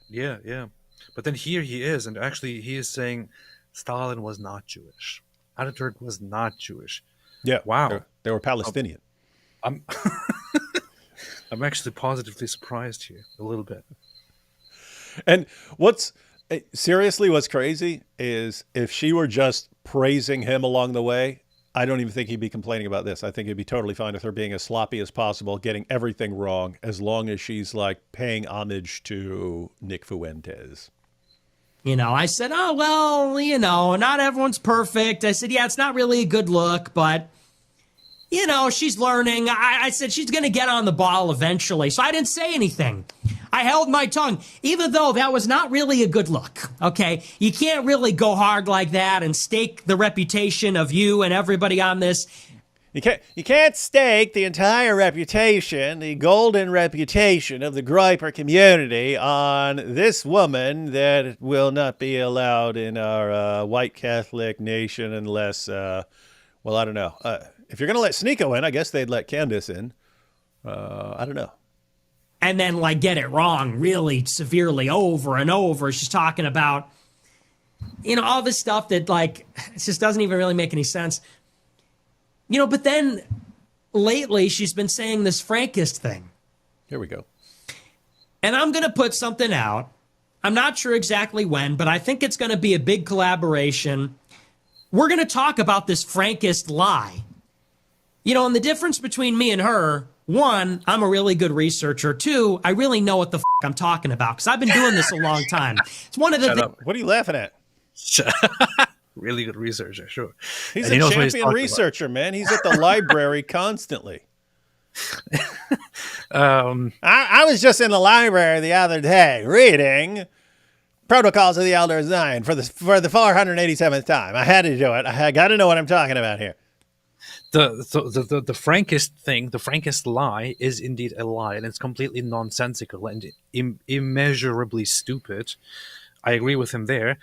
Yeah. But then here he is, and actually he is saying Stalin was not Jewish. Ataturk was not Jewish. Yeah. Wow. They were Palestinian. I'm actually positively surprised here a little bit. And what's crazy is if she were just praising him along the way, I don't even think he'd be complaining about this. I think he'd be totally fine with her being as sloppy as possible, getting everything wrong, as long as she's like paying homage to Nick Fuentes. I said, not everyone's perfect. I said, yeah, it's not really a good look, but she's learning. I said she's going to get on the ball eventually. So I didn't say anything. I held my tongue, even though that was not really a good look. Okay. You can't really go hard like that and stake the reputation of you and everybody on this You can't stake the entire reputation, the golden reputation of the Groyper community on this woman that will not be allowed in our white Catholic nation unless, well, I don't know. If you're going to let Sneako in, I guess they'd let Candace in. I don't know. And then like get it wrong really severely over and over. She's talking about, all this stuff that like it just doesn't even really make any sense. But then lately she's been saying this Frankist thing. Here we go. And I'm going to put something out. I'm not sure exactly when, but I think it's going to be a big collaboration. We're going to talk about this Frankist lie. And the difference between me and her, one, I'm a really good researcher. Two, I really know what the I'm talking about because I've been doing this a long time. It's one of the things. What are you laughing at? Really good researcher, sure. He's a champion researcher, man. He's at the library constantly. I was just in the library the other day reading Protocols of the Elder of Zion for the 487th time. I had to do it. I got to know what I'm talking about here. The Frankist thing, the Frankist lie, is indeed a lie, and it's completely nonsensical and immeasurably stupid. I agree with him there.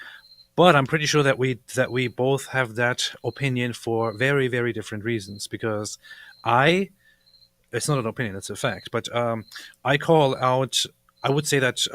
But I'm pretty sure that we both have that opinion for very, very different reasons. Because it's not an opinion, it's a fact. But I call out, I would say that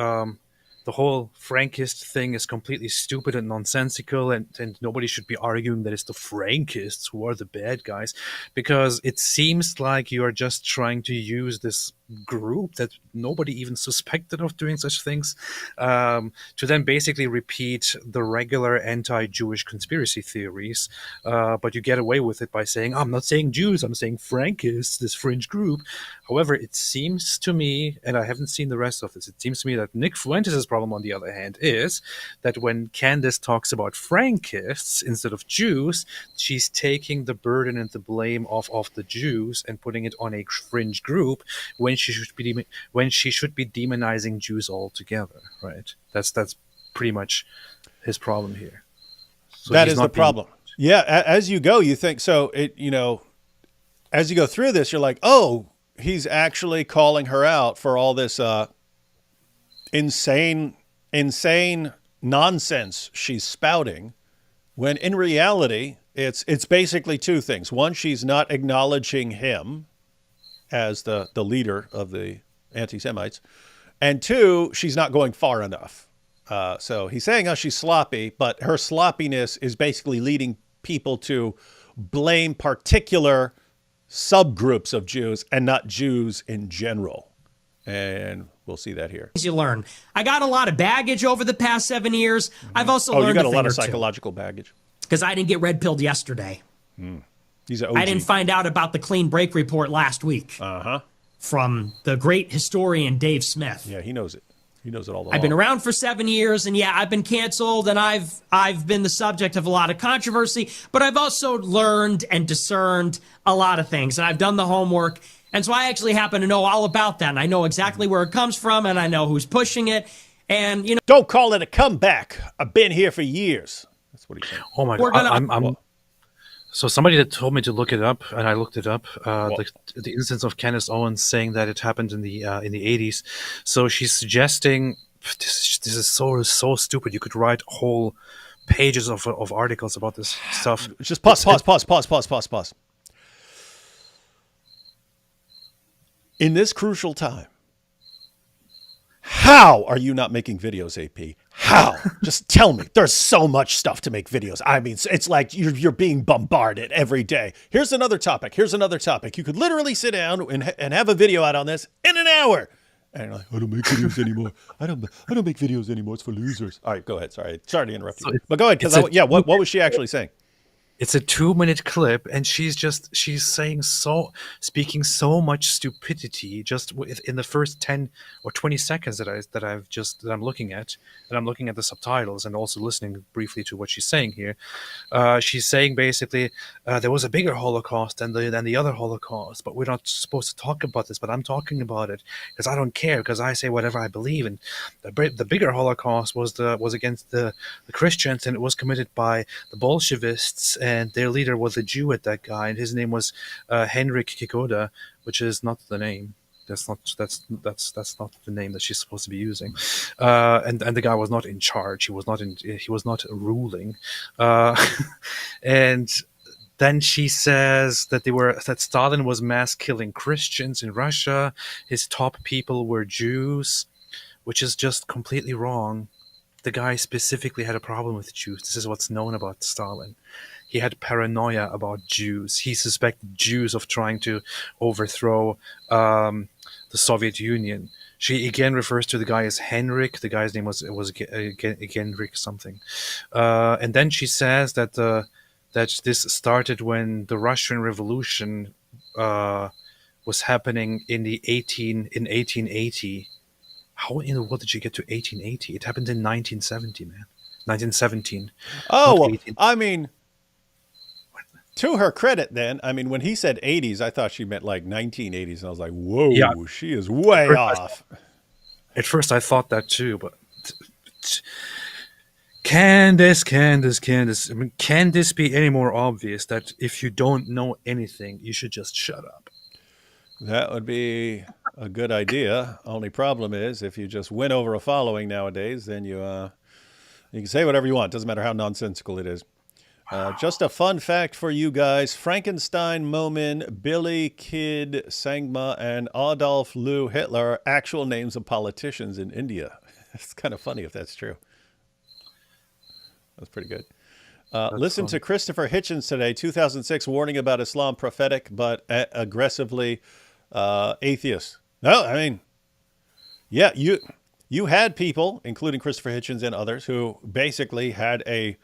the whole Frankist thing is completely stupid and nonsensical, and nobody should be arguing that it's the Frankists who are the bad guys, because it seems like you are just trying to use this group that nobody even suspected of doing such things to then basically repeat the regular anti-Jewish conspiracy theories, but you get away with it by saying, I'm not saying Jews, I'm saying Frankists, this fringe group. However, it seems to me, and I haven't seen the rest of this, it seems to me that Nick Fuentes' problem, on the other hand, is that when Candace talks about Frankists instead of Jews, she's taking the burden and the blame of the Jews and putting it on a fringe group when she should be demonizing Jews altogether, right? That's pretty much his problem here. So that is the problem. Yeah, as you go, you think so. As you go through this, you're like, oh, he's actually calling her out for all this insane nonsense she's spouting, when in reality it's basically two things. One, she's not acknowledging him as the leader of the Antisemites, and two, she's not going far enough. So he's saying, oh, she's sloppy, but her sloppiness is basically leading people to blame particular subgroups of Jews and not Jews in general. And we'll see that here. You learn. I got a lot of baggage over the past 7 years. I've also learned you got a lot of psychological baggage. Because I didn't get red-pilled yesterday. He's an OG. I didn't find out about the clean break report last week. From the great historian Dave Smith. Yeah, he knows it. He knows it all. I've been around for 7 years, and yeah, I've been canceled, and I've been the subject of a lot of controversy, but I've also learned and discerned a lot of things, and I've done the homework, and so I actually happen to know all about that, and I know exactly where it comes from, and I know who's pushing it, and Don't call it a comeback. I've been here for years. That's what he said. Oh my God. So somebody that told me to look it up, and I looked it up. The instance of Candace Owens saying that it happened in the 80s. So she's suggesting this is so stupid. You could write whole pages of articles about this stuff. Just pause. In this crucial time, how are you not making videos, AP? How? Just tell me. There's so much stuff to make videos. I mean, it's like you're being bombarded every day. Here's another topic. You could literally sit down and have a video out on this in an hour. And you're like, I don't make videos anymore. I don't make videos anymore. It's for losers. All right, go ahead. Sorry to interrupt you. But go ahead. What was she actually saying? It's a 2-minute clip, and she's speaking so much stupidity just in the first 10 or 20 seconds that I'm looking at, and I'm looking at the subtitles and also listening briefly to what she's saying here. She's saying basically there was a bigger Holocaust than the other Holocaust, but we're not supposed to talk about this. But I'm talking about it because I don't care, because I say whatever I believe. And the bigger Holocaust was against the Christians, and it was committed by the Bolshevists. and their leader was a Jew at that guy, and his name was Henrik Kikoda, which is not the name. That's not the name that she's supposed to be using, and the guy was not in charge. He was not ruling, and then she says that Stalin was mass killing Christians in Russia. His top people were Jews, which is just completely wrong. The guy specifically had a problem with Jews. This is what's known about Stalin. He had paranoia about Jews. He suspected Jews of trying to overthrow the Soviet Union. She again refers to the guy as Henrik. The guy's name was Genrik something. And then she says that this started when the Russian Revolution was happening in 1880. How in the world did you get to 1880? It happened in 1970, man. 1917. Oh, well, 18. I mean, to her credit, then, I mean, when he said 80s, I thought she meant like 1980s, and I was like, whoa, Yeah. she is way off. At first, I thought that too, but Candace. I mean, can this be any more obvious that if you don't know anything, you should just shut up? That would be a good idea. Only problem is, if you just win over a following nowadays, then you can say whatever you want. Doesn't matter how nonsensical it is. Just a fun fact for you guys. Frankenstein, Momin, Billy Kid Sangma, and Adolf Lou Hitler are actual names of politicians in India. It's kind of funny if that's true. That's pretty good. Listen to Christopher Hitchens today, 2006, warning about Islam prophetic but aggressively atheist. No, I mean, yeah, you had people, including Christopher Hitchens and others, who basically had a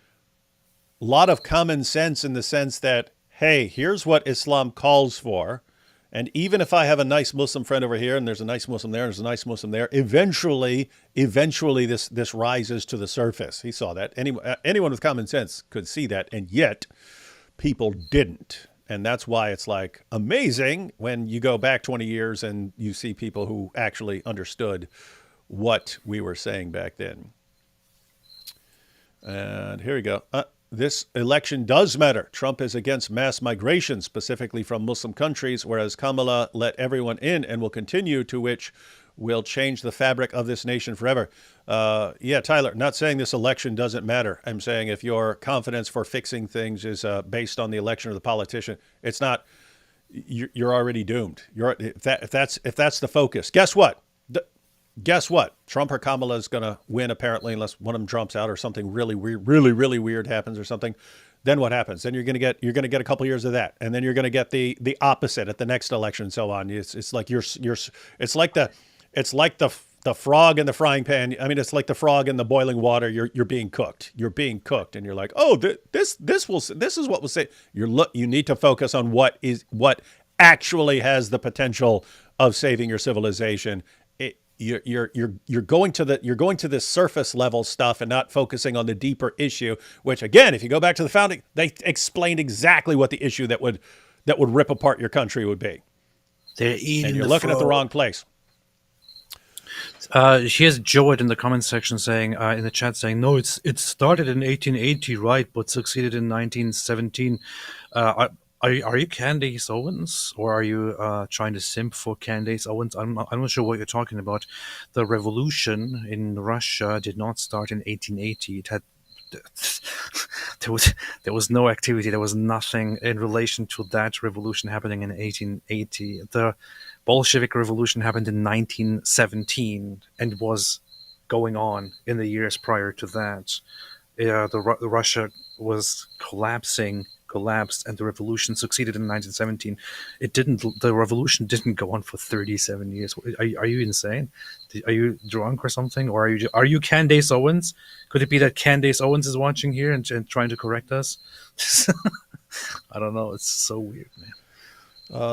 lot of common sense in the sense that, hey, here's what Islam calls for. And even if I have a nice Muslim friend over here and there's a nice Muslim there and there's a nice Muslim there, eventually this rises to the surface. He saw that. Anyone with common sense could see that, and yet people didn't. And that's why it's like amazing when you go back 20 years and you see people who actually understood what we were saying back then. And here we go. This election does matter. Trump is against mass migration, specifically from Muslim countries, whereas Kamala let everyone in and will continue, to which will change the fabric of this nation forever. Yeah, Tyler, not saying this election doesn't matter. I'm saying if your confidence for fixing things is based on the election of the politician, it's not. You're already doomed. If that's the focus. Guess what? Trump or Kamala is going to win, apparently, unless one of them jumps out or something really weird, really weird happens or something. Then what happens? Then you're going to get a couple years of that, and then you're going to get the opposite at the next election, and so on. It's like it's like the frog in the frying pan. I mean, it's like the frog in the boiling water. You're being cooked. You're being cooked, and you're like, oh, this is what we'll say. You need to focus on what actually has the potential of saving your civilization. You're going to this surface level stuff and not focusing on the deeper issue, which again, if you go back to the founding, they explained exactly what the issue that would rip apart your country would be. They're eating, and you're looking at the wrong place. Here's Joet in the comment section saying, in the chat saying, no, it started in 1880, right, but succeeded in 1917. Are you Candace Owens, or are you trying to simp for Candace Owens? I'm not sure what you're talking about. The revolution in Russia did not start in 1880. It had there was no activity. There was nothing in relation to that revolution happening in 1880. The Bolshevik Revolution happened in 1917 and was going on in the years prior to that. The Russia was collapsed, and the revolution succeeded in 1917. The revolution didn't go on for 37 years. Are you insane? Are you drunk or something? Or are you Candace Owens? Could it be that Candace Owens is watching here and trying to correct us? I don't know. It's so weird, man.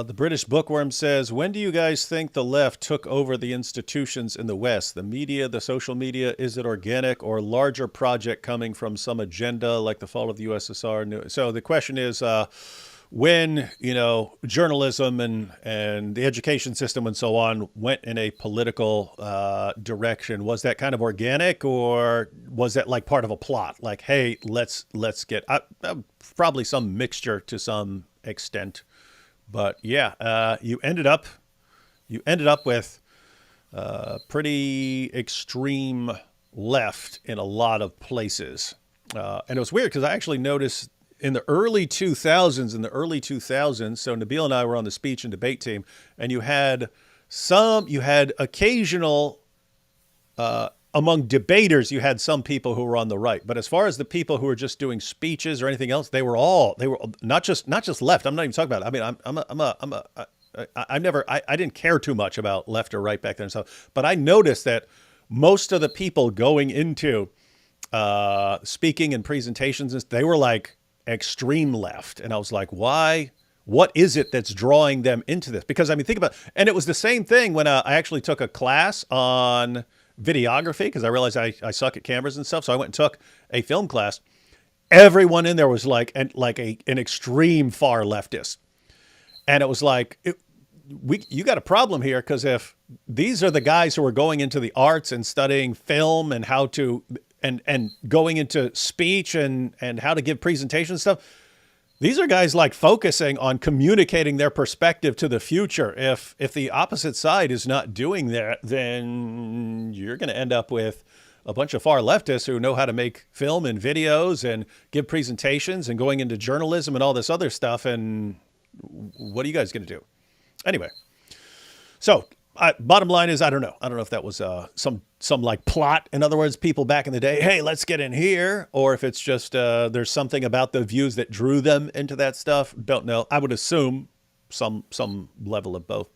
The British Bookworm says, when do you guys think the left took over the institutions in the West? The media, the social media, is it organic or larger project coming from some agenda like the fall of the USSR? So the question is, when journalism and the education system and so on went in a political direction, was that kind of organic, or was that like part of a plot? Like, hey, let's get probably some mixture to some extent, but yeah, you ended up with pretty extreme left in a lot of places, and it was weird because I actually noticed. In the early 2000s, so Nabil and I were on the speech and debate team, and you had occasional, among debaters, you had some people who were on the right. But as far as the people who were just doing speeches or anything else, they were not just left. I'm not even talking about it. I mean, I didn't care too much about left or right back then and stuff, but I noticed that most of the people going into speaking and presentations, they were like extreme left. And I was like, why? What is it that's drawing them into this? Because I mean, think about it. And it was the same thing when I actually took a class on videography, because I realized I suck at cameras and stuff. So I went and took a film class. Everyone in there was like an extreme far leftist. And it was like, you got a problem here, because if these are the guys who are going into the arts and studying film and how to and going into speech and how to give presentations and stuff, these are guys like focusing on communicating their perspective to the future. If the opposite side is not doing that, then you're going to end up with a bunch of far leftists who know how to make film and videos and give presentations and going into journalism and all this other stuff. And what are you guys going to do? Anyway, so bottom line is, I don't know if that was some like plot. In other words, people back in the day, hey, let's get in here, or if it's just there's something about the views that drew them into that stuff. Don't know. I would assume some level of both.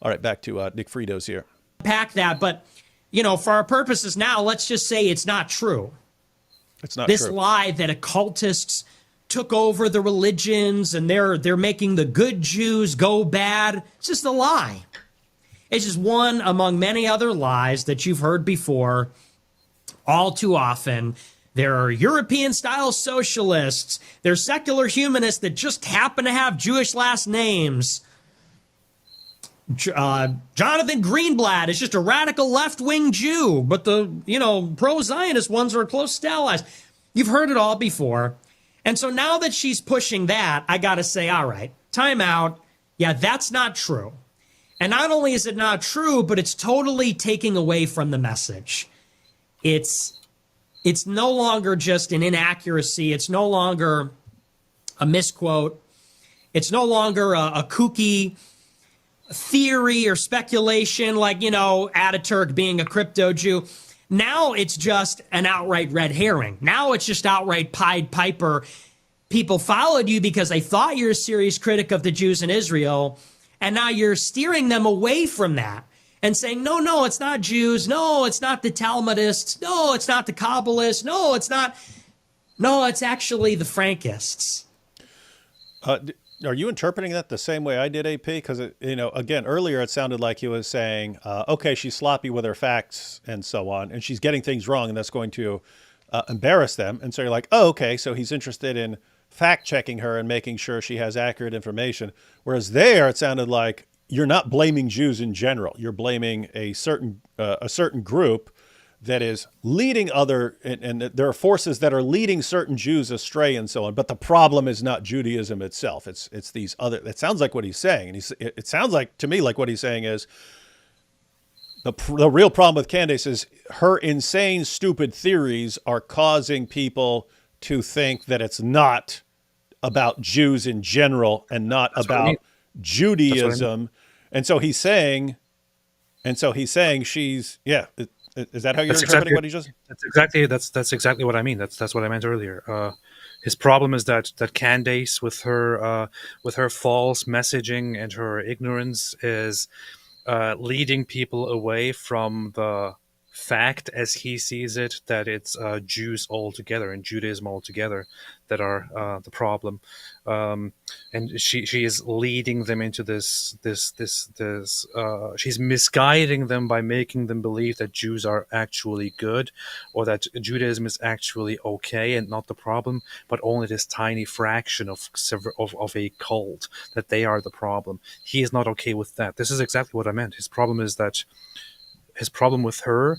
All right, back to Nick Fritos here. Pack that, but for our purposes now, let's just say it's not true. It's not this true. lie that occultists took over the religions and they're making the good Jews go bad. It's just a lie. It's just one among many other lies that you've heard before all too often. There are European-style socialists. There's secular humanists that just happen to have Jewish last names. Jonathan Greenblatt is just a radical left-wing Jew, but the, pro-Zionist ones are close allies. You've heard it all before. And so now that she's pushing that, I got to say, all right, time out. Yeah, that's not true. And not only is it not true, but it's totally taking away from the message. It's no longer just an inaccuracy. It's no longer a misquote. It's no longer a kooky theory or speculation like, Ataturk being a crypto Jew. Now it's just an outright red herring. Now it's just outright Pied Piper. People followed you because they thought you're a serious critic of the Jews in Israel. And now you're steering them away from that and saying, no, it's not Jews. No, it's not the Talmudists. No, it's not the Kabbalists. No, it's not. No, it's actually the Frankists. Are you interpreting that the same way I did, AP? Because, again, earlier it sounded like he was saying, okay, she's sloppy with her facts and so on, and she's getting things wrong, and that's going to embarrass them. And so you're like, oh, okay, so he's interested in fact-checking her and making sure she has accurate information. Whereas there, it sounded like you're not blaming Jews in general. You're blaming a certain group that is leading and there are forces that are leading certain Jews astray and so on. But the problem is not Judaism itself. It's these other. It sounds like what he's saying, and it sounds like to me like what he's saying is the real problem with Candace is her insane, stupid theories are causing people to think that it's not about Jews in general and not about Judaism. And so he's saying she's, is that how you're interpreting what he just? That's exactly what I mean. That's what I meant earlier. His problem is that Candace, with her false messaging and her ignorance, is leading people away from the fact, as he sees it, that it's Jews altogether and Judaism altogether that are the problem. and she is leading them into this. She's misguiding them by making them believe that Jews are actually good, or that Judaism is actually okay and not the problem, but only this tiny fraction of a cult, that they are the problem. He is not okay with that. This is exactly what I meant. His problem with her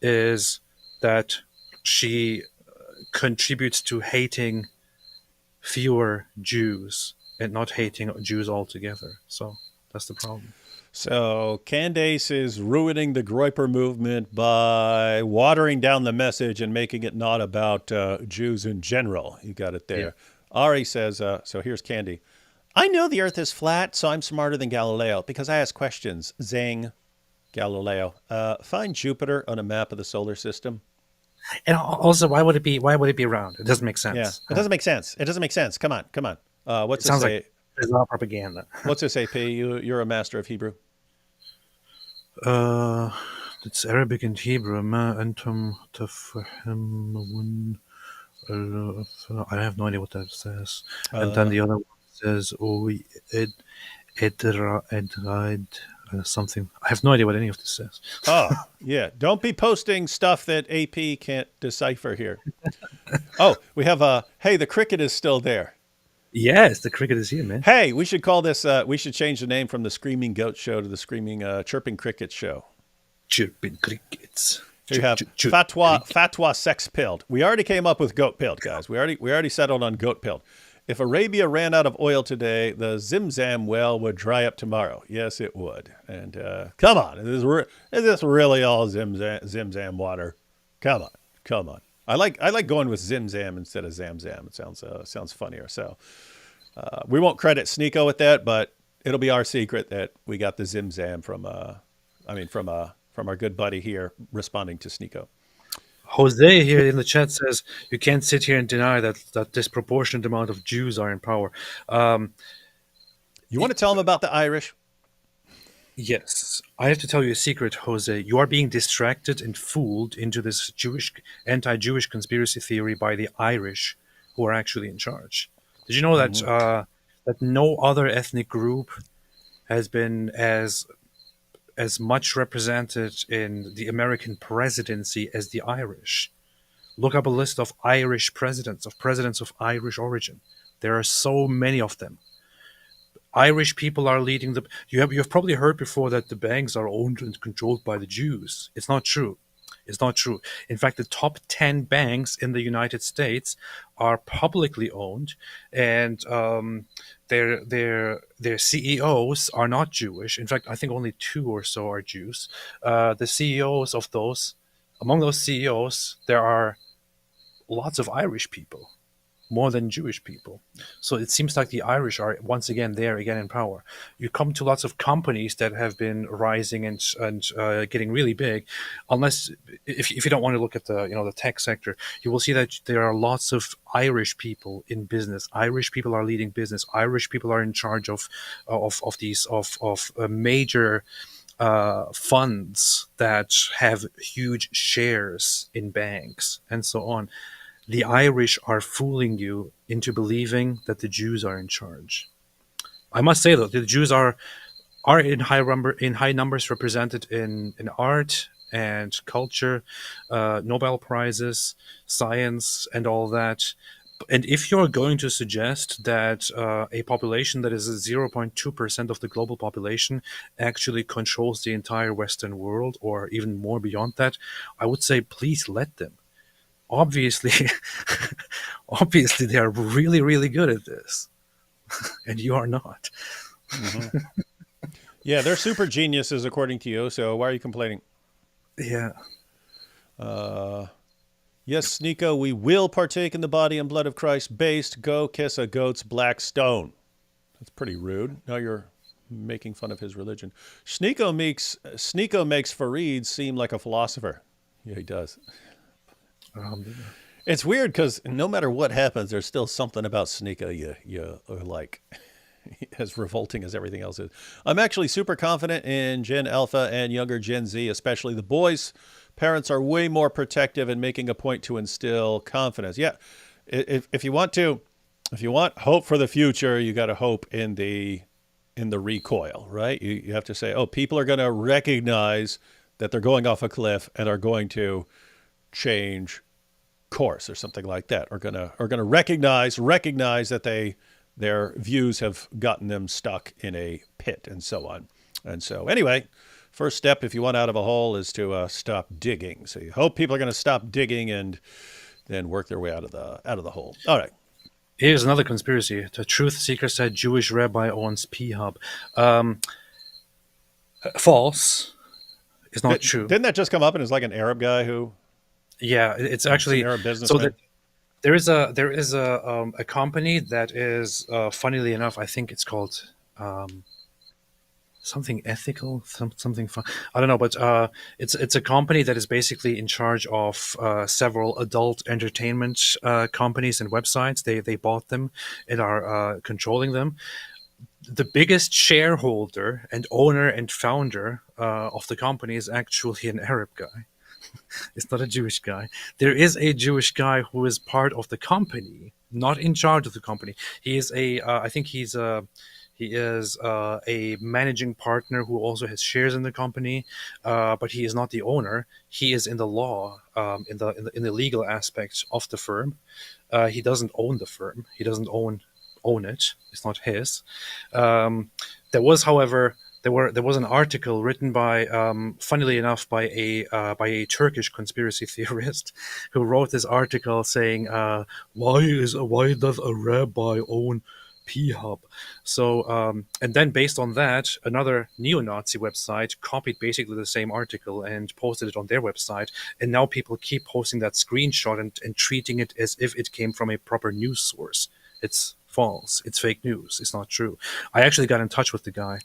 is that she contributes to hating fewer Jews and not hating Jews altogether. So that's the problem. So Candace is ruining the Groyper movement by watering down the message and making it not about Jews in general. You got it there. Yeah. Ari says, so here's Candy. I know the earth is flat, so I'm smarter than Galileo because I ask questions. Zing. Galileo. Find Jupiter on a map of the solar system. And also, why would it be round? It doesn't make sense. Yeah, it doesn't make sense. It doesn't make sense. Come on. What's It sounds this like there's a lot of propaganda. What's this, AP? You're a master of Hebrew. It's Arabic and Hebrew. Ma antum tafhamun. I have no idea what that says. And then the other one says, something. I have no idea what any of this says. Oh, yeah. Don't be posting stuff that AP can't decipher here. Oh, we have hey, the cricket is still there. Yes, the cricket is here, man. Hey, we should call this, we should change the name from the Screaming Goat Show to the Screaming Chirping Cricket Show. Chirping Crickets. Here you have fatwa sex pilled. We already came up with goat pilled, guys. We already settled on goat pilled. If Arabia ran out of oil today, the Zimzam well would dry up tomorrow. Yes, it would. And come on, is this really all Zimzam water? Come on. I like going with Zimzam instead of Zamzam. It sounds funnier. So we won't credit Sneako with that, but it'll be our secret that we got the Zimzam from our good buddy here responding to Sneako. Jose here in the chat says, you can't sit here and deny that disproportionate amount of Jews are in power. You want to tell him about the Irish? Yes. I have to tell you a secret, Jose. You are being distracted and fooled into this anti-Jewish conspiracy theory by the Irish, who are actually in charge. Did you know that that no other ethnic group has been as much represented in the American presidency as the Irish? Look up a list of Irish presidents of Irish origin. There are so many of them. Irish people are leading the... You have probably heard before that the banks are owned and controlled by the Jews. It's not true. It's not true. In fact, the top 10 banks in the United States are publicly owned, and their CEOs are not Jewish. In fact, I think only 2 or so are Jews. The CEOs of among those CEOs, there are lots of Irish people, more than Jewish people. So it seems like the Irish are once again in power. You come to lots of companies that have been rising and getting really big. Unless if you don't want to look at the tech sector, you will see that there are lots of Irish people in business. Irish people are leading business. Irish people are in charge of these major funds that have huge shares in banks and so on. The Irish are fooling you into believing that the Jews are in charge. I must say, though, the Jews are in high numbers represented in art and culture, Nobel Prizes, science, and all that. And if you're going to suggest that a population that is 0.2% of the global population actually controls the entire Western world, or even more beyond that, I would say please let them. Obviously they are really, really good at this, and you are not. Mm-hmm. Yeah, they're super geniuses according to you, so why are you complaining? Yeah. Yes, Sneako, we will partake in the body and blood of Christ. Based, go kiss a goat's black stone. That's pretty rude. Now you're making fun of his religion. Sneako makes Fareed seem like a philosopher. Yeah, he does. It's weird because no matter what happens, there's still something about Sneako you are like, as revolting as everything else is. I'm actually super confident in Gen Alpha and younger Gen Z, especially the boys. Parents are way more protective and making a point to instill confidence. Yeah, if you want to if you want hope for the future, you got to hope in the recoil, right? You have to say, oh, people are going to recognize that they're going off a cliff and are going to change course or something like that, are going to recognize that their views have gotten them stuck in a pit and so on. And so anyway, first step if you want out of a hole is to stop digging. So you hope people are going to stop digging and then work their way out of the hole. All right. Here's another conspiracy. The truth seeker said Jewish rabbi owns P-Hub. False. It's not true. Didn't that just come up and it's like an Arab guy who... Yeah, it's actually... An Arab businessman. So there is a company that is, funnily enough, I think it's called... something ethical, something fun. I don't know, but it's a company that is basically in charge of several adult entertainment companies and websites. They bought them and are controlling them. The biggest shareholder and owner and founder of the company is actually an Arab guy. It's not a Jewish guy. There is a Jewish guy who is part of the company, not in charge of the company. He is I think he is a managing partner who also has shares in the company, but he is not the owner. He is in the law, in the legal aspects of the firm. He doesn't own the firm. He doesn't own it. It's not his. There was, however, there was an article written by, funnily enough, by a Turkish conspiracy theorist who wrote this article saying, why does a rabbi own P-Hub? So, and then based on that, another neo-Nazi website copied basically the same article and posted it on their website. And now people keep posting that screenshot and treating it as if it came from a proper news source. It's false. It's fake news. It's not true. I actually got in touch with the guy,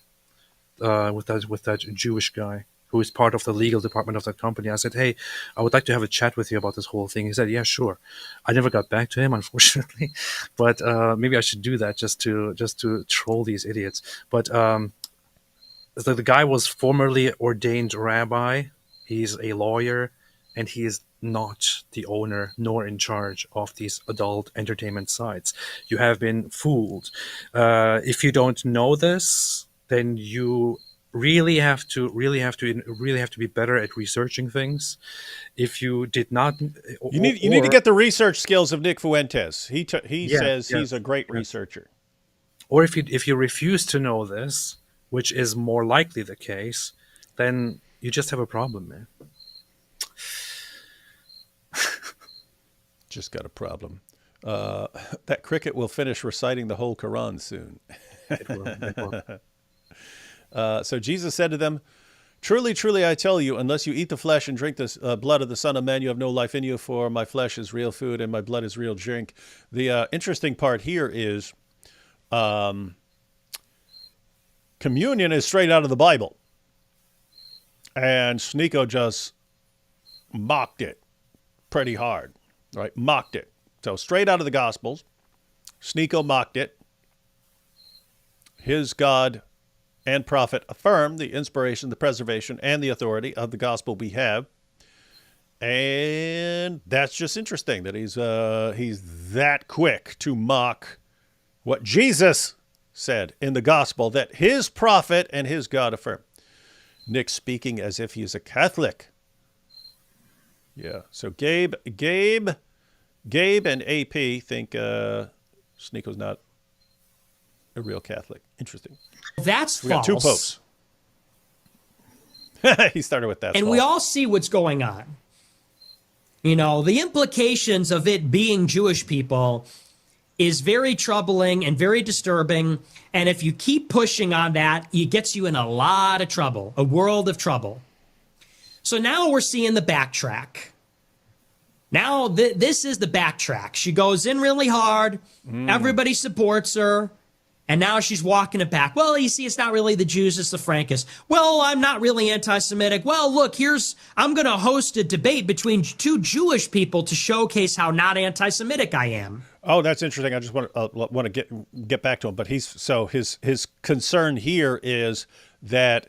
with that Jewish guy who is part of the legal department of that company. I said, hey, I would like to have a chat with you about this whole thing. He said, yeah, sure. I never got back to him, unfortunately, but maybe I should do that just to troll these idiots. But the guy was formerly ordained rabbi. He's a lawyer, and he is not the owner nor in charge of these adult entertainment sites. You have been fooled. If you don't know this, then you really have to be better at researching things. If you did not, you need to get the research skills of Nick Fuentes. He says he's a great researcher. Or if you refuse to know this, which is more likely the case, then you just have a problem, man. Just got a problem. That cricket will finish reciting the whole Quran soon. It will. So Jesus said to them, truly, truly, I tell you, unless you eat the flesh and drink the blood of the Son of Man, you have no life in you, for my flesh is real food and my blood is real drink. The interesting part here is communion is straight out of the Bible. And Sneako just mocked it pretty hard, right? Mocked it. So straight out of the Gospels, Sneako mocked it. His God and prophet affirm the inspiration, the preservation, and the authority of the gospel we have. And that's just interesting that he's that quick to mock what Jesus said in the gospel that his prophet and his God affirm. Nick speaking as if he's a Catholic. Yeah. So Gabe and AP think Sneako's not a real Catholic. Interesting. That's we got false. 2 popes. He started with that. And we all see what's going on. You know, the implications of it being Jewish people is very troubling and very disturbing. And if you keep pushing on that, it gets you in a lot of trouble, a world of trouble. So now we're seeing the backtrack. Now this is the backtrack. She goes in really hard. Everybody supports her. And now she's walking it back. Well, you see, it's not really the Jews, it's the Frankists. Well, I'm not really anti-Semitic. Well, look, I'm going to host a debate between 2 Jewish people to showcase how not anti-Semitic I am. Oh, that's interesting. I just want to get back to him. But his concern here is that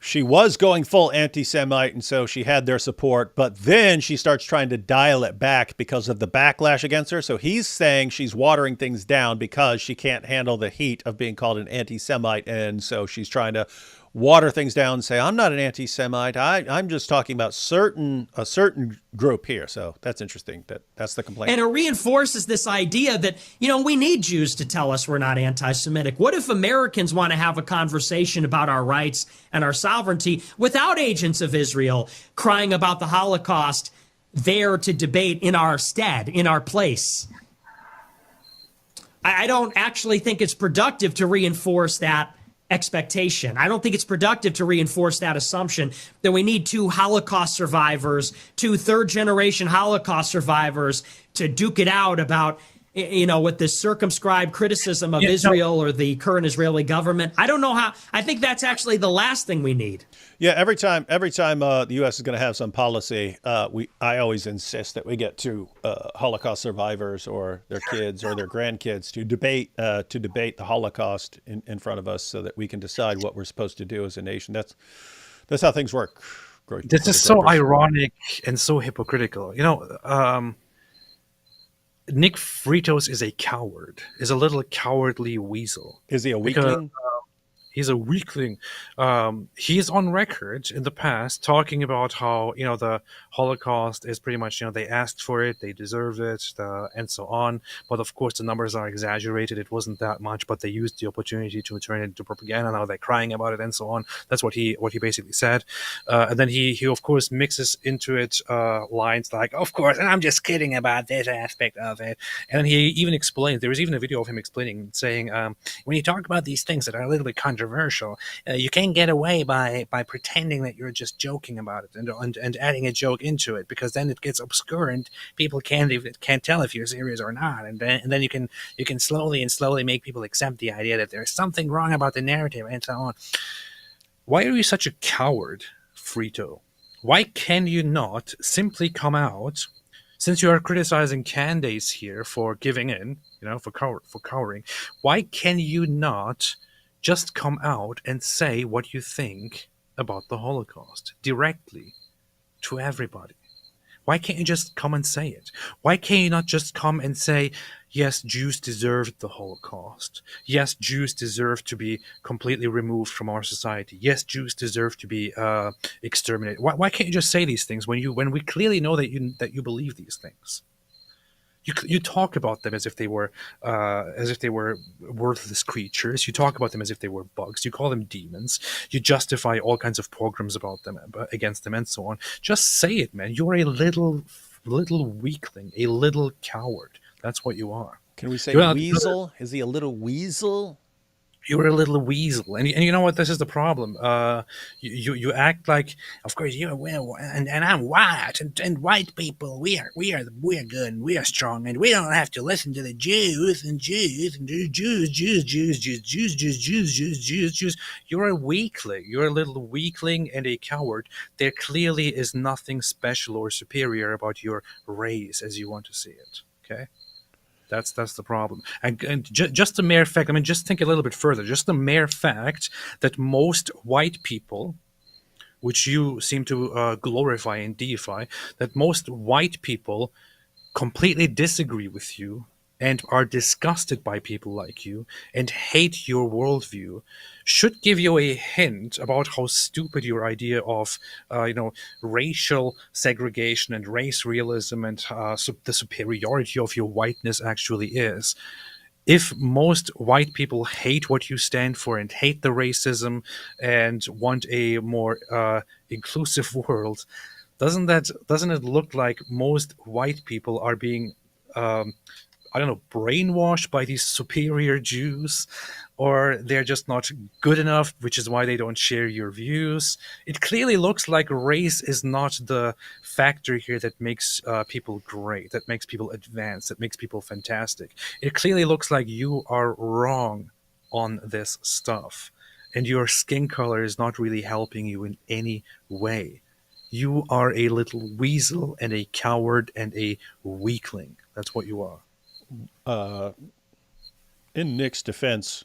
she was going full anti-Semite, and so she had their support, but then she starts trying to dial it back because of the backlash against her. So he's saying she's watering things down because she can't handle the heat of being called an anti-Semite, and so she's trying to water things down and say, I'm not an anti-Semite. I'm just talking about a certain group here. So that's interesting. That's the complaint. And it reinforces this idea that, we need Jews to tell us we're not anti-Semitic. What if Americans want to have a conversation about our rights and our sovereignty without agents of Israel crying about the Holocaust there to debate in our stead, in our place? I don't actually think it's productive to reinforce that expectation. I don't think it's productive to reinforce that assumption that we need two Holocaust survivors, two third-generation Holocaust survivors to duke it out about, with this circumscribed criticism of Israel or the current Israeli government. I don't know how. I think that's actually the last thing we need. Yeah, every time the U.S. is going to have some policy, I always insist that we get two Holocaust survivors or their kids or their grandkids to debate the Holocaust in front of us, so that we can decide what we're supposed to do as a nation. That's how things work. This is so ironic and so hypocritical. Nick Fritos is a coward. Is a little cowardly weasel. Is he a weakling? He's a weakling. He's on record in the past talking about how, the Holocaust is pretty much, they asked for it, they deserve it, and so on. But of course, the numbers are exaggerated. It wasn't that much, but they used the opportunity to turn it into propaganda. Now they're crying about it, and so on. That's what he basically said. And then he of course mixes into it lines like, "Of course, and I'm just kidding about this aspect of it." And then he even explained. There was even a video of him explaining, saying, "When you talk about these things that are a little bit controversial, you can't get away by pretending that you're just joking about it and adding a joke into it, because then it gets obscure and people can't tell if you're serious or not, and then you can slowly make people accept the idea that there's something wrong about the narrative and so on." Why are you such a coward, Frito? Why can you not simply come out, since you are criticizing Candace here for giving in, for cowering? Why can you not just come out and say what you think about the Holocaust directly to everybody? Why can't you just come and say it? Why can't you not just come and say, yes, Jews deserved the Holocaust. Yes, Jews deserve to be completely removed from our society. Yes, Jews deserve to be exterminated. Why can't you just say these things when we clearly know that you believe these things? You talk about them as if they were worthless creatures. You talk about them as if they were bugs. You call them demons. You justify all kinds of pogroms about them, against them, and so on. Just say it, man. You're a little weakling, a little coward. That's what you are. Can we say weasel? Is he a little weasel? You're a little weasel, and you know what? This is the problem. You act like, of course, and I'm white, and white people, we are good, and we are strong, and we don't have to listen to the Jews and Jews. You're a weakling. You're a little weakling and a coward. There clearly is nothing special or superior about your race as you want to see it. Okay. That's the problem. And just the mere fact, just think a little bit further. Just the mere fact that most white people, which you seem to glorify and deify, that most white people completely disagree with you and are disgusted by people like you and hate your worldview, should give you a hint about how stupid your idea of, racial segregation and race realism and the superiority of your whiteness actually is. If most white people hate what you stand for and hate the racism and want a more inclusive world, doesn't it look like most white people are being brainwashed by these superior Jews, or they're just not good enough, which is why they don't share your views? It clearly looks like race is not the factor here that makes people great, that makes people advance, that makes people fantastic. It clearly looks like you are wrong on this stuff, and your skin color is not really helping you in any way. You are a little weasel and a coward and a weakling. That's what you are. In Nick's defense,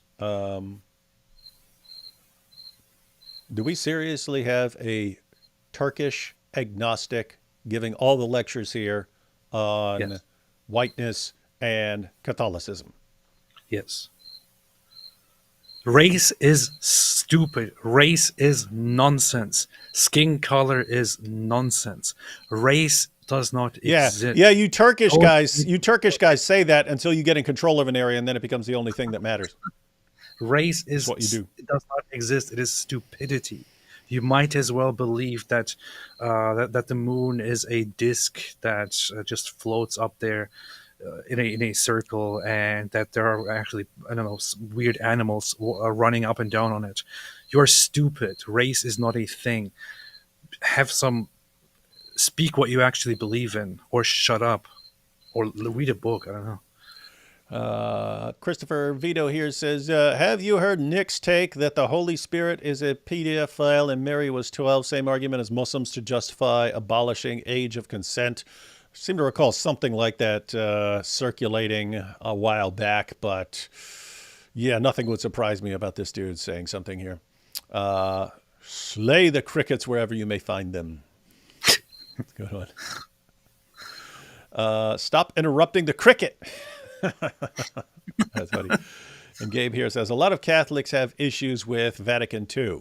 Do we seriously have a Turkish agnostic giving all the lectures here on Yes. whiteness and Catholicism? Yes. Race is stupid. Race is nonsense. Skin color is nonsense. Race does not Yeah, exist. yeah. You Turkish Oh, guys say that until you get in control of an area, and then it becomes the only thing that matters. Race That's what you do. It does not exist. It is stupidity. You might as well believe that that the moon is a disk that just floats up there in a circle, and that there are actually, I don't know, weird animals running up and down on it. You're stupid. Race is not a thing. Have some speak what you actually believe in, or shut up, or read a book. I don't know. Christopher Vito here says, have you heard Nick's take that the Holy Spirit is a PDF file and Mary was 12? Same argument as Muslims to justify abolishing age of consent. I seem to recall something like that circulating a while back, but yeah, nothing would surprise me about this dude saying something here. Slay the crickets wherever you may find them. Good one. Stop interrupting the cricket. That's funny. And Gabe here says, a lot of Catholics have issues with Vatican II.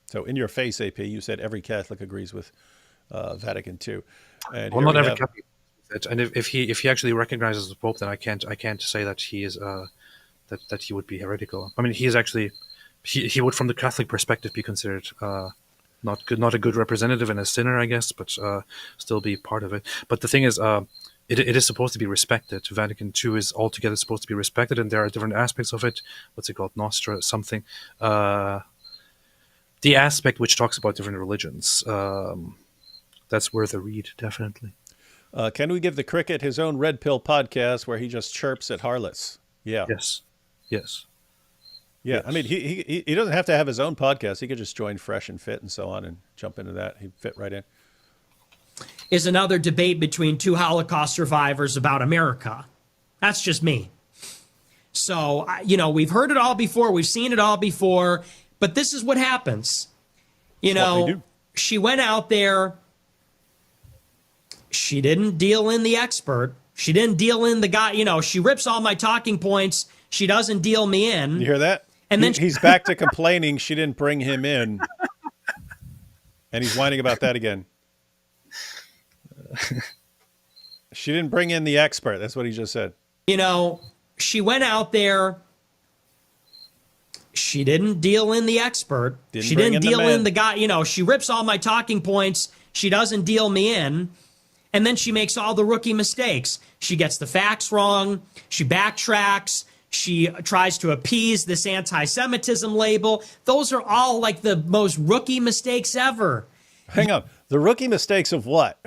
So in your face, AP, you said every Catholic agrees with Vatican II. And Well, not every Catholic. And if he actually recognizes the Pope, then I can't say that he is that he would be heretical. I mean, he is actually he would, from the Catholic perspective, be considered not a good representative and a sinner, I guess, but still be part of it. But the thing is, it is supposed to be respected. Vatican II is altogether supposed to be respected, and there are different aspects of it. What's it called? Nostra something. The aspect which talks about different religions. That's worth a read, definitely. Can we give the cricket his own Red Pill podcast where he just chirps at harlots? Yeah. Yes. Yes. Yeah. Yes. I mean, he doesn't have to have his own podcast. He could just join Fresh and Fit and so on and jump into that. He'd fit right in. Is another debate between two Holocaust survivors about America. That's just me. So, we've heard it all before. We've seen it all before. But this is what happens. She went out there. She didn't deal in the expert. She didn't deal in the guy. She rips all my talking points. She doesn't deal me in. You hear that? And then he's back to complaining she didn't bring him in. And he's whining about that again. She didn't bring in the expert. That's what he just said. She went out there. She didn't deal in the expert. She didn't deal in the guy. She rips all my talking points. She doesn't deal me in. And then she makes all the rookie mistakes. She gets the facts wrong. She backtracks. She tries to appease this anti-Semitism label. Those are all like the most rookie mistakes ever. Hang on. The rookie mistakes of what?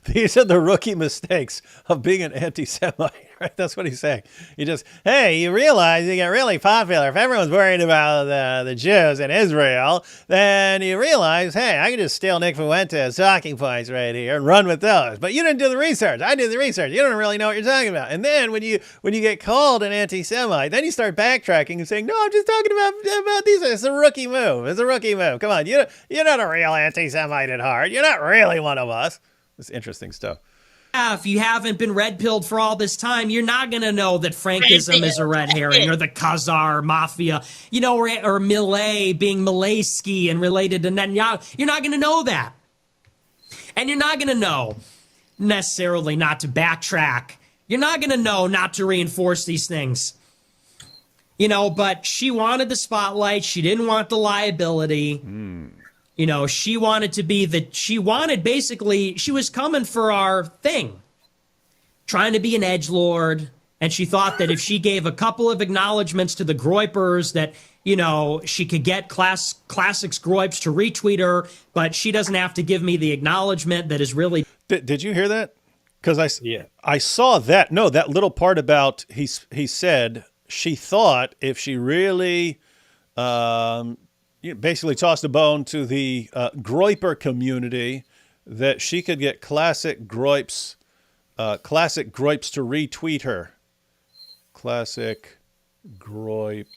These are the rookie mistakes of being an anti-Semite, right? That's what he's saying. You realize you get really popular. If everyone's worried about the Jews in Israel, then you realize, hey, I can just steal Nick Fuente's talking points right here and run with those. But you didn't do the research. I did the research. You don't really know what you're talking about. And then when you get called an anti-Semite, then you start backtracking and saying, no, I'm just talking about these. It's a rookie move. It's a rookie move. Come on, you're not a real anti-Semite at heart. You're not really one of us. It's interesting stuff. If you haven't been red-pilled for all this time, you're not going to know that Frankism is a red herring, or the Khazar Mafia, or Millet being Malayski and related to Netanyahu. You're not going to know that. And you're not going to know necessarily not to backtrack. You're not going to know not to reinforce these things. But she wanted the spotlight. She didn't want the liability. She wanted to be she was coming for our thing, trying to be an edgelord. And she thought that if she gave a couple of acknowledgments to the Groypers that, she could get Classics Groyps to retweet her, but she doesn't have to give me the acknowledgement that is really. Did you hear that? Because I saw that. No, that little part about he said she thought if she really basically tossed a bone to the Groyper community that she could get Classic Groyps to retweet her. Classic Groyp.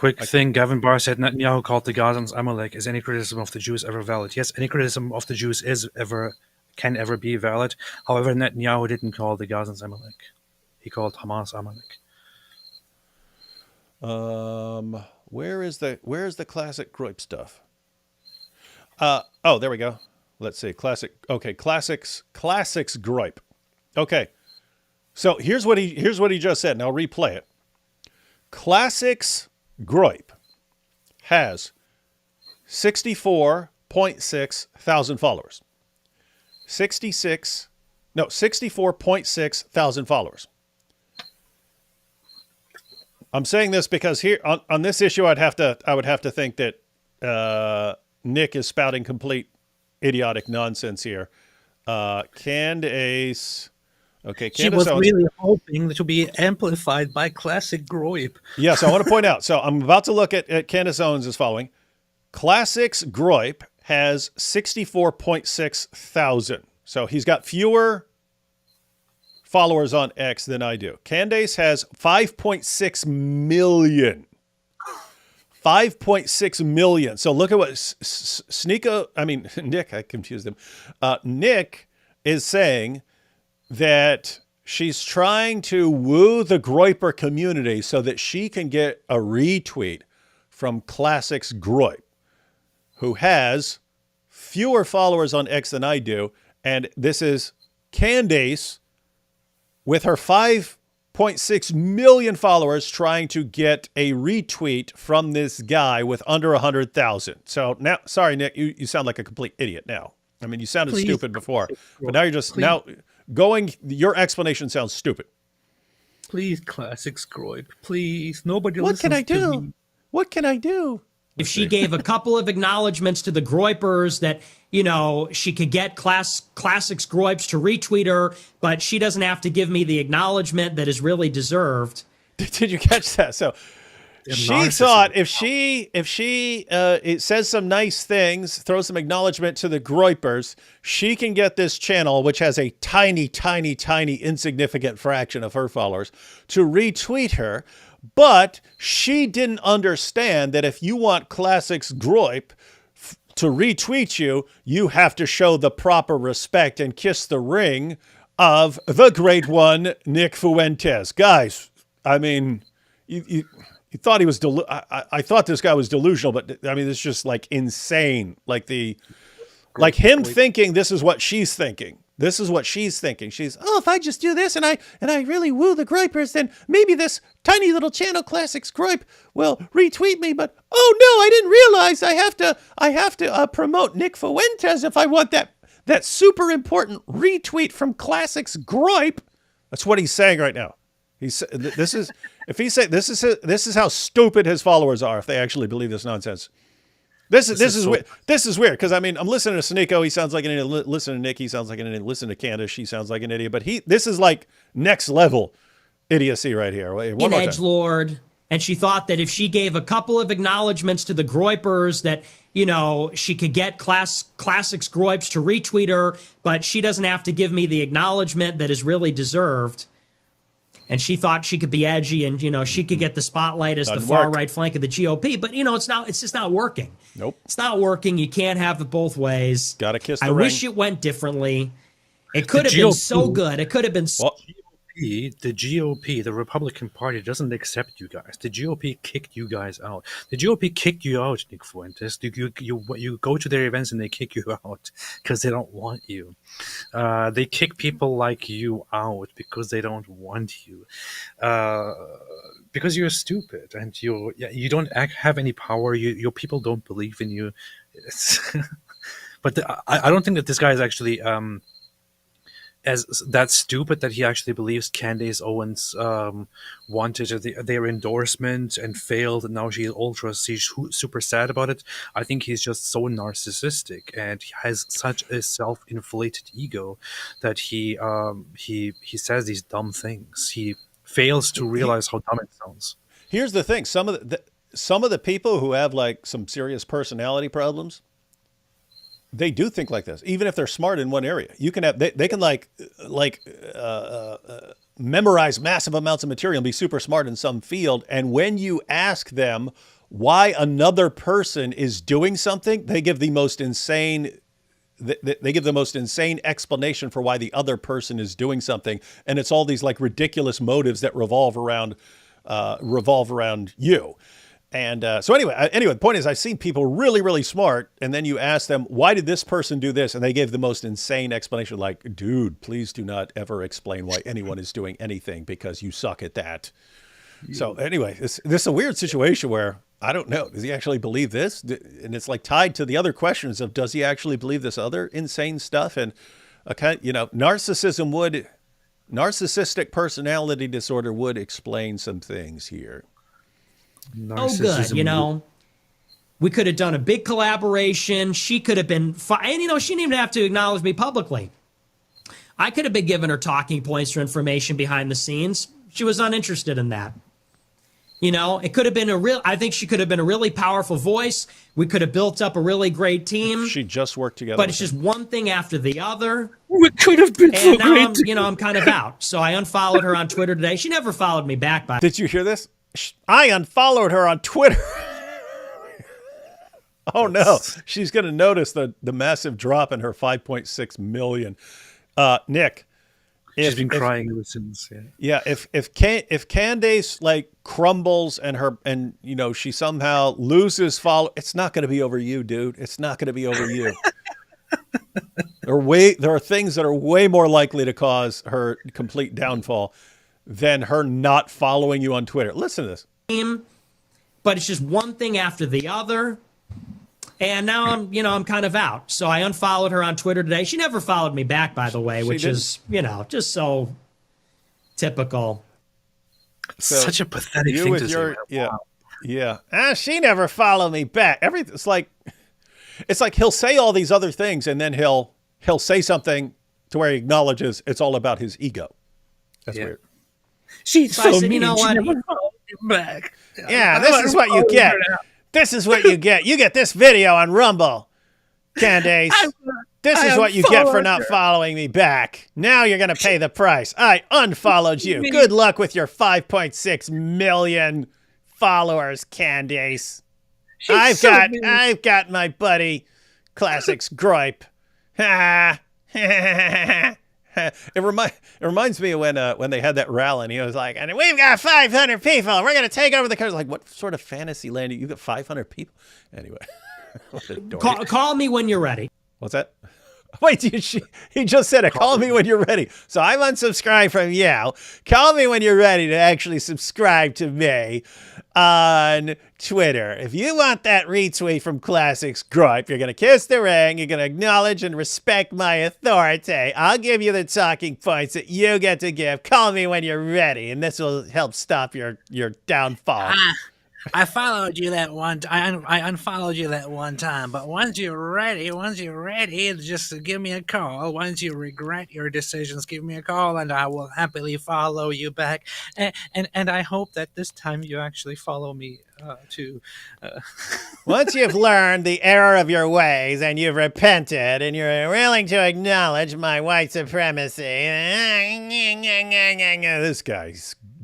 Quick thing, Gavin Barr said Netanyahu called the Gazans Amalek. Is any criticism of the Jews ever valid? Yes, any criticism of the Jews can ever be valid. However, Netanyahu didn't call the Gazans Amalek. He called Hamas Amalek. Where is the classic Groip stuff? Oh, there we go. Let's see. Classics Groip. Okay. So here's what he just said, and I'll replay it. Classics Groip has 64.6 thousand followers. 64.6 thousand followers. I'm saying this because here on this issue, I would have to think that Nick is spouting complete idiotic nonsense here. Candace. Okay, she was really hoping to be amplified by classic Groip. Yes, I want to point out. So I'm about to look at Candace Owens is following. Classics Groip has 64.6 thousand. So he's got fewer followers on X than I do. Candace has 5.6 million. 5.6 million. So look at what Nick, I confused them. Nick is saying that she's trying to woo the Groiper community so that she can get a retweet from Classics Groip, who has fewer followers on X than I do. And this is Candace with her 5.6 million followers trying to get a retweet from this guy with under 100,000. So now, sorry, Nick, you sound like a complete idiot now. I mean, you sounded stupid before, but now you're just your explanation sounds stupid. Please, Classics Groip, please. Nobody What can I listens to do? me. What can I do? If she gave a couple of acknowledgments to the Groipers that, she could get Classics Groips to retweet her, but she doesn't have to give me the acknowledgement that is really deserved. Did you catch that? So she thought if she it says some nice things, throws some acknowledgement to the Groipers, she can get this channel, which has a tiny, tiny, tiny, insignificant fraction of her followers, to retweet her. But she didn't understand that if you want Classics Groip to retweet you, you have to show the proper respect and kiss the ring of the great one, Nick Fuentes. Guys, I mean, you thought he was I thought this guy was delusional, but I mean, it's just like insane. Like him thinking this is what she's thinking. This is what she's thinking. She's, if I just do this and I really woo the Groipers, then maybe this tiny little channel Classics Groip will retweet me. But oh no, I didn't realize I have to promote Nick Fuentes if I want that super important retweet from Classics Groip. That's what he's saying right now. This is how stupid his followers are if they actually believe this nonsense. This is weird. This is weird because I mean I'm listening to Sneako, he sounds like an idiot. Listen to Nick, he sounds like an idiot. Listen to Candace, she sounds like an idiot. But this is like next level idiocy right here. One more time. Edgelord, and she thought that if she gave a couple of acknowledgments to the Groipers that she could get Classics Groips to retweet her, but she doesn't have to give me the acknowledgement that is really deserved. And she thought she could be edgy and, she could get the spotlight as the far right flank of the GOP. But, it's just not working. Nope. It's not working. You can't have it both ways. Got to kiss the ring. I wish it went differently. It could have been so good. It could have been so The GOP, the Republican Party, doesn't accept you guys. The GOP kicked you guys out. The GOP kicked you out, Nick Fuentes. You go to their events and they kick you out because they don't want you. They kick people like you out because they don't want you. Because you're stupid and you don't have any power. Your people don't believe in you. But I don't think that this guy is actually as that stupid that he actually believes Candace Owens wanted their endorsement and failed, and now she's super sad about it. I think he's just so narcissistic and he has such a self-inflated ego that he says these dumb things. He fails to realize how dumb it sounds. Here's the thing: some of the people who have like some serious personality problems, they do think like this, even if they're smart in one area. You can have they can memorize massive amounts of material and be super smart in some field. And when you ask them why another person is doing something, they give the most insane explanation for why the other person is doing something. And it's all these like ridiculous motives that revolve around you. And so anyway, the point is I've seen people really, really smart. And then you ask them, why did this person do this? And they gave the most insane explanation. Like, dude, please do not ever explain why anyone is doing anything because you suck at that. So anyway, this is a weird situation where I don't know. Does he actually believe this? And it's like tied to the other questions of, does he actually believe this other insane stuff? And narcissistic personality disorder would explain some things here. Oh, good. We could have done a big collaboration. She could have been fine. And, she didn't even have to acknowledge me publicly. I could have been giving her talking points or information behind the scenes. She was uninterested in that. It could have been I think she could have been a really powerful voice. We could have built up a really great team. She just worked together. But it's just one thing after the other. We could have been so great. Now I'm kind of out. So I unfollowed her on Twitter today. She never followed me back. Did you hear this? I unfollowed her on Twitter. Oh no, she's going to notice the massive drop in her 5.6 million. Nick, she's been crying ever since. Yeah. If Candace like crumbles and she somehow loses follow, it's not going to be over you, dude. It's not going to be over you. There are things that are way more likely to cause her complete downfall than her not following you on Twitter. Listen to this. But it's just one thing after the other. And now I'm kind of out. So I unfollowed her on Twitter today. She never followed me back, by the way, which is, just so typical. So such a pathetic thing to say. Yeah. She never followed me back. It's like he'll say all these other things and then he'll say something to where he acknowledges it's all about his ego. That's weird. She's so mean. You know what? She never followed you back. Yeah, this is what you get. This is what you get. You get this video on Rumble, Candace. This is what you get for not following me back. Now you're going to pay the price. I unfollowed you. Good luck with your 5.6 million followers, Candace. I've got my buddy Classics Gripe. It reminds me of when they had that rally and he was like, and we've got 500 people. We're going to take over the country. Like, what sort of fantasy land? You got 500 people? Anyway. Call me when you're ready. What's that? Wait, he just said it. Call me when you're ready. So I'm unsubscribed from you. Call me when you're ready to actually subscribe to me on Twitter. If you want that retweet from Classics Gripe, you're going to kiss the ring. You're going to acknowledge and respect my authority. I'll give you the talking points that you get to give. Call me when you're ready, and this will help stop your downfall. I followed you that one. I unfollowed you that one time. But once you're ready, just give me a call. Once you regret your decisions, give me a call, and I will happily follow you back. And I hope that this time you actually follow me too. Once you've learned the error of your ways and you've repented and you're willing to acknowledge my white supremacy,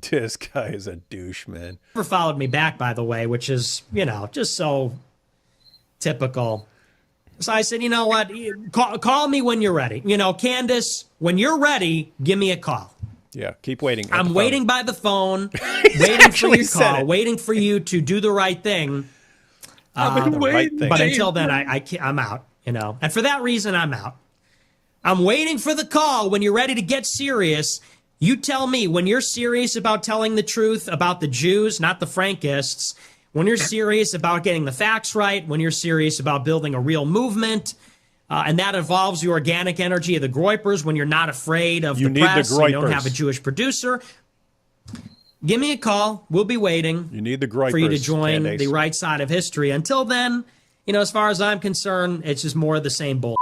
this guy is a douche, man. Never followed me back, by the way, which is, just so typical. So I said, you know what? Call me when you're ready. Candace, when you're ready, give me a call. Yeah, keep waiting. I'm waiting by the phone, waiting for your call, waiting for you to do the right thing. But until then, I'm out, And for that reason, I'm out. I'm waiting for the call when you're ready to get serious. You tell me when you're serious about telling the truth about the Jews, not the Frankists, when you're serious about getting the facts right, when you're serious about building a real movement, and that involves the organic energy of the Groypers, when you're not afraid of the press, you don't have a Jewish producer. Give me a call. We'll be waiting. You need the Groypers for you to join Candace. the right side of history. Until then, as far as I'm concerned, it's just more of the same bull.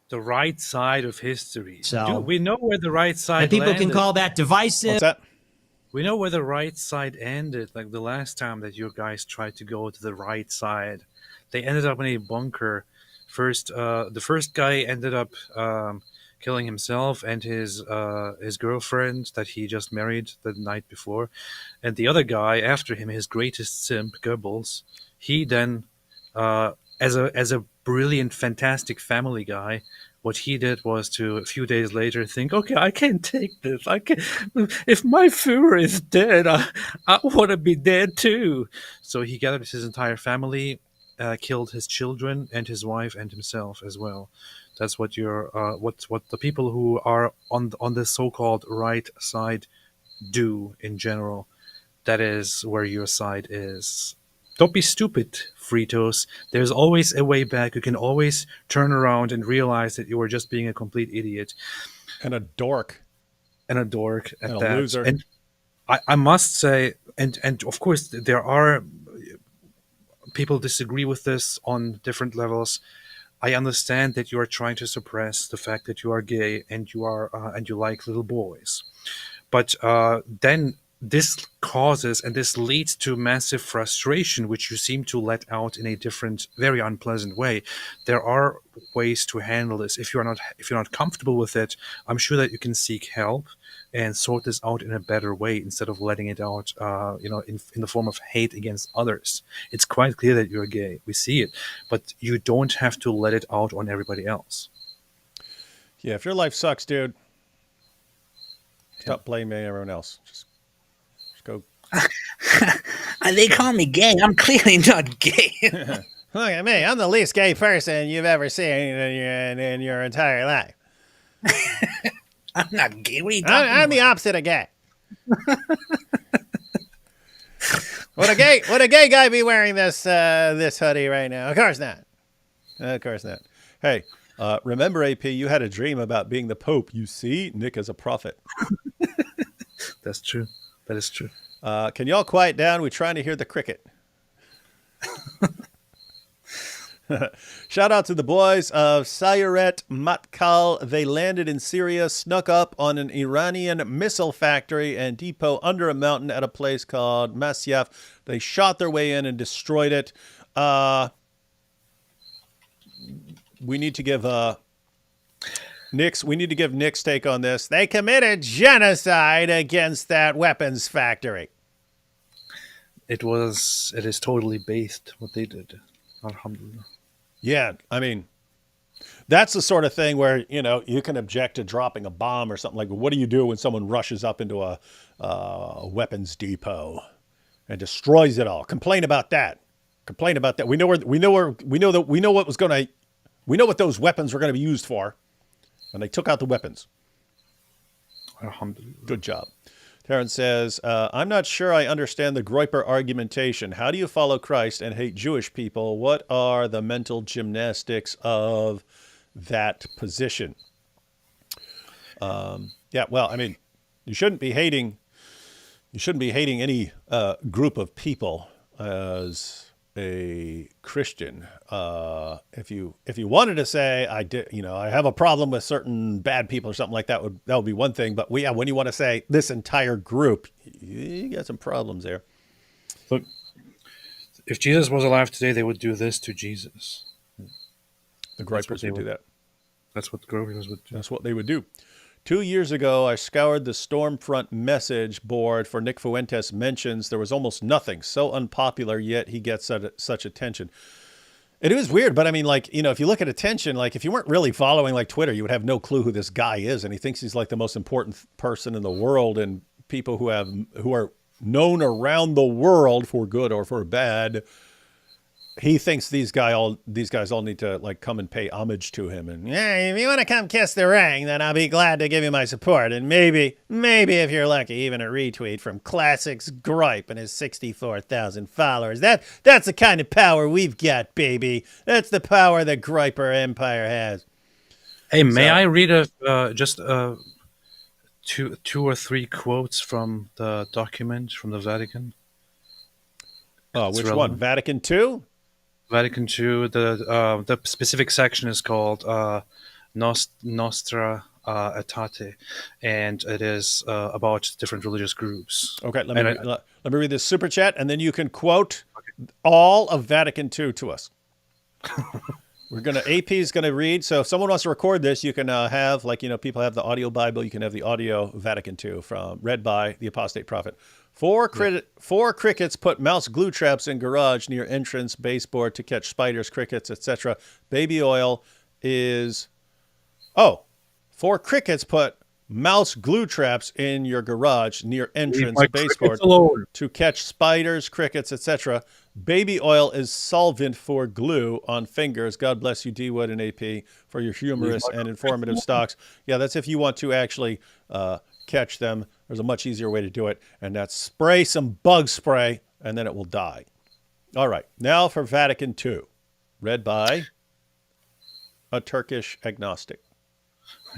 The right side of history. So dude, we know where the right side and people landed. can call that divisive. What's that? We know where the right side ended. Like the last time that you guys tried to go to the right side, they ended up in a bunker. The first guy ended up killing himself and his girlfriend that he just married the night before, and the other guy after him, his greatest simp, Goebbels. He then, as a brilliant, fantastic family guy, what he did was to a few days later think, okay, I can't take this. I can If my Führer is dead, I want to be dead too. So he gathered his entire family, killed his children and his wife and himself as well. That's what what the people who are on the so-called right side do in general. That is where your side is. Don't be stupid, Fritos. There's always a way back. You can always turn around and realize that you were just being a complete idiot And a dork. and a dork at And a that. loser. And I must say, and of course there are people disagree with this on different levels. I understand that you are trying to suppress the fact that you are gay and you like little boys, but then this causes and this leads to massive frustration, which you seem to let out in a different, very unpleasant way. There are ways to handle this. If you're not comfortable with it, I'm sure that you can seek help and sort this out in a better way instead of letting it out, in the form of hate against others. It's quite clear that you're gay. We see it, but you don't have to let it out on everybody else. Yeah, if your life sucks, dude, stop blaming everyone else. Just go. They call me gay. I'm clearly not gay. Look at me. I'm the least gay person you've ever seen in your entire life. I'm not gay. What are you talking I'm the opposite of gay. Would a gay guy be wearing this hoodie right now? Of course not. Of course not. Hey, remember, AP, you had a dream about being the Pope. You see, Nick is a prophet. That's true. That is true. Can y'all quiet down? We're trying to hear the cricket. Shout out to the boys of Sayeret Matkal. They landed in Syria, snuck up on an Iranian missile factory and depot under a mountain at a place called Masyaf. They shot their way in and destroyed it. We need to give Nick's take on this. They committed genocide against that weapons factory. It is totally based what they did. Alhamdulillah. Yeah, I mean, that's the sort of thing where, you can object to dropping a bomb or something like, what do you do when someone rushes up into a weapons depot and destroys it all? Complain about that. We know what those weapons were going to be used for, and they took out the weapons. Alhamdulillah. Good job. Terrence says, I'm not sure I understand the Groyper argumentation. How do you follow Christ and hate Jewish people? What are the mental gymnastics of that position? Yeah, well, I mean, you shouldn't be hating any group of people as a Christian. If you wanted to say I have a problem with certain bad people or something like that, that would be one thing. But when you want to say this entire group, you got some problems there. Look, if Jesus was alive today, they would do this to Jesus. The Groypers would do that. That's what the Groypers would do. That's what they would do. 2 years ago, I scoured the Stormfront message board for Nick Fuentes mentions. There was almost nothing. So unpopular, yet he gets such attention. It is weird, but I mean, if you look at attention, if you weren't really following Twitter, you would have no clue who this guy is, and he thinks he's the most important person in the world, and people who are known around the world for good or for bad. He thinks these guys all need to come and pay homage to him. And if you want to come kiss the ring, then I'll be glad to give you my support. And maybe if you're lucky, even a retweet from Classics Gripe and his 64,000 followers. That's the kind of power we've got, baby. That's the power the Griper Empire has. Hey, may I read two or three quotes from the document from the Vatican? Which one? Vatican II? Vatican II, the specific section is called Nostra Aetate, and it is about different religious groups. Okay, let me read this super chat, and then you can quote all of Vatican II to us. AP is gonna read. So if someone wants to record this, you can have, like, people have the audio Bible. You can have the audio Vatican II read by the Apostate Prophet. Four crickets put mouse glue traps in garage near entrance baseboard to catch spiders, crickets, etc. Baby oil is... Oh, 4 crickets put mouse glue traps in your garage near entrance baseboard to catch spiders, crickets, etc. Baby oil is solvent for glue on fingers. God bless you, D. Wood and AP, for your humorous and informative stocks. Yeah, that's if you want to actually catch them. There's a much easier way to do it, and that's spray some bug spray, and then it will die. All right, now for Vatican II, read by a Turkish agnostic.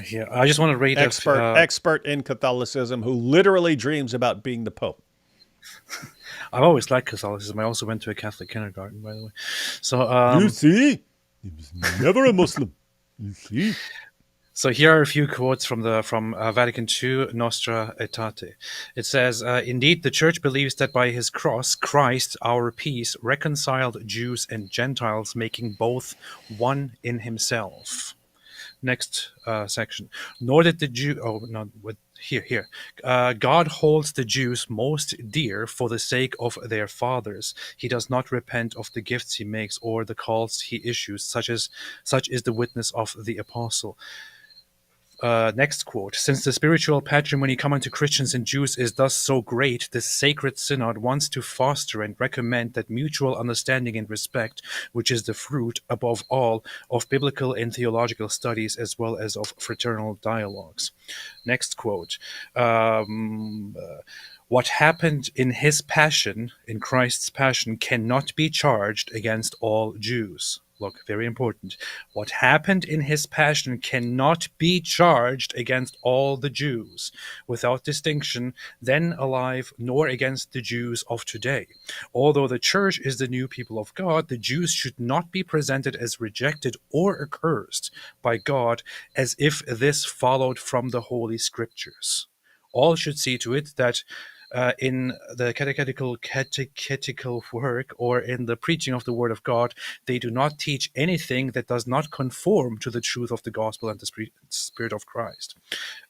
Yeah, I just want to read expert in Catholicism who literally dreams about being the Pope. I've always liked Catholicism. I also went to a Catholic kindergarten, by the way. So you see, he was never a Muslim. You see. So here are a few quotes from Vatican II, Nostra Aetate. It says, "Indeed, the Church believes that by his cross, Christ, our peace, reconciled Jews and Gentiles, making both one in himself." Next section. Nor did the Jew... Oh, no, here. God holds the Jews most dear for the sake of their fathers. He does not repent of the gifts he makes or the calls he issues, such is the witness of the apostle. Next quote. Since the spiritual patrimony common to Christians and Jews is thus so great, the Sacred Synod wants to foster and recommend that mutual understanding and respect, which is the fruit, above all, of biblical and theological studies as well as of fraternal dialogues. Next quote. What happened in his passion, in Christ's passion, cannot be charged against all Jews. Look, very important. What happened in his passion cannot be charged against all the Jews, without distinction, then alive, nor against the Jews of today. Although the Church is the new people of God, the Jews should not be presented as rejected or accursed by God, as if this followed from the Holy Scriptures. All should see to it that in the catechetical work or in the preaching of the Word of God, they do not teach anything that does not conform to the truth of the gospel and the Spirit of Christ.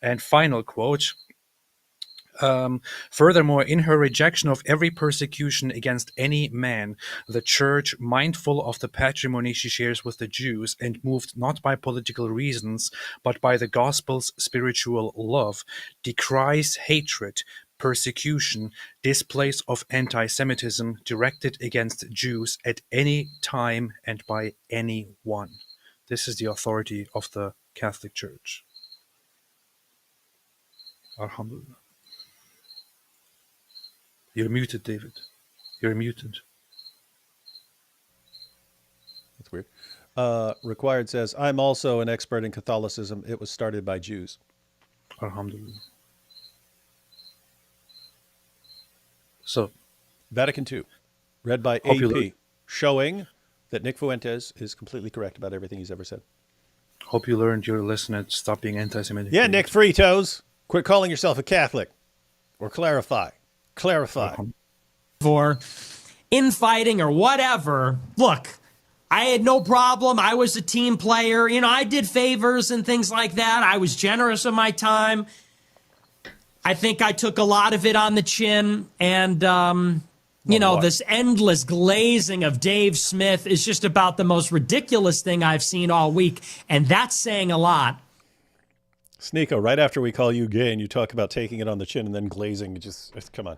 And final quote. Furthermore, in her rejection of every persecution against any man, the Church, mindful of the patrimony she shares with the Jews and moved not by political reasons, but by the gospel's spiritual love, decries hatred, persecution, displays of anti-Semitism directed against Jews at any time and by anyone. This is the authority of the Catholic Church. Alhamdulillah. You're muted, David. You're muted. That's weird. Required says, I'm also an expert in Catholicism. It was started by Jews. Alhamdulillah. So, Vatican II, read by AP, showing that Nick Fuentes is completely correct about everything he's ever said. Hope you learned your lesson and stop being anti-Semitic. Yeah, Nick Fritos, quit calling yourself a Catholic. Or clarify. For infighting or whatever. Look, I had no problem. I was a team player. I did favors and things like that. I was generous of my time. I think I took a lot of it on the chin. And, this endless glazing of Dave Smith is just about the most ridiculous thing I've seen all week. And that's saying a lot. Sneako, right after we call you gay and you talk about taking it on the chin and then glazing, come on.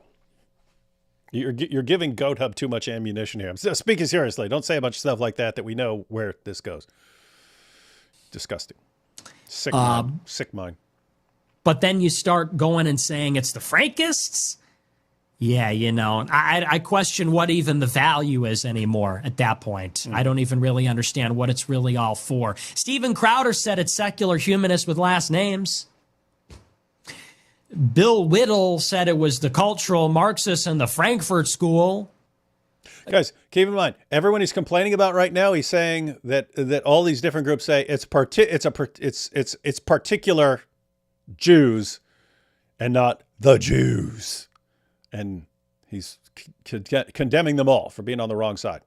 You're giving Goat Hub too much ammunition here. I'm speaking seriously. Don't say a bunch of stuff like that we know where this goes. Disgusting. Sick mind. But then you start going and saying it's the Frankists. Yeah, I question what even the value is anymore at that point. I don't even really understand what it's really all for. Steven Crowder said it's secular humanists with last names. Bill Whittle said it was the cultural Marxists and the Frankfurt School. Guys, keep in mind, everyone he's complaining about right now, he's saying that all these different groups say it's particular Jews and not the Jews. And he's condemning them all for being on the wrong side.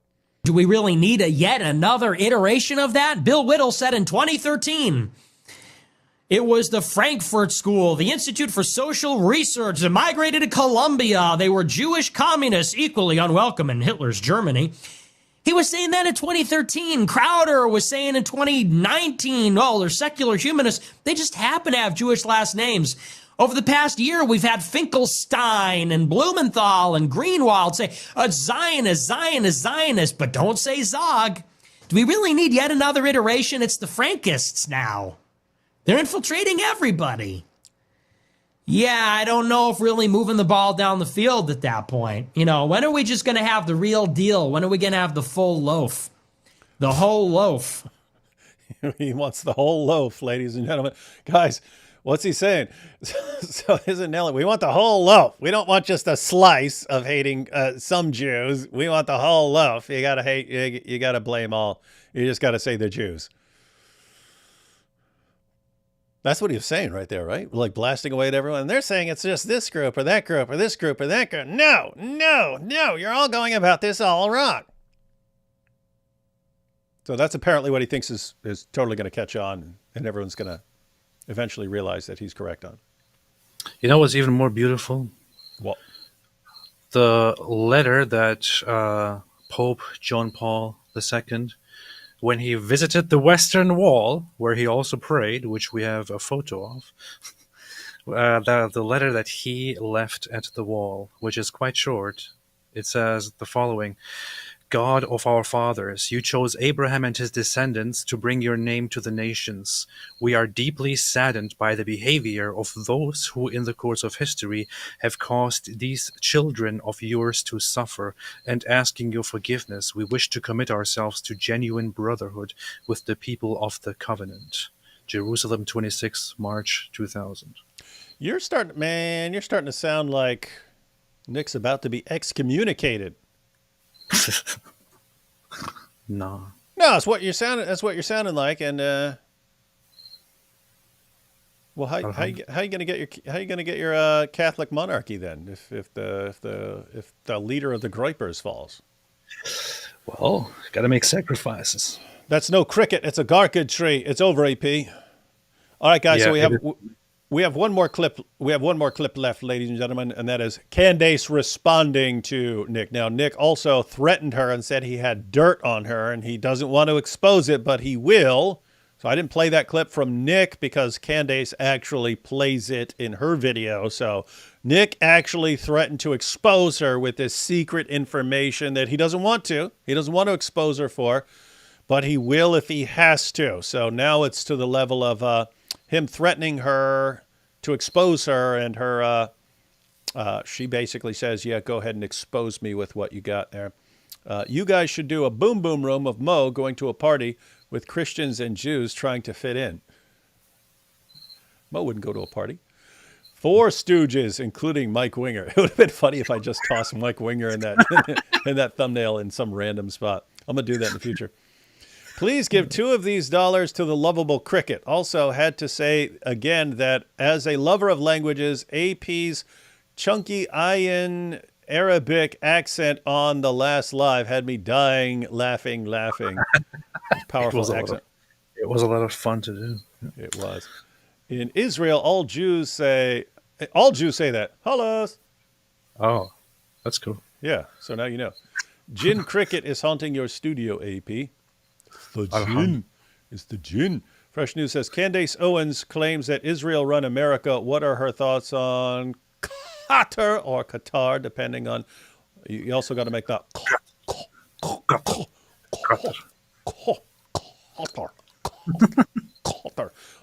Do we really need yet another iteration of that? Bill Whittle said in 2013, it was the Frankfurt School, the Institute for Social Research, that migrated to Columbia. They were Jewish communists, equally unwelcome in Hitler's Germany. He was saying that in 2013. Crowder was saying in 2019, oh, they're secular humanists. They just happen to have Jewish last names. Over the past year, we've had Finkelstein and Blumenthal and Greenwald say, Zionist, but don't say Zog. Do we really need yet another iteration? It's the Frankists now. They're infiltrating everybody. Yeah, I don't know if really moving the ball down the field at that point. You know, when are we just going to have the real deal? When are we going to have the full loaf? The whole loaf. He wants the whole loaf, ladies and gentlemen. Guys, what's he saying? So isn't Nelly? We want the whole loaf. We don't want just a slice of hating some Jews. We want the whole loaf. You got to hate. You got to blame all. You just got to say the Jews. That's what he was saying right there, right? Like blasting away at everyone. And they're saying it's just this group or that group or this group or that group. No. You're all going about this all wrong. So that's apparently what he thinks is totally going to catch on, and everyone's going to eventually realize that he's correct on. You know what's even more beautiful? What? The letter that Pope John Paul II, when he visited the Western Wall, where he also prayed, which we have a photo of, the letter that he left at the wall, which is quite short, it says the following: God of our fathers, you chose Abraham and his descendants to bring your name to the nations. We are deeply saddened by the behavior of those who in the course of history have caused these children of yours to suffer, and asking your forgiveness, we wish to commit ourselves to genuine brotherhood with the people of the covenant. Jerusalem, 26 March 2000. You're starting to sound like Nick's about to be excommunicated. No, that's what you're sounding like. And well, how you gonna get your Catholic monarchy then if the leader of the Groypers falls? well, gotta make sacrifices. That's no cricket. It's a garcid tree. It's over, AP. All right, guys. Yeah, So we have one more clip. We have one more clip left, ladies and gentlemen, and that is Candace responding to Nick. Now, Nick also threatened her and said he had dirt on her, and he doesn't want to expose it, but he will. So I didn't play that clip from Nick because Candace actually plays it in her video. So Nick actually threatened to expose her with this secret information that he doesn't want to. He doesn't want to expose her for, but he will if he has to. So now it's to the level of him threatening her to expose her, and her she basically says, yeah, go ahead and expose me with what you got there. You guys should do a boom boom room of Mo going to a party with Christians and Jews trying to fit in. Mo wouldn't go to a party. 4 stooges, including Mike Winger. It would have been funny if I just tossed Mike Winger in that thumbnail in some random spot. I'm going to do that in the future. Please give 2 of these dollars to the lovable cricket. Also had to say again that as a lover of languages, AP's chunky Ayin Arabic accent on the last live had me dying, laughing. Powerful accent. It was a lot of fun to do. It was. In Israel, all Jews say that. Halas. Oh, that's cool. Yeah, so now you know. Jinn cricket is haunting your studio, AP. The Jinn. It's the Jinn. Fresh News says Candace Owens claims that Israel run America. What are her thoughts on Qatar or Qatar, depending on... You also got to make that... Qatar.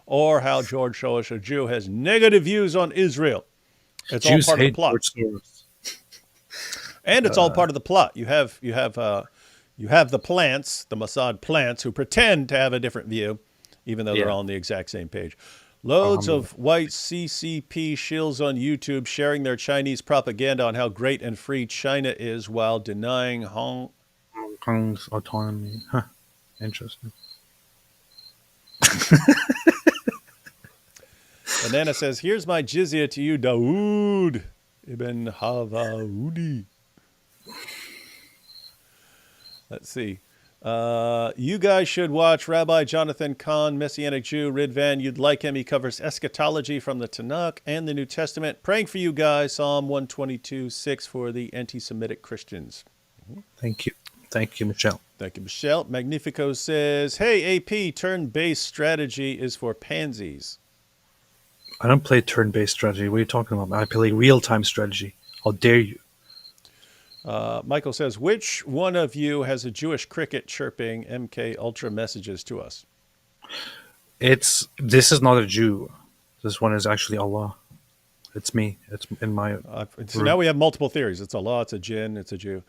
Or how George Soros, a Jew, has negative views on Israel. It's Jews all part of the hate plot. George Soros. And it's all part of the plot. You have the plants, the Mossad plants, who pretend to have a different view, even though they're all on the exact same page. Loads of white CCP shills on YouTube sharing their Chinese propaganda on how great and free China is while denying Hong Kong's autonomy. Huh. Interesting. Banana says, here's my jizya to you, Dawood ibn Havaudi. Let's see. You guys should watch Rabbi Jonathan Kahn, Messianic Jew, Ridvan. You'd like him. He covers eschatology from the Tanakh and the New Testament. Praying for you guys. Psalm 122:6 for the anti-Semitic Christians. Thank you. Thank you, Michelle. Thank you, Michelle. Magnifico says, hey, AP, turn-based strategy is for pansies. I don't play turn-based strategy. What are you talking about? I play real-time strategy. How dare you? Michael says, which one of you has a Jewish cricket chirping MK Ultra messages to us? This is not a Jew. This one is actually Allah. It's me. It's in my. So now we have multiple theories. It's Allah, it's a jinn, it's a Jew.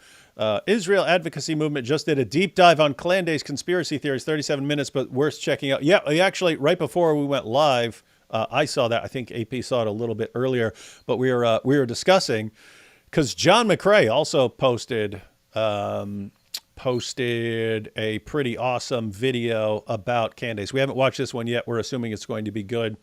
Israel Advocacy Movement just did a deep dive on Candace conspiracy theories, 37 minutes, but worth checking out. Yeah, actually, right before we went live, I saw that. I think AP saw it a little bit earlier, but we were discussing, because John McCrae also posted a pretty awesome video about Candace. We haven't watched this one yet. We're assuming it's going to be good.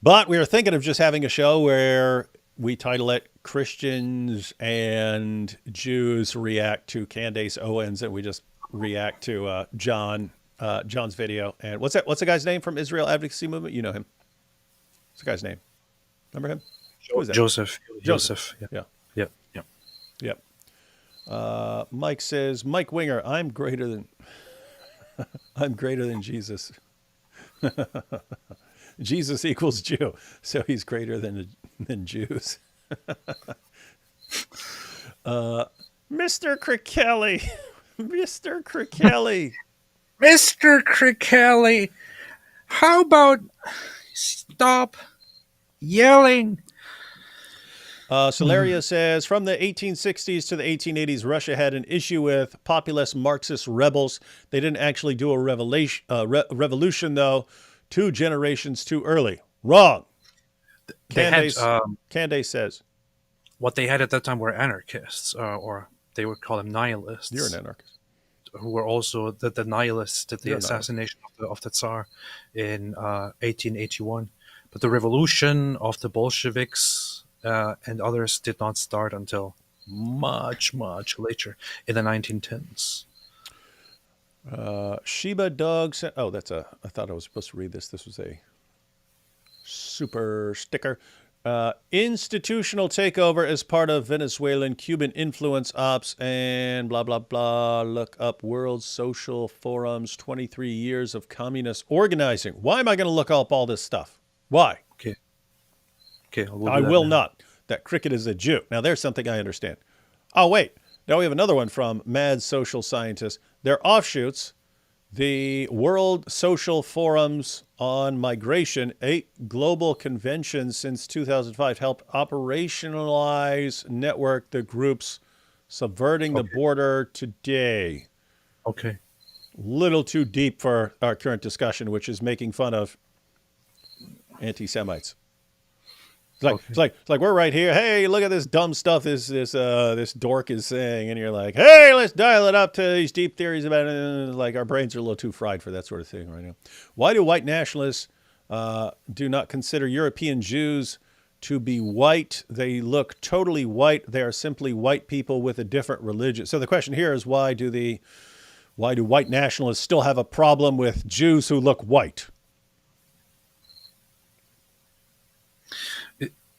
But we were thinking of just having a show where we title it Christians and Jews React to Candace Owens, and we just react to John's video. And what's the guy's name from Israel Advocacy Movement? You know him. What's the guy's name? Remember him? Who is that? Joseph. Yeah. Mike says, Mike Winger, I'm greater than Jesus. Jesus equals Jew, so he's greater than Jews. Mr. Krikeli, Mr. Krikeli. Mr. Krikeli, how about stop yelling? Solaria says, from the 1860s to the 1880s, Russia had an issue with populist Marxist rebels. They didn't actually do a revolution, though. 2 generations too early. Wrong. Candace says. What they had at that time were anarchists, or they would call them nihilists. You're an anarchist. Who were also the nihilists did the assassination of the Tsar in 1881. But the revolution of the Bolsheviks and others did not start until much, much later in the 1910s. Sheba Dog said, I thought I was supposed to read this. This was a super sticker. Institutional takeover as part of Venezuelan Cuban influence ops and blah, blah, blah. Look up World Social Forum's 23 years of communist organizing. Why am I going to look up all this stuff? Why? Okay, I will not. That cricket is a Jew. Now, there's something I understand. Oh, wait. Now we have another one from Mad Social Scientist. Their offshoots, the World Social Forums on Migration, 8 global conventions since 2005 helped operationalize network the groups subverting the border today. Okay. Little too deep for our current discussion, which is making fun of anti-Semites. It's like we're right here. Hey, look at this dumb stuff this dork is saying, and you're like, hey, let's dial it up to these deep theories about it. Like our brains are a little too fried for that sort of thing right now. Why do white nationalists do not consider European Jews to be white? They look totally white. They are simply white people with a different religion. So the question here is why do white nationalists still have a problem with Jews who look white?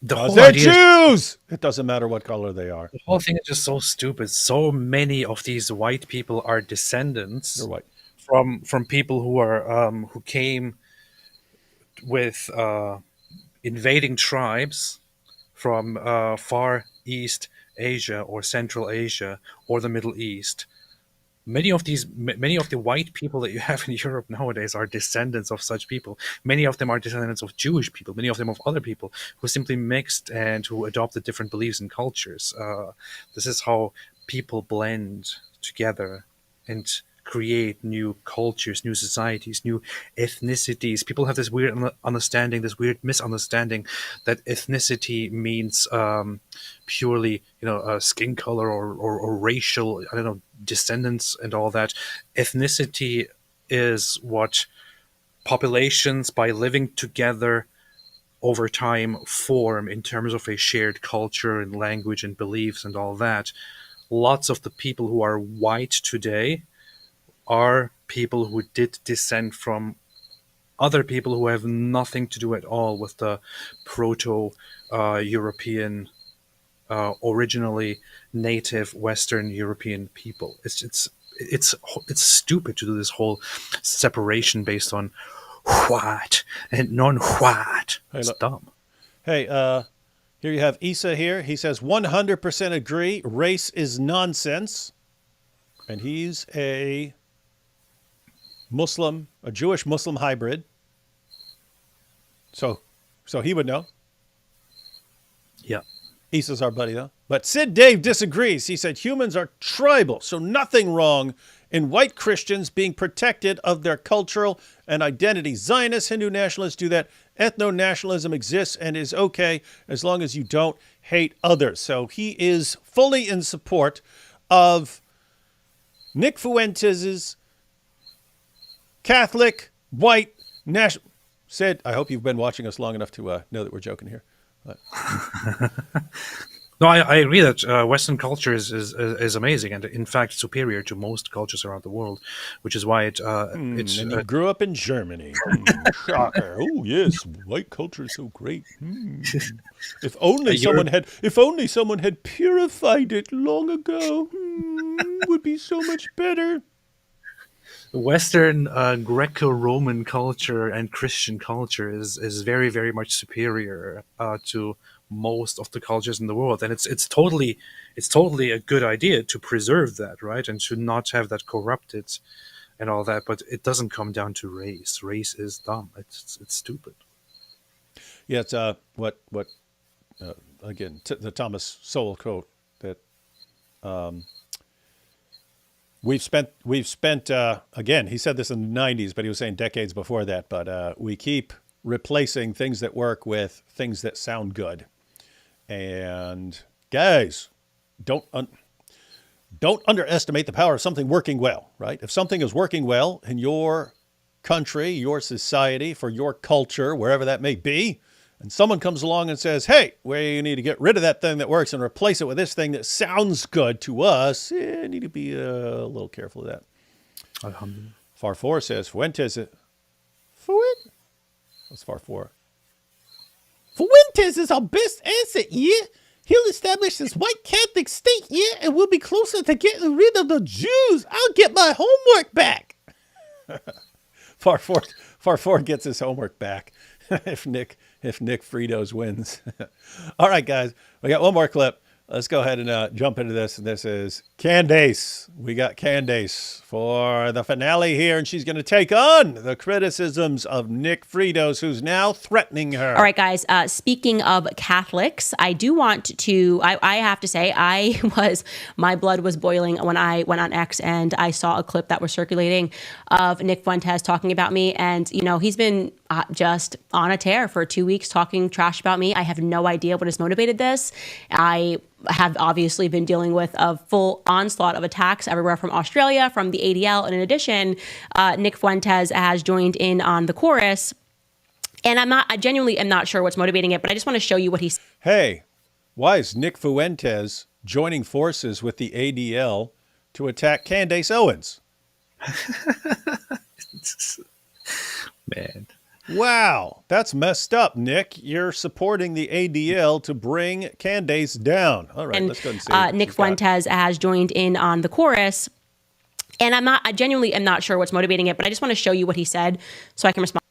They're Jews! It doesn't matter what color they are. The whole thing is just so stupid. So many of these white people are descendants They're white. from people who are who came with invading tribes from Far East Asia or Central Asia or the Middle East. Many of the white people that you have in Europe nowadays are descendants of such people. Many of them are descendants of Jewish people. Many of them of other people who simply mixed and who adopted different beliefs and cultures. This is how people blend together and create new cultures, new societies, new ethnicities. People have this weird understanding, this weird misunderstanding that ethnicity means purely, skin color or racial, descendants and all that. Ethnicity is what populations, by living together over time, form in terms of a shared culture and language and beliefs and all that. lots of the people who are white today are people who did descend from other people who have nothing to do at all with the proto-European, originally native Western European people. It's stupid to do this whole separation based on white and non-white. Hey, It's look. dumb. Hey, here you have Isa here. He says 100% agree. Race is nonsense. And he's a Muslim, a Jewish Muslim hybrid. So he would know. Yeah. Isa's our buddy, though. But Sid Dave disagrees. He said humans are tribal, so nothing wrong in white Christians being protected of their cultural and identity. Zionists, Hindu nationalists do that. Ethno-nationalism exists and is okay as long as you don't hate others. So he is fully in support of Nick Fuentes's Catholic, white, national... Sid, I hope you've been watching us long enough to know that we're joking here. No, I agree that Western culture is amazing and in fact superior to most cultures around the world, which is why it's And you grew up in Germany. Shocker. Oh yes, white culture is so great. If only someone had purified it long ago, would be so much better. Western Greco-Roman culture and Christian culture is very, very much superior to most of the cultures in the world, and it's totally a good idea to preserve that, right, and to not have that corrupted and all that. But it doesn't come down to race. Race is dumb. It's stupid. Yeah, it's what again the Thomas Sowell quote that we've spent again. He said this in the 90s, but he was saying decades before that. But we keep replacing things that work with things that sound good. And guys, don't underestimate the power of something working well, right? If something is working well in your country, your society, for your culture, wherever that may be, and someone comes along and says, hey, we need to get rid of that thing that works and replace it with this thing that sounds good to us, you need to be a little careful of that. Alhamdulillah. Far 4 says, Fuentes... Fuentes? What's Far 4? Fuentes is our best asset, yeah? He'll establish this white Catholic state, yeah? And we'll be closer to getting rid of the Jews. I'll get my homework back. Far 4 gets his homework back if Nick Fritos wins. All right, guys, we got one more clip. Let's go ahead and jump into this. And this is Candace. We got Candace for the finale here, and she's going to take on the criticisms of Nick Fritos, who's now threatening her. All right, guys. Speaking of Catholics, I do want to, I have to say, my blood was boiling when I went on X and I saw a clip that was circulating of Nick Fuentes talking about me. And, you know, he's been just on a tear for 2 weeks talking trash about me. I have no idea what has motivated this. I have obviously been dealing with a full onslaught of attacks everywhere from Australia, from the ADL. And in addition, Nick Fuentes has joined in on the chorus. And I genuinely am not sure what's motivating it, but I just want to show you what he's. Hey, why is Nick Fuentes joining forces with the ADL to attack Candace Owens? Man. Wow, that's messed up, Nick. You're supporting the ADL to bring Candace down. All right, let's go and see. Nick Fuentes has joined in on the chorus. And I genuinely am not sure what's motivating it, but I just want to show you what he said so I can respond.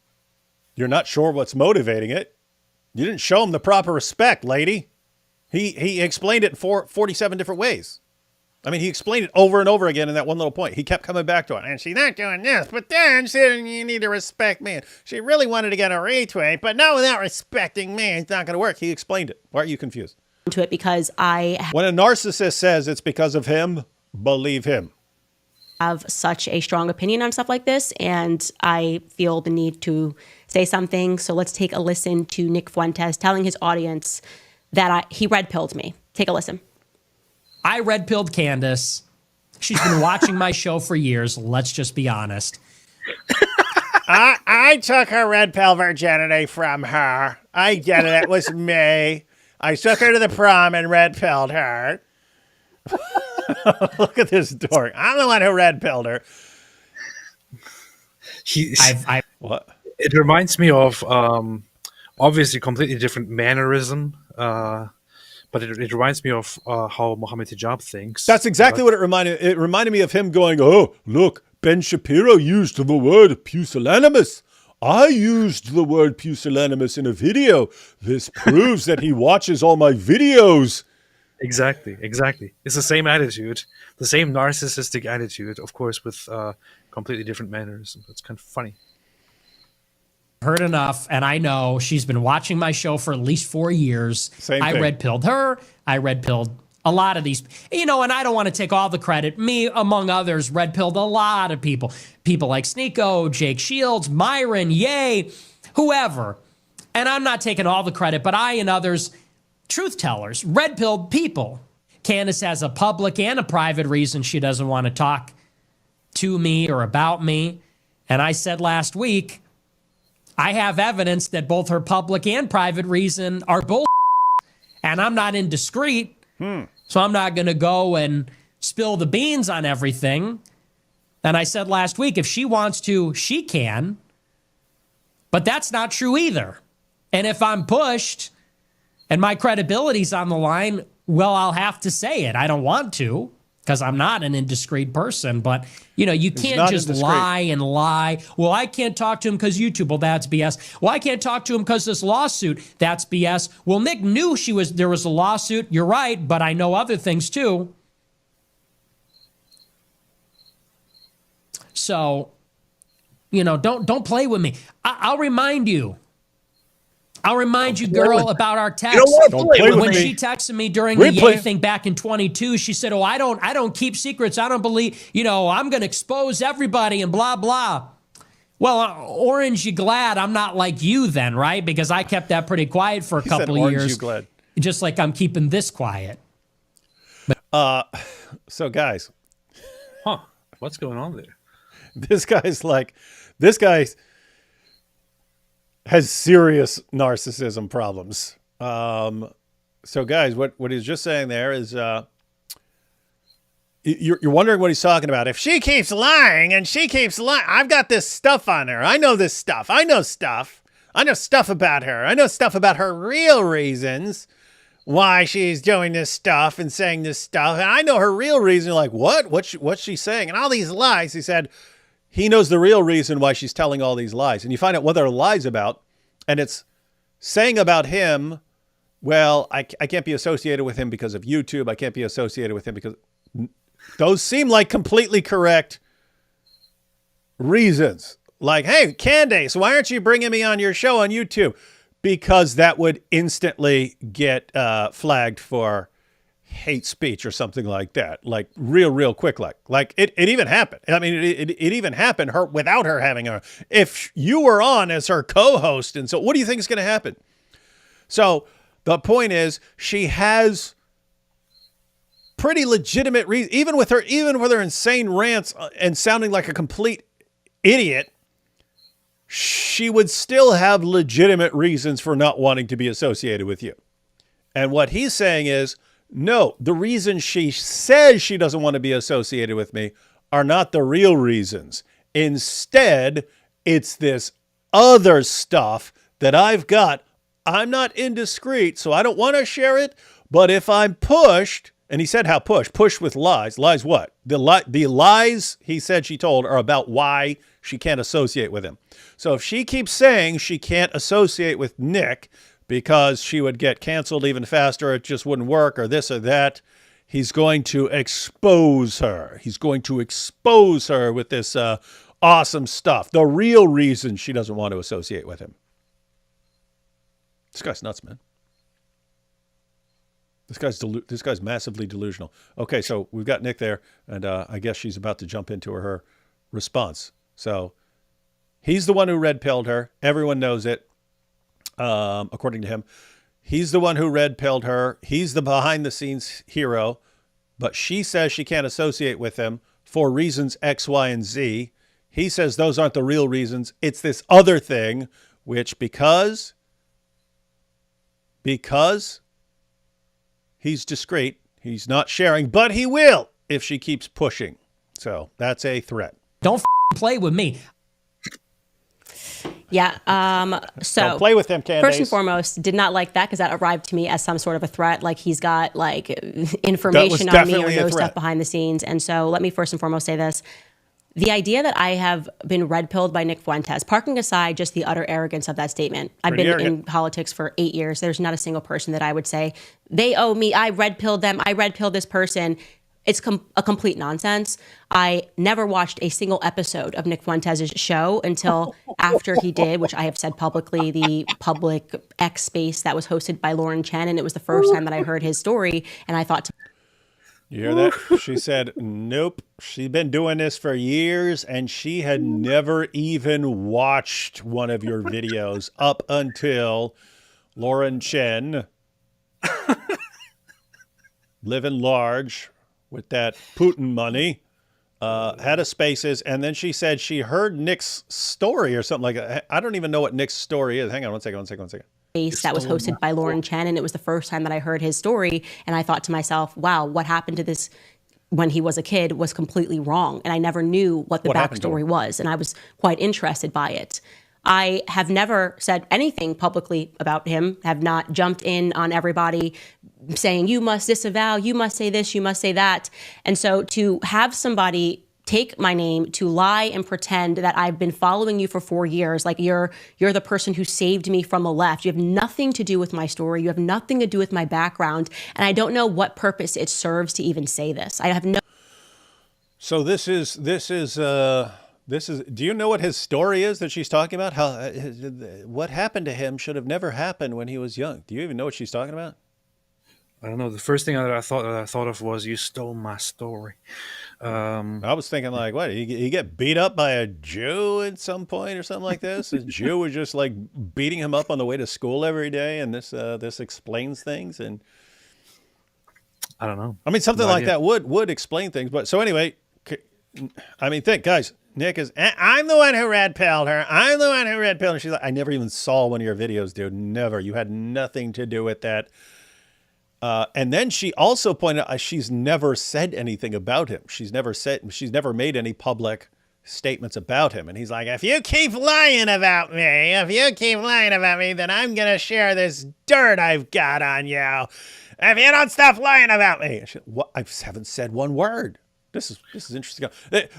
You're not sure what's motivating it? You didn't show him the proper respect, lady. He explained it in 47 different ways. I mean, he explained it over and over again in that one little point. He kept coming back to it. And she's not doing this, but then she said, you need to respect me. She really wanted to get a retweet, but no, without respecting me, it's not going to work. He explained it. Why are you confused? To it because I When a narcissist says it's because of him, believe him. have such a strong opinion on stuff like this, and I feel the need to say something. So let's take a listen to Nick Fuentes telling his audience that he red-pilled me. Take a listen. I red-pilled Candace. She's been watching my show for years. Let's just be honest. I took her red pill virginity from her. I get it. It was me. I took her to the prom and red pilled her. Look at this dork. I'm the one who red pilled her. What? It reminds me of obviously completely different mannerism, but it reminds me of how Mohammed Hijab thinks. That's exactly what it reminded. It reminded me of him going, "Oh, look, Ben Shapiro used the word pusillanimous. I used the word pusillanimous in a video. This proves that he watches all my videos." Exactly. It's the same attitude, the same narcissistic attitude, of course, with completely different mannerism. It's kind of funny. Heard enough, and I know she's been watching my show for at least 4 years. Same I thing. red pilled her. I red pilled a lot of these, and I don't want to take all the credit. Me, among others, red pilled a lot of people. People like Sneako, Jake Shields, Myron, Ye, whoever. And I'm not taking all the credit, but I and others, truth tellers, red pilled people. Candace has a public and a private reason she doesn't want to talk to me or about me. And I said last week, I have evidence that both her public and private reason are bull. And I'm not indiscreet. So I'm not going to go and spill the beans on everything. And I said last week, if she wants to, she can. But that's not true either. And if I'm pushed and my credibility's on the line, well, I'll have to say it. I don't want to because I'm not an indiscreet person. But, you can't just lie and lie. Well, I can't talk to him because YouTube. Well, that's BS. Well, I can't talk to him because this lawsuit. That's BS. Well, Nick knew there was a lawsuit. You're right, but I know other things too. So, don't play with me. I'll remind you. I'll remind you, girl, about our text. Don't play with When me. she texted me during the Ye thing back in 22, she said, "Oh, I don't keep secrets. I don't believe, I'm going to expose everybody and blah, blah." Well, Orange, you glad I'm not like you then, right? Because I kept that pretty quiet for a couple of years. You glad. Just like I'm keeping this quiet. So guys, What's going on there? this guy has serious narcissism problems. So guys, what he's just saying there is, you're wondering what he's talking about. If she keeps lying and she keeps lying, I've got this stuff on her. I know this stuff. I know stuff. I know stuff about her. I know stuff about her real reasons why she's doing this stuff and saying this stuff. And I know her real reason. Like, what? What's she saying? And all these lies. He said, he knows the real reason why she's telling all these lies. And you find out what they're lies about. And it's saying about him, well, I can't be associated with him because of YouTube. I can't be associated with him because... Those seem like completely correct reasons. Like, hey, Candace, why aren't you bringing me on your show on YouTube? Because that would instantly get flagged for hate speech or something like that. Like real quick. Like it even happened. I mean, it even happened without her having her. If you were on as her co-host, and so what do you think is going to happen? So the point is, she has pretty legitimate reason, even with her insane rants and sounding like a complete idiot, she would still have legitimate reasons for not wanting to be associated with you. And what he's saying is, no, the reason she says she doesn't want to be associated with me are not the real reasons. Instead, it's this other stuff that I've got. I'm not indiscreet, so I don't want to share it. But if I'm pushed, and he said how push with lies. Lies what? The lies he said she told are about why she can't associate with him. So if she keeps saying she can't associate with Nick because she would get canceled even faster, it just wouldn't work, or this or that, he's going to expose her. He's going to expose her with this awesome stuff. The real reason she doesn't want to associate with him. This guy's nuts, man. This guy's massively delusional. Okay, so we've got Nick there, and I guess she's about to jump into her response. So he's the one who red-pilled her. Everyone knows it, according to him. He's the one who red-pilled her. He's the behind-the-scenes hero, but she says she can't associate with him for reasons X, Y, and Z. He says those aren't the real reasons. It's this other thing, which because he's discreet, He's not sharing, but he will if she keeps pushing. So that's a threat. Don't play with me. Yeah. So Don't play with him, Candace. First and foremost, did not like that because that arrived to me as some sort of a threat. Like he's got like information on me or knows stuff behind the scenes. And so let me first and foremost say this. The idea that I have been red pilled by Nick Fuentes, parking aside just the utter arrogance of that statement. I've been in politics for 8 years. There's not a single person that I would say they owe me. I red pilled them. I red pilled this person. It's a complete nonsense. I never watched a single episode of Nick Fuentes' show until after he did, which I have said publicly, the public X space that was hosted by Lauren Chen. And it was the first time that I heard his story. And I thought, you hear that? She said, nope. She's been doing this for years, and she had never even watched one of your videos up until Lauren Chen, living large with that Putin money, had a Spaces, and then she said she heard Nick's story or something like that. I don't even know what Nick's story is. Hang on one second. That was hosted by Lauren Chen, and it was the first time that I heard his story, and I thought to myself, wow, what happened to this when he was a kid was completely wrong, and I never knew what the backstory was, and I was quite interested by it. I have never said anything publicly about him, have not jumped in on everybody saying, you must disavow, you must say this, you must say that. And so to have somebody take my name, to lie and pretend that I've been following you for 4 years, like you're the person who saved me from the left. You have nothing to do with my story. You have nothing to do with my background. And I don't know what purpose it serves to even say this. I have no. So this is, do you know what his story is that she's talking about? How, what happened to him should have never happened when he was young. Do you even know what she's talking about? I don't know. The first thing that I thought of was you stole my story. I was thinking like, what? He get beat up by a Jew at some point or something like this? A Jew was just like beating him up on the way to school every day, and this explains things. And I don't know. I mean, something like that would explain things. But so anyway, I mean, think, guys. Nick is, I'm the one who red pilled her. I'm the one who red pilled her. She's like, I never even saw one of your videos, dude. Never. You had nothing to do with that. And then she also pointed out she's never said anything about him. She's never made any public statements about him. And he's like, if you keep lying about me, then I'm going to share this dirt I've got on you. If you don't stop lying about me. I haven't said one word. This is interesting. But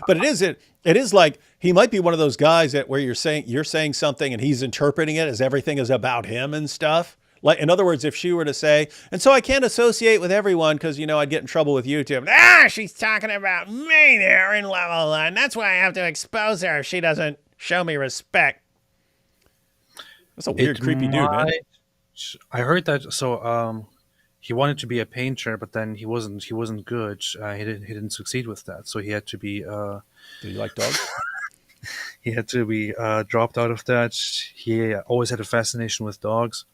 it is like he might be one of those guys that where you're saying something and he's interpreting it as everything is about him and stuff. Like, in other words, if she were to say, and so I can't associate with everyone because, I'd get in trouble with YouTube. She's talking about me there in level 1. That's why I have to expose her if she doesn't show me respect. That's a weird, creepy dude, man. I heard that. So he wanted to be a painter, but then he wasn't good. He didn't succeed with that. So he had to be. Do you like dogs? He had to be dropped out of that. He always had a fascination with dogs.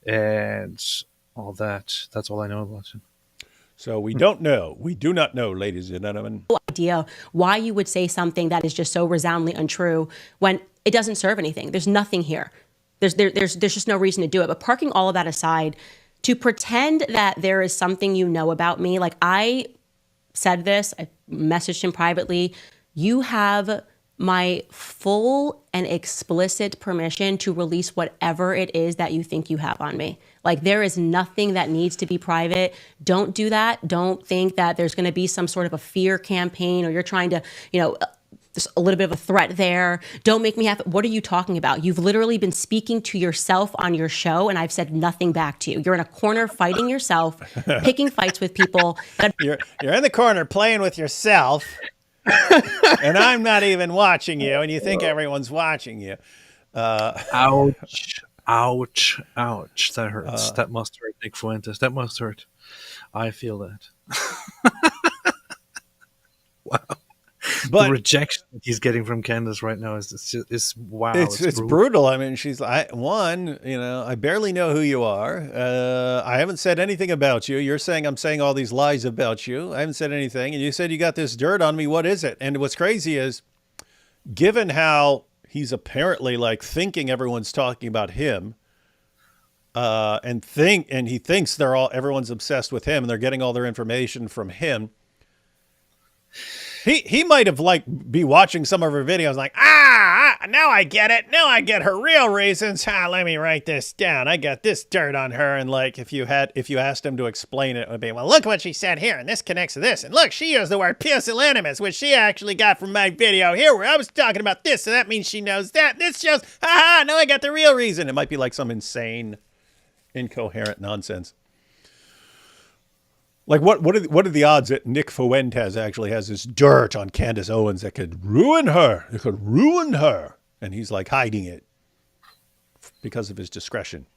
And all that. That's all I know about him. So we don't know. We do not know, ladies and gentlemen. No idea why you would say something that is just so resoundingly untrue when it doesn't serve anything. There's nothing here. There's just no reason to do it. But parking all of that aside, to pretend that there is something about me, like I said this, I messaged him privately. You have my full and explicit permission to release whatever it is that you think you have on me. Like, there is nothing that needs to be private. Don't do that. Don't think that there's going to be some sort of a fear campaign or you're trying to, there's a little bit of a threat there. Don't make me have. What are you talking about? You've literally been speaking to yourself on your show, and I've said nothing back to you. You're in a corner fighting yourself, picking fights with people. You're in the corner playing with yourself. And I'm not even watching you, and you think everyone's watching you. Ouch. That hurts. That must hurt, Nick Fuentes. That must hurt. I feel that. Wow. But the rejection he's getting from Candace right now is wow. It's brutal. I mean, she's like, I barely know who you are. I haven't said anything about you. You're saying I'm saying all these lies about you. I haven't said anything. And you said you got this dirt on me. What is it? And what's crazy is, given how he's apparently like thinking everyone's talking about him, and he thinks everyone's obsessed with him and they're getting all their information from him. He might have be watching some of her videos like, now I get it. Now I get her real reasons. Let me write this down. I got this dirt on her. And if you asked him to explain it would be, well, look what she said here. And this connects to this. And look, she used the word pusillanimous, which she actually got from my video here where I was talking about this. So that means she knows that. This shows, now I got the real reason. It might be like some insane, incoherent nonsense. Like what are the odds that Nick Fuentes actually has this dirt on Candace Owens that could ruin her? It could ruin her, and he's hiding it because of his discretion.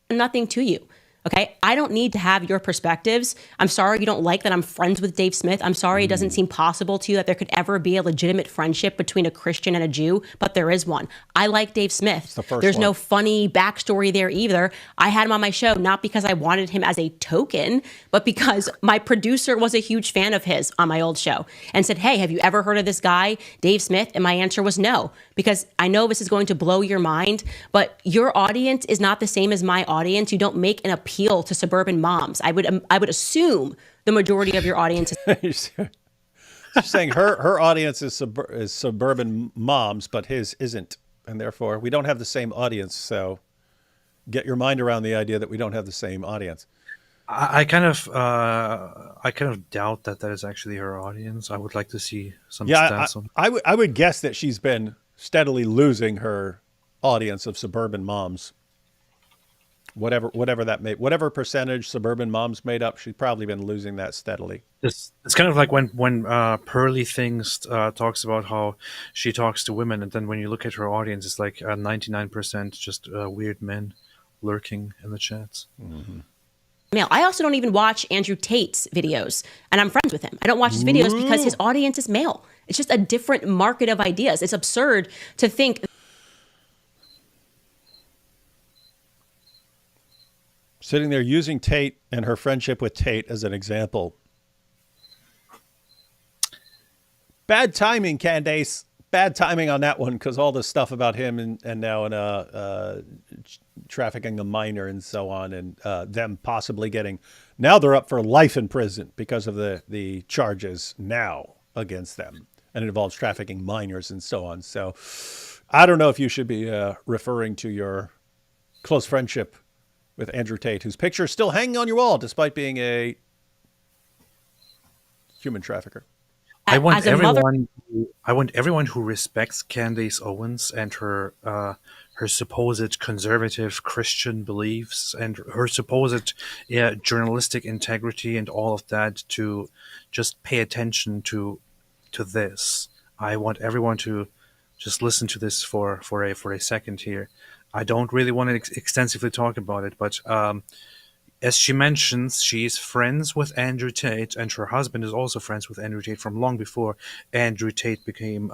Nothing to you. Okay, I don't need to have your perspectives. I'm sorry you don't like that I'm friends with Dave Smith. I'm sorry it doesn't seem possible to you that there could ever be a legitimate friendship between a Christian and a Jew, but there is one. I like Dave Smith. There's no funny backstory there either. I had him on my show not because I wanted him as a token, but because my producer was a huge fan of his on my old show and said, hey, have you ever heard of this guy, Dave Smith? And my answer was no, because I know this is going to blow your mind, but your audience is not the same as my audience. You don't make an appeal to suburban moms. I would assume the majority of your audience is She's saying her audience is suburban moms, but his isn't, and therefore we don't have the same audience. So get your mind around the idea that we don't have the same audience. I kind of doubt that is actually her audience. I would like to see some stats on. I would guess that she's been steadily losing her audience of suburban moms. Whatever percentage suburban moms made up, she's probably been losing that steadily. It's kind of like when Pearly Things talks about how she talks to women, and then when you look at her audience, it's like 99% just weird men lurking in the chats. Mm-hmm. Male. I also don't even watch Andrew Tate's videos, and I'm friends with him. I don't watch his videos because his audience is male. It's just a different market of ideas. It's absurd to think. Sitting there using Tate and her friendship with Tate as an example. Bad timing, Candace. Bad timing on that one, because all the stuff about him and now in trafficking a minor and so on, and them possibly getting, now they're up for life in prison because of the charges now against them, and it involves trafficking minors and so on. So I don't know if you should be referring to your close friendship with Andrew Tate, whose picture is still hanging on your wall despite being a human trafficker. I want everyone who respects Candace Owens and her supposed conservative Christian beliefs and her supposed journalistic integrity and all of that to just pay attention to this. I want everyone to just listen to this for a second here. I don't really want to extensively talk about it, but as she mentions, she's friends with Andrew Tate, and her husband is also friends with Andrew Tate from long before Andrew Tate became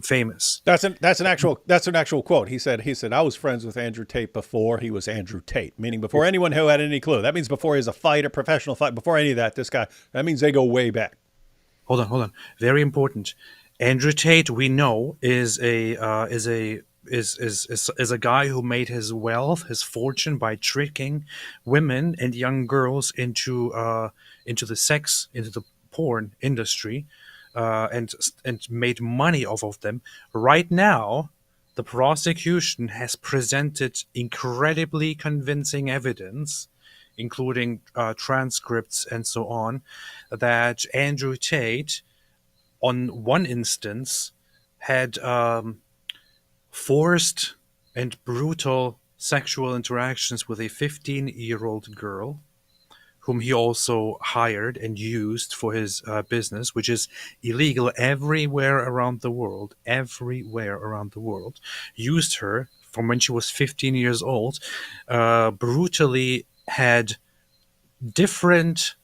famous. That's an actual quote. He said I was friends with Andrew Tate before he was Andrew Tate, meaning before anyone who had any clue. That means before he was a fighter, professional fighter, before any of that. This guy, that means they go way back. Hold on. Very important. Andrew Tate, we know, is a guy who made his wealth, his fortune by tricking women and young girls into the porn industry, and made money off of them. Right now, the prosecution has presented incredibly convincing evidence, including transcripts and so on, that Andrew Tate, on one instance, had forced and brutal sexual interactions with a 15-year-old girl, whom he also hired and used for his business, which is illegal everywhere around the world. Used her from when she was 15 years old, brutally had different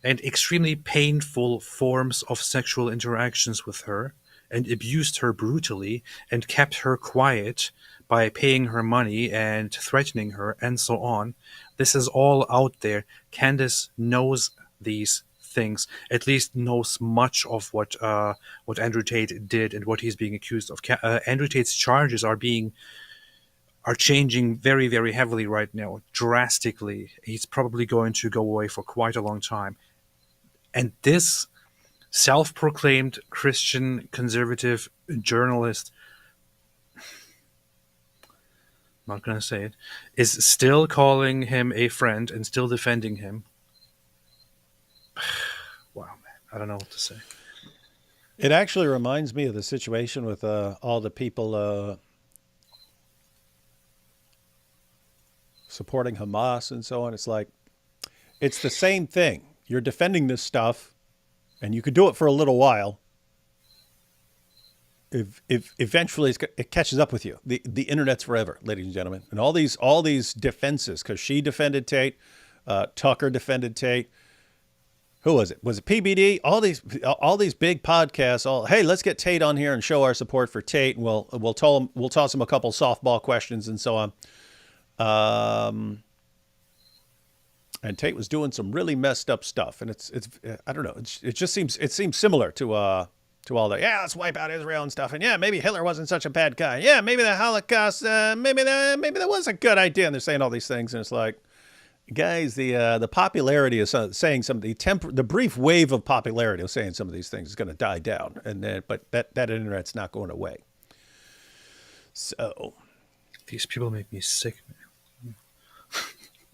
and extremely painful forms of sexual interactions with her, and abused her brutally and kept her quiet by paying her money and threatening her and so on. This is all out there. Candace knows these things, at least knows much of what Andrew Tate did and what he's being accused of. Andrew Tate's charges are being are changing very, very heavily right now, drastically. He's probably going to go away for quite a long time. And this self-proclaimed Christian conservative journalist, I'm not going to say it, is still calling him a friend and still defending him. Wow, man. I don't know what to say. It actually reminds me of the situation with all the people supporting Hamas and so on. It's like, it's the same thing. You're defending this stuff, and you could do it for a little while. If eventually it catches up with you, the internet's forever, ladies and gentlemen, and all these defenses, because she defended Tate, Tucker defended Tate. Who was it? Was it PBD? All these big podcasts. Hey, let's get Tate on here and show our support for Tate, and we'll toss him a couple softball questions and so on. And Tate was doing some really messed up stuff, and it's I don't know. It seems similar to all the let's wipe out Israel and stuff, and maybe Hitler wasn't such a bad guy. Yeah, maybe the Holocaust, maybe that was a good idea. And they're saying all these things, and it's like, guys, the popularity of saying some of the brief wave of popularity of saying some of these things is going to die down, but that internet's not going away. So these people make me sick, man.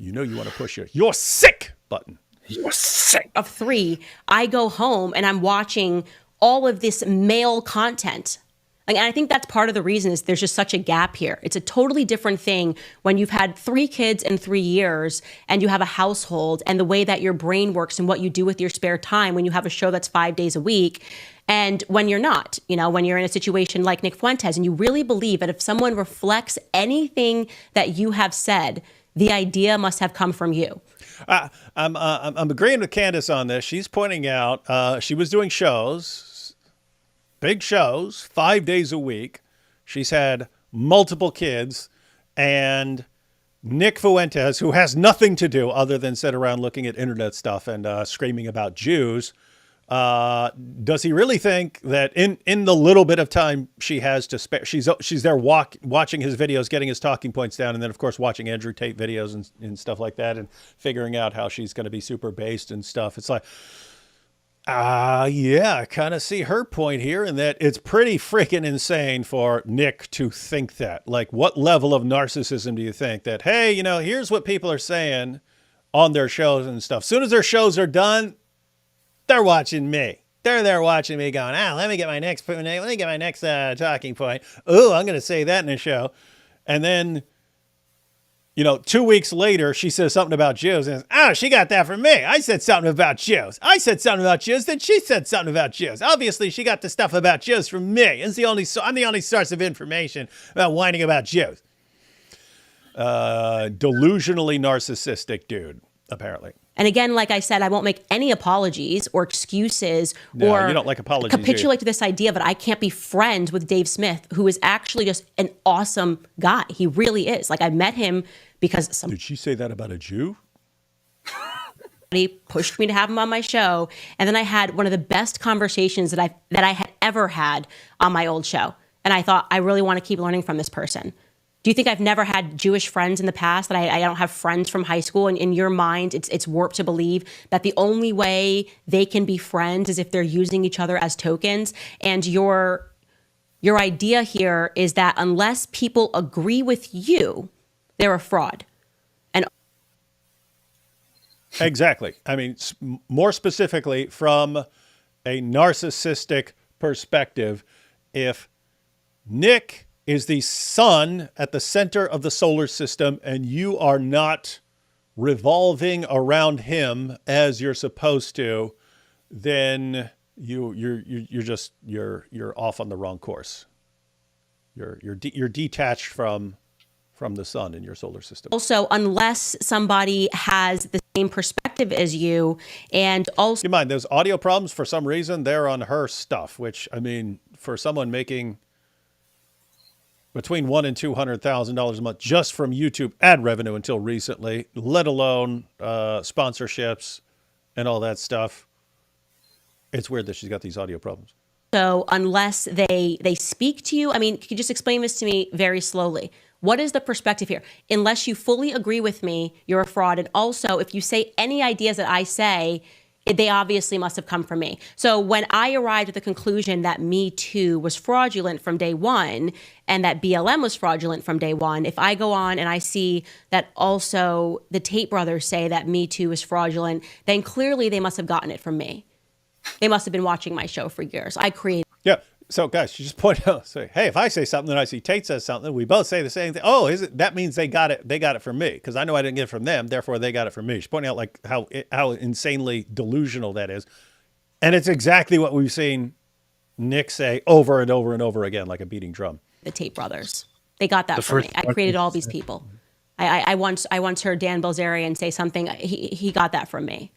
You want to push your sick button. You're sick. Of 3, I go home and I'm watching all of this male content. And I think that's part of the reason is there's just such a gap here. It's a totally different thing when you've had 3 kids in 3 years and you have a household and the way that your brain works and what you do with your spare time when you have a show that's 5 days a week. And when you're not, when you're in a situation like Nick Fuentes and you really believe that if someone reflects anything that you have said, the idea must have come from you. I'm agreeing with Candace on this. She's pointing out she was doing shows, big shows, 5 days a week. She's had multiple kids, and Nick Fuentes, who has nothing to do other than sit around looking at internet stuff and screaming about Jews, does he really think that in the little bit of time she has to spare, she's there watching his videos, getting his talking points down, and then of course watching Andrew Tate videos and stuff like that, and figuring out how she's going to be super based and stuff. It's like, I kind of see her point here, in that it's pretty freaking insane for Nick to think that. Like, what level of narcissism do you think that, hey, here's what people are saying on their shows and stuff. As soon as their shows are done, they're watching me. They're there watching me going, let me get my next talking point. Oh, I'm going to say that in a show. And then, 2 weeks later, she says something about Jews. And she got that from me. I said something about Jews. I said something about Jews. Then she said something about Jews. Obviously, she got the stuff about Jews from me. I'm the only source of information about whining about Jews. Delusionally narcissistic dude, apparently. And again, like I said, I won't make any apologies or excuses or you don't like apologies, capitulate to this idea that I can't be friends with Dave Smith, who is actually just an awesome guy. He really is. Like, I met him because Did she say that about a Jew? Somebody pushed me to have him on my show. And then I had one of the best conversations that I had ever had on my old show. And I thought, I really want to keep learning from this person. Do you think I've never had Jewish friends in the past, that I don't have friends from high school? And in your mind, it's warped to believe that the only way they can be friends is if they're using each other as tokens. And your idea here is that unless people agree with you, they're a fraud. And exactly. I mean, more specifically, from a narcissistic perspective, if Nick is the sun at the center of the solar system and you are not revolving around him as you're supposed to, then you're off on the wrong course. You're detached from the sun in your solar system. Also, unless somebody has the same perspective as you, and also, keep in mind, those audio problems, for some reason, they're on her stuff, which, I mean, for someone making between $100,000 and $200,000 a month just from YouTube ad revenue until recently, let alone sponsorships and all that stuff, it's weird that she's got these audio problems. so unless they speak to you, I mean, could you just explain this to me very slowly? What is the perspective here? Unless you fully agree with me, you're a fraud. And also, if you say any ideas that I say, they obviously must have come from me. So when I arrived at the conclusion that Me Too was fraudulent from day one and that BLM was fraudulent from day one, if I go on and I see that also the Tate brothers say that Me Too is fraudulent, then clearly they must have gotten it from me. They must have been watching my show for years. I created. Yeah. So, guys, you just point out, say, hey, if I say something and I see Tate says something, we both say the same thing. Oh, is it? That means they got it. They got it from me because I know I didn't get it from them. Therefore, they got it from me. She's pointing out like how insanely delusional that is, and it's exactly what we've seen Nick say over and over and over again, like a beating drum. The Tate brothers. They got that from me. I created all these people. I once heard Dan Bilzerian say something. He got that from me.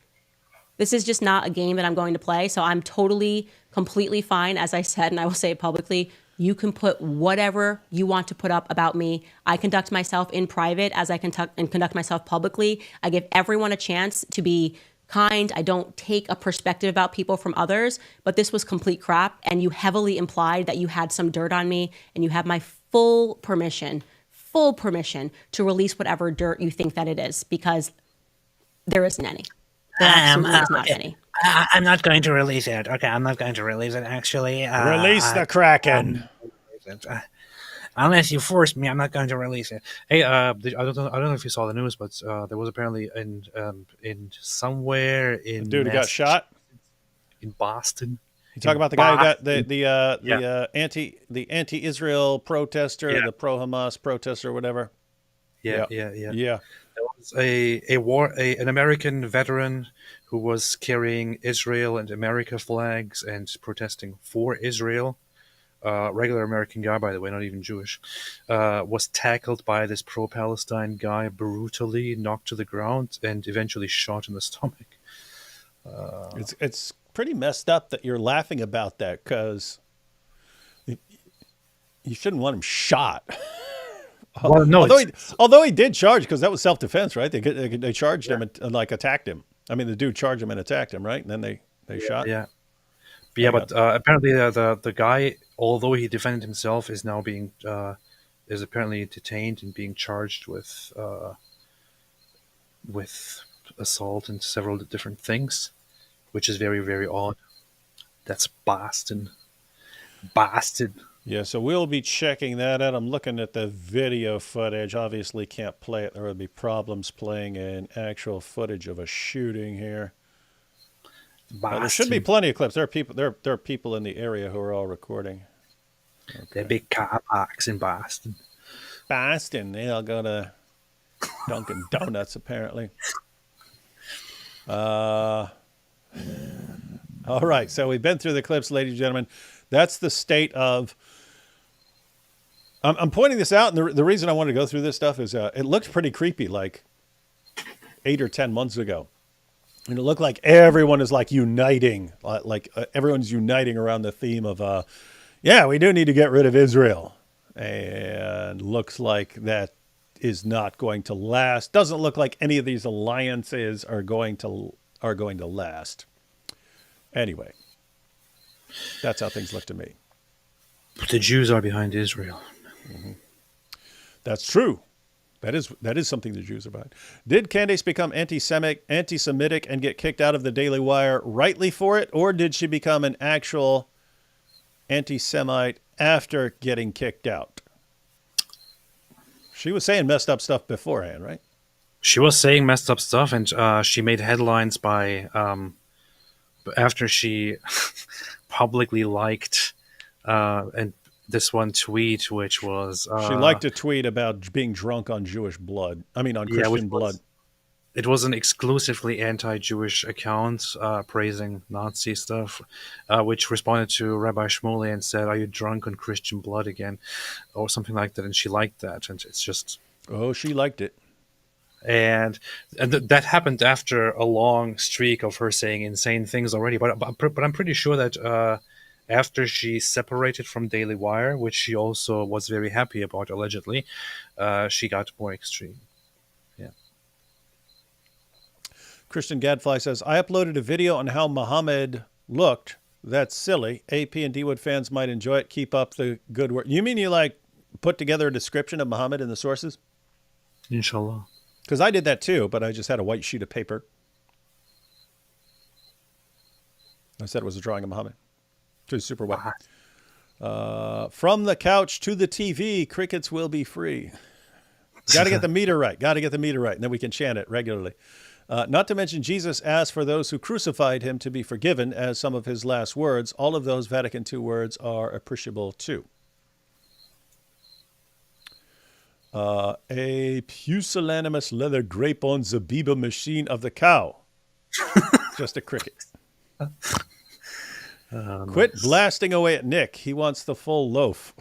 This is just not a game that I'm going to play. So I'm totally, completely fine. As I said, and I will say it publicly, you can put whatever you want to put up about me. I conduct myself in private as I conduct myself publicly. I give everyone a chance to be kind. I don't take a perspective about people from others, but this was complete crap. And you heavily implied that you had some dirt on me, and you have my full permission to release whatever dirt you think that it is, because there isn't any. There absolutely is not any. I'm not going to release it. Okay, I'm not going to release it, actually. Release the Kraken. Unless you force me, I'm not going to release it. Hey, I don't know if you saw the news, but there was apparently in somewhere in The dude who got shot in Boston. You talk about the guy who got the anti-Israel protester, the pro-Hamas protester, whatever. Yeah. Yeah. There was an American veteran who was carrying Israel and America flags and protesting for Israel. Regular American guy, by the way, not even Jewish, was tackled by this pro-Palestine guy, brutally knocked to the ground, and eventually shot in the stomach. It's pretty messed up that you're laughing about that, because you shouldn't want him shot. Well, no, although he did charge, because that was self-defense, right? They charged him and like attacked him. I mean, the dude charged him and attacked him, right? And then they shot. Yeah. But apparently the guy, although he defended himself, is now being is apparently detained and being charged with assault and several different things, which is very, very odd. That's Boston. Yeah, so we'll be checking that out. I'm looking at the video footage. Obviously can't play it. There would be problems playing an actual footage of a shooting here. There should be plenty of clips. There are people in the area who are all recording. Okay. There are big car parks in Boston. They all go to Dunkin' Donuts, apparently. All right, so we've been through the clips, ladies and gentlemen. That's the state of... I'm pointing this out, and the reason I wanted to go through this stuff is it looked pretty creepy like 8 or 10 months ago. And it looked like everyone is like uniting, everyone's uniting around the theme of, we do need to get rid of Israel. And looks like that is not going to last. Doesn't look like any of these alliances are going to last. Anyway, that's how things look to me. The Jews are behind Israel. Mm-hmm. That's true. That is something the Jews are behind. Did Candace become anti-Semitic and get kicked out of the Daily Wire rightly for it, or did she become an actual anti-Semite after getting kicked out? She was saying messed up stuff beforehand, right? She was saying messed up stuff, and she made headlines by after she publicly liked and this one tweet, which was she liked a tweet about being drunk on Jewish blood. I mean, on Christian blood. It was an exclusively anti-Jewish account praising Nazi stuff, which responded to Rabbi Shmuley and said, "Are you drunk on Christian blood again?" or something like that. And she liked that, and it's just she liked it. And that happened after a long streak of her saying insane things already. But I'm pretty sure that after she separated from Daily Wire, which she also was very happy about, allegedly, she got more extreme. Yeah. Christian Gadfly says, I uploaded a video on how Muhammad looked. That's silly. AP and D-Wood fans might enjoy it. Keep up the good work. You mean you put together a description of Muhammad in the sources? Inshallah. Because I did that too, but I just had a white sheet of paper. I said it was a drawing of Muhammad. It was super white. From the couch to the TV, crickets will be free. Got to get the meter right. Got to get the meter right. And then we can chant it regularly. Not to mention, Jesus asked for those who crucified him to be forgiven as some of his last words. All of those Vatican II words are appreciable too. A pusillanimous leather grape on Zabiba machine of the cow. Just a cricket. Quit blasting away at Nick. He wants the full loaf.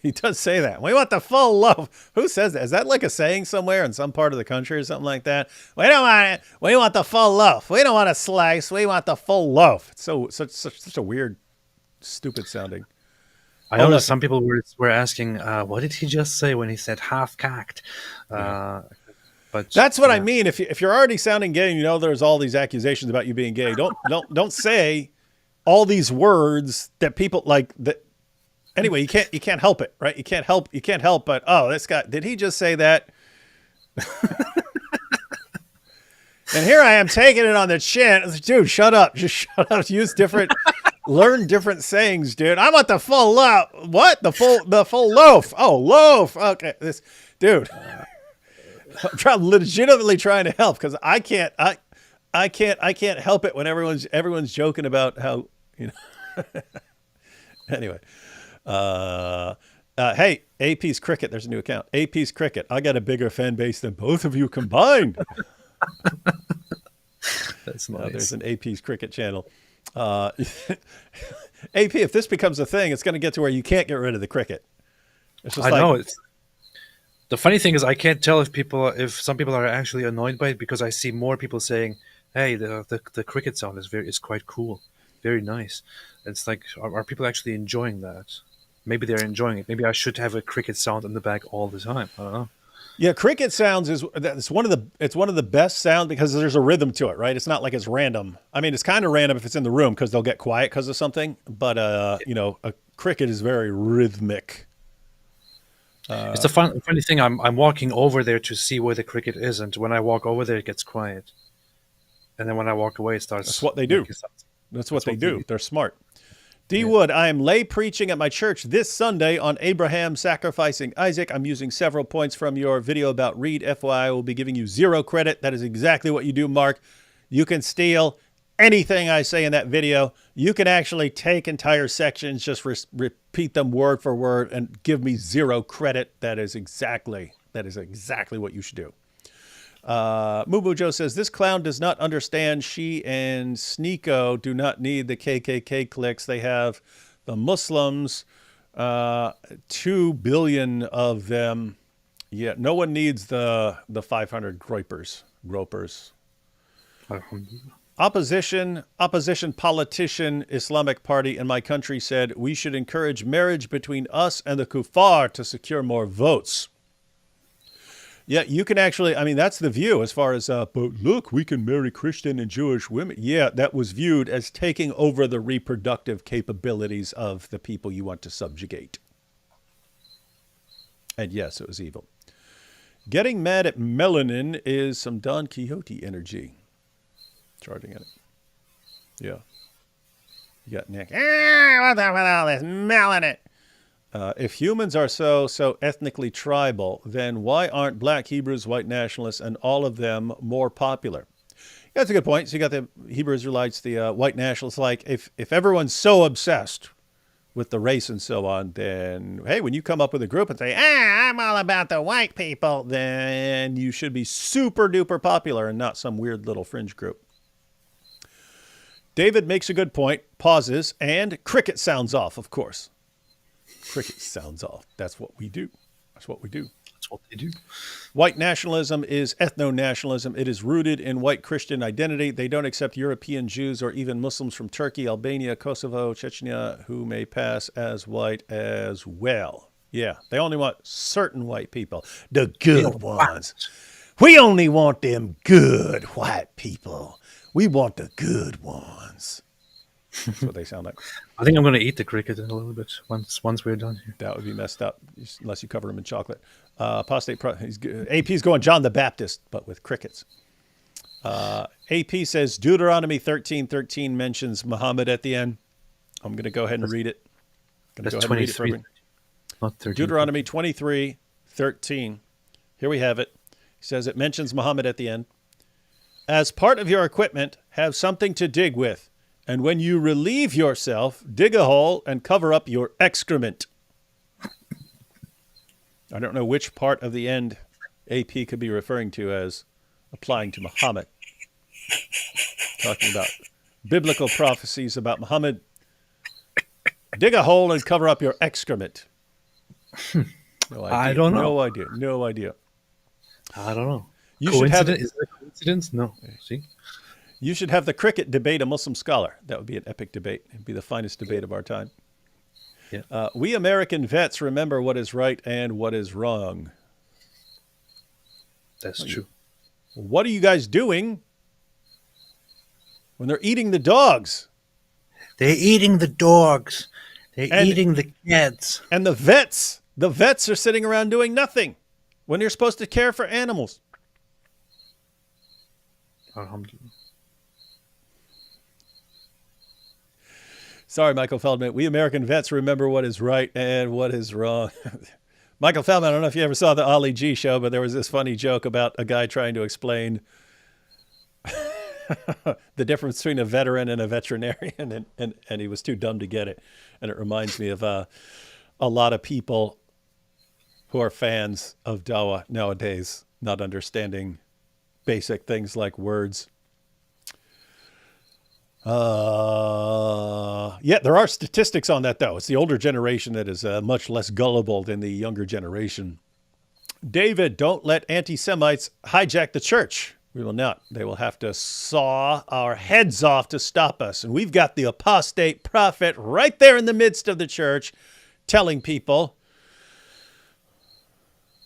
He does say that. We want the full loaf. Who says that? Is that like a saying somewhere in some part of the country or something like that? We don't want it. We want the full loaf. We don't want a slice. We want the full loaf. It's such a weird, stupid sounding. I know some people were asking, what did he just say when he said half-cocked? But that's what I mean. If you're already sounding gay, and you know there's all these accusations about you being gay. Don't say all these words that people like that. Anyway, you can't help it, right? You can't help but, oh, this guy, did he just say that? And here I am taking it on the chin. Dude, shut up. Just shut up. Learn different sayings, dude. I want the full loaf. What? The full loaf. Oh, loaf. Okay. Dude. I'm legitimately trying to help because I can't help it when everyone's joking about how, you know. Anyway. Hey, AP's Cricket. There's a new account. AP's Cricket. I got a bigger fan base than both of you combined. That's nice. There's an AP's Cricket channel. AP, if this becomes a thing, it's going to get to where you can't get rid of the cricket. It's just I know. The funny thing is, I can't tell if some people are actually annoyed by it because I see more people saying, "Hey, the cricket sound is quite cool, very nice." It's like, are people actually enjoying that? Maybe they're enjoying it. Maybe I should have a cricket sound in the back all the time. I don't know. Yeah, cricket sounds it's one of the best sounds because there's a rhythm to it, right? It's not like it's random. I mean, it's kind of random if it's in the room because they'll get quiet because of something. But a cricket is very rhythmic. It's a funny thing. I'm walking over there to see where the cricket is, and when I walk over there, it gets quiet. And then when I walk away, it starts. That's what they do. That's what they do. They're smart. D. Wood, I am lay preaching at my church this Sunday on Abraham sacrificing Isaac. I'm using several points from your video about Reed. FYI, I will be giving you 0 credit. That is exactly what you do, Mark. You can steal anything I say in that video. You can actually take entire sections, just repeat them word for word, and give me 0 credit. That is exactly what you should do. Moo Joe says, this clown does not understand she and Sneako do not need the KKK clicks. They have the Muslims, 2 billion of them. Yeah, no one needs the 500 gropers. Opposition politician Islamic Party in my country said we should encourage marriage between us and the kuffar to secure more votes. Yeah, you can actually, I mean, that's the view as far as, but look, we can marry Christian and Jewish women. Yeah, that was viewed as taking over the reproductive capabilities of the people you want to subjugate. And yes, it was evil. Getting mad at melanin is some Don Quixote energy. Charging at it. Yeah. You got Nick. What the hell with all this melanin? If humans are so ethnically tribal, then why aren't black Hebrews, white nationalists, and all of them more popular? Yeah, that's a good point. So you got the Hebrew Israelites, the white nationalists. Like, if everyone's so obsessed with the race and so on, then, hey, when you come up with a group and say, I'm all about the white people, then you should be super duper popular and not some weird little fringe group. David makes a good point, pauses, and cricket sounds off, of course. Cricket sounds off. That's what we do. That's what we do. That's what they do. White nationalism is ethno-nationalism. It is rooted in white Christian identity. They don't accept European Jews or even Muslims from Turkey, Albania, Kosovo, Chechnya, who may pass as white as well. Yeah, they only want certain white people. The good ones. We only want them good white people. We want the good ones. That's what they sound like. I think I'm going to eat the cricket in a little bit once we're done here. That would be messed up unless you cover them in chocolate. Apostate AP's going John the Baptist, but with crickets. AP says Deuteronomy 13:13 mentions Muhammad at the end. I'm going to go ahead and read it. That's 23, not 13. Deuteronomy 23:13. Here we have it. He says it mentions Muhammad at the end. As part of your equipment, have something to dig with. And when you relieve yourself, dig a hole and cover up your excrement. I don't know which part of the end AP could be referring to as applying to Muhammad. Talking about biblical prophecies about Muhammad. Dig a hole and cover up your excrement. No idea. I don't know. No idea. I don't know. You should have Is it a coincidence? No. See? You should have the cricket debate a Muslim scholar. That would be an epic debate. It'd be the finest debate of our time. Yeah. We American vets remember what is right and what is wrong. That's true. What are you guys doing when they're eating the dogs? They're eating the dogs. They're eating the cats. And the vets are sitting around doing nothing when you're supposed to care for animals. Alhamdulillah. Sorry, Michael Feldman. We American vets remember what is right and what is wrong. Michael Feldman, I don't know if you ever saw the Ali G show, but there was this funny joke about a guy trying to explain the difference between a veteran and a veterinarian, and he was too dumb to get it. And it reminds me of a lot of people who are fans of Dawah nowadays not understanding basic things like words. Yeah, there are statistics on that, though. It's the older generation that is much less gullible than the younger generation. David, don't let anti-Semites hijack the church. We will not. They will have to saw our heads off to stop us. And we've got the apostate prophet right there in the midst of the church telling people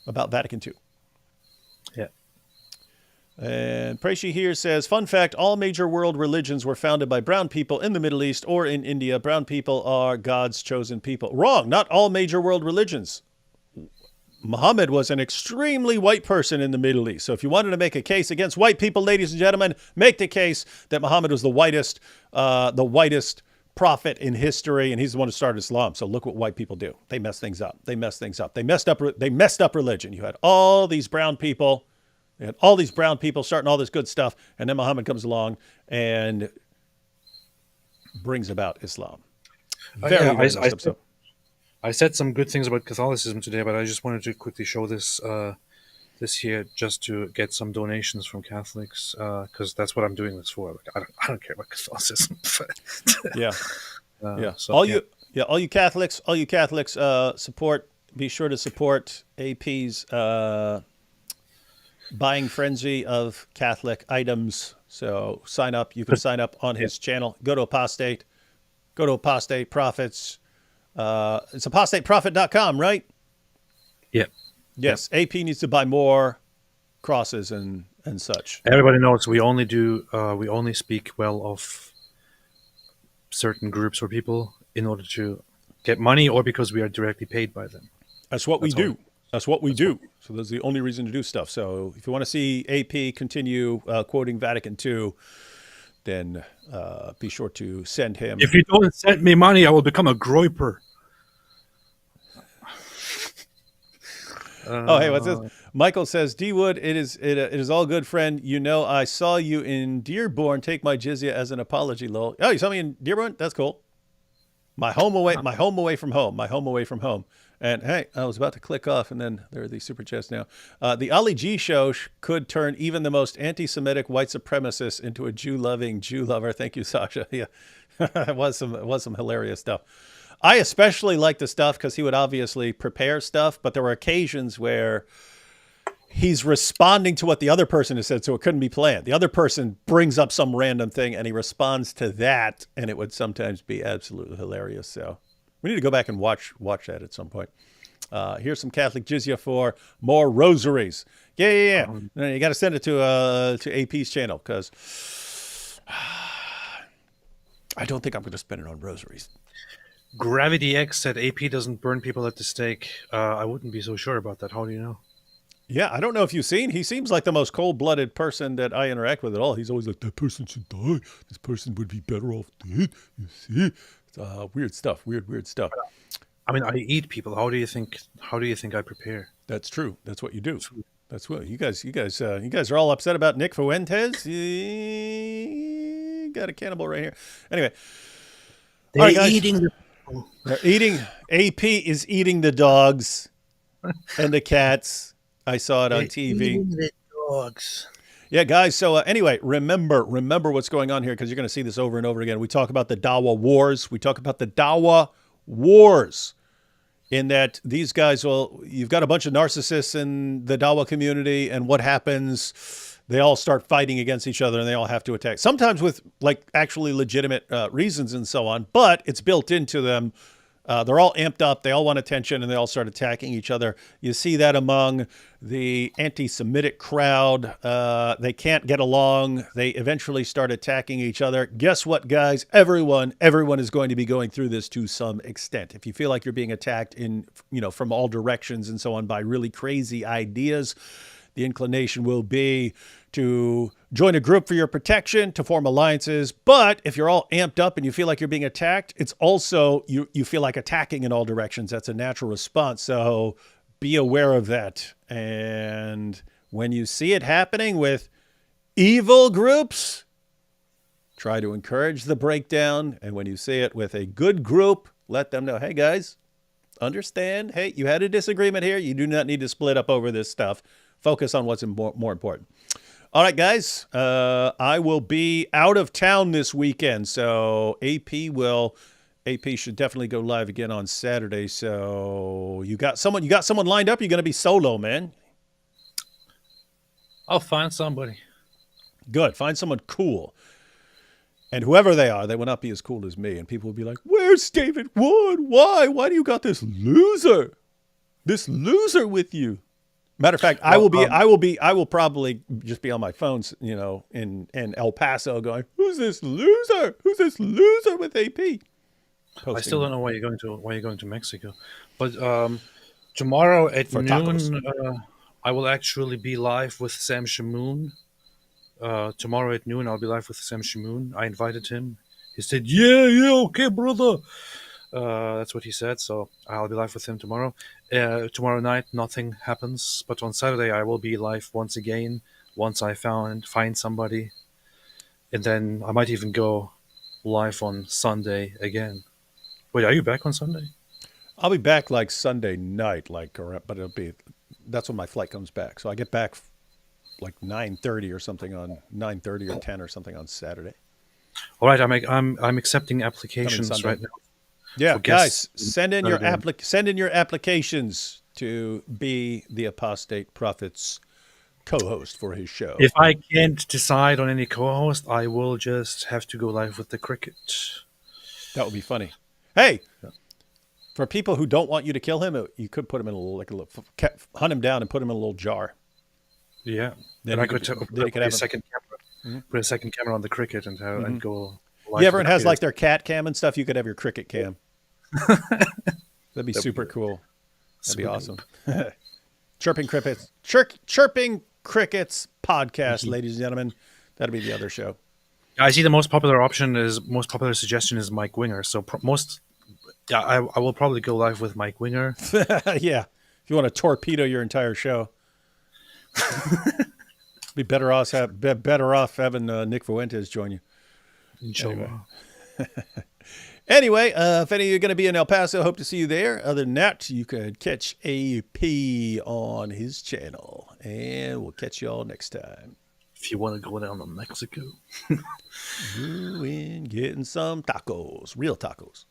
about Vatican II. Yeah. And Preshi here says, fun fact, all major world religions were founded by brown people in the Middle East or in India. Brown people are God's chosen people. Wrong. Not all major world religions. Muhammad was an extremely white person in the Middle East. So if you wanted to make a case against white people, ladies and gentlemen, make the case that Muhammad was the whitest prophet in history, and he's the one who started Islam. So look what white people do. They mess things up. They messed up religion. You had all these brown people. They had all these brown people starting all this good stuff, and then Muhammad comes along and brings about Islam. I said some good things about Catholicism today, but I just wanted to quickly show this here just to get some donations from Catholics, because that's what I'm doing this for. Like, I don't care about Catholicism. Yeah. So, all you Catholics, support. Be sure to support AP's buying frenzy of Catholic items. So sign up. You can sign up on his channel. Go to Apostate. Go to Apostate Prophets. It's apostateprophet.com, right? Yeah. Yes. AP needs to buy more crosses and such. Everybody knows we only speak well of certain groups or people in order to get money or because we are directly paid by them. That's what we do. That's what we do. So that's the only reason to do stuff. So if you want to see AP continue quoting Vatican II, then be sure to send him. If you don't send me money, I will become a groiper. Hey, what's this? Michael says, D Wood, it is all good, friend. You know, I saw you in Dearborn. Take my jizya as an apology, lol. Oh, you saw me in Dearborn? That's cool. My home away from home. And hey, I was about to click off, and then there are these super chats now. The Ali G show could turn even the most anti-Semitic white supremacist into a Jew-loving Jew lover. Thank you, Sasha. Yeah, it was some hilarious stuff. I especially like the stuff because he would obviously prepare stuff, but there were occasions where he's responding to what the other person has said, so it couldn't be planned. The other person brings up some random thing, and he responds to that, and it would sometimes be absolutely hilarious. So we need to go back and watch that at some point. Here's some Catholic jizya for more rosaries. Yeah. You got to send it to AP's channel because I don't think I'm going to spend it on rosaries. Gravity X said AP doesn't burn people at the stake. I wouldn't be so sure about that. How do you know? Yeah, I don't know if you've seen. He seems like the most cold-blooded person that I interact with at all. He's always like, that person should die. This person would be better off dead. You see? It's, weird stuff. Weird stuff. I mean, I eat people. How do you think I prepare? That's true. That's what you do. That's what you guys are all upset about Nick Fuentes. You got a cannibal right here. Anyway, They're all right, guys. eating the They're eating. AP is eating the dogs and the cats. I saw it on TV. eating the dogs. Yeah, guys. So anyway, remember what's going on here because you're going to see this over and over again. We talk about the Dawa wars. We talk about the Dawa wars. In that these guys, well, you've got a bunch of narcissists in the Dawa community, and what happens? They all start fighting against each other, and they all have to attack. Sometimes with like actually legitimate reasons and so on, but it's built into them. They're all amped up. They all want attention, and they all start attacking each other. You see that among the anti-Semitic crowd. They can't get along. They eventually start attacking each other. Guess what, guys? Everyone is going to be going through this to some extent. If you feel like you're being attacked from all directions and so on by really crazy ideas, the inclination will be to join a group for your protection, to form alliances. But if you're all amped up and you feel like you're being attacked, it's also you feel like attacking in all directions. That's a natural response. So be aware of that. And when you see it happening with evil groups, try to encourage the breakdown. And when you see it with a good group, let them know, hey, guys, understand. Hey, you had a disagreement here. You do not need to split up over this stuff. Focus on what's more important. All right, guys, I will be out of town this weekend, so AP should definitely go live again on Saturday. So you got someone lined up? You're going to be solo, man. I'll find somebody. Good. Find someone cool. And whoever they are, they will not be as cool as me. And people will be like, where's David Wood? Why? Why do you got this loser with you? Matter of fact, I will probably just be on my phones, in El Paso going, who's this loser? Who's this loser with AP? Posting. I still don't know why you're going to Mexico. But tomorrow at noon, I will actually be live with Sam Shamoon. Tomorrow at noon, I'll be live with Sam Shamoon. I invited him. He said, yeah, okay, brother. That's what he said, so I'll be live with him tomorrow. Tomorrow night, nothing happens, but on Saturday I will be live once again, once I find somebody. And then I might even go live on Sunday again. Wait, are you back on Sunday? I'll be back like Sunday night, but that's when my flight comes back. So I get back like 9:30 or something on 9:30 or 10 or something on Saturday. All right, I'm accepting applications right now. Yeah, guys, send in your applications to be the Apostate Prophet's co-host for his show. If I can't decide on any co-host, I will just have to go live with the cricket. That would be funny. Hey, for people who don't want you to kill him, you could put him in hunt him down and put him in a little jar. Yeah, then I could put a second camera on the cricket and go. Yeah, everyone has like their cat cam and stuff. You could have your cricket cam. That'd be super cool. That'd be awesome. Chirping Crickets podcast, ladies and gentlemen. That'd be the other show. I see the most popular suggestion is Mike Winger. So I will probably go live with Mike Winger. Yeah, if you want to torpedo your entire show, be better off having Nick Fuentes join you. Anyway, if any of you are going to be in El Paso, hope to see you there. Other than that, you could catch AP on his channel, and we'll catch you all next time. If you want to go down to Mexico, getting some tacos, real tacos.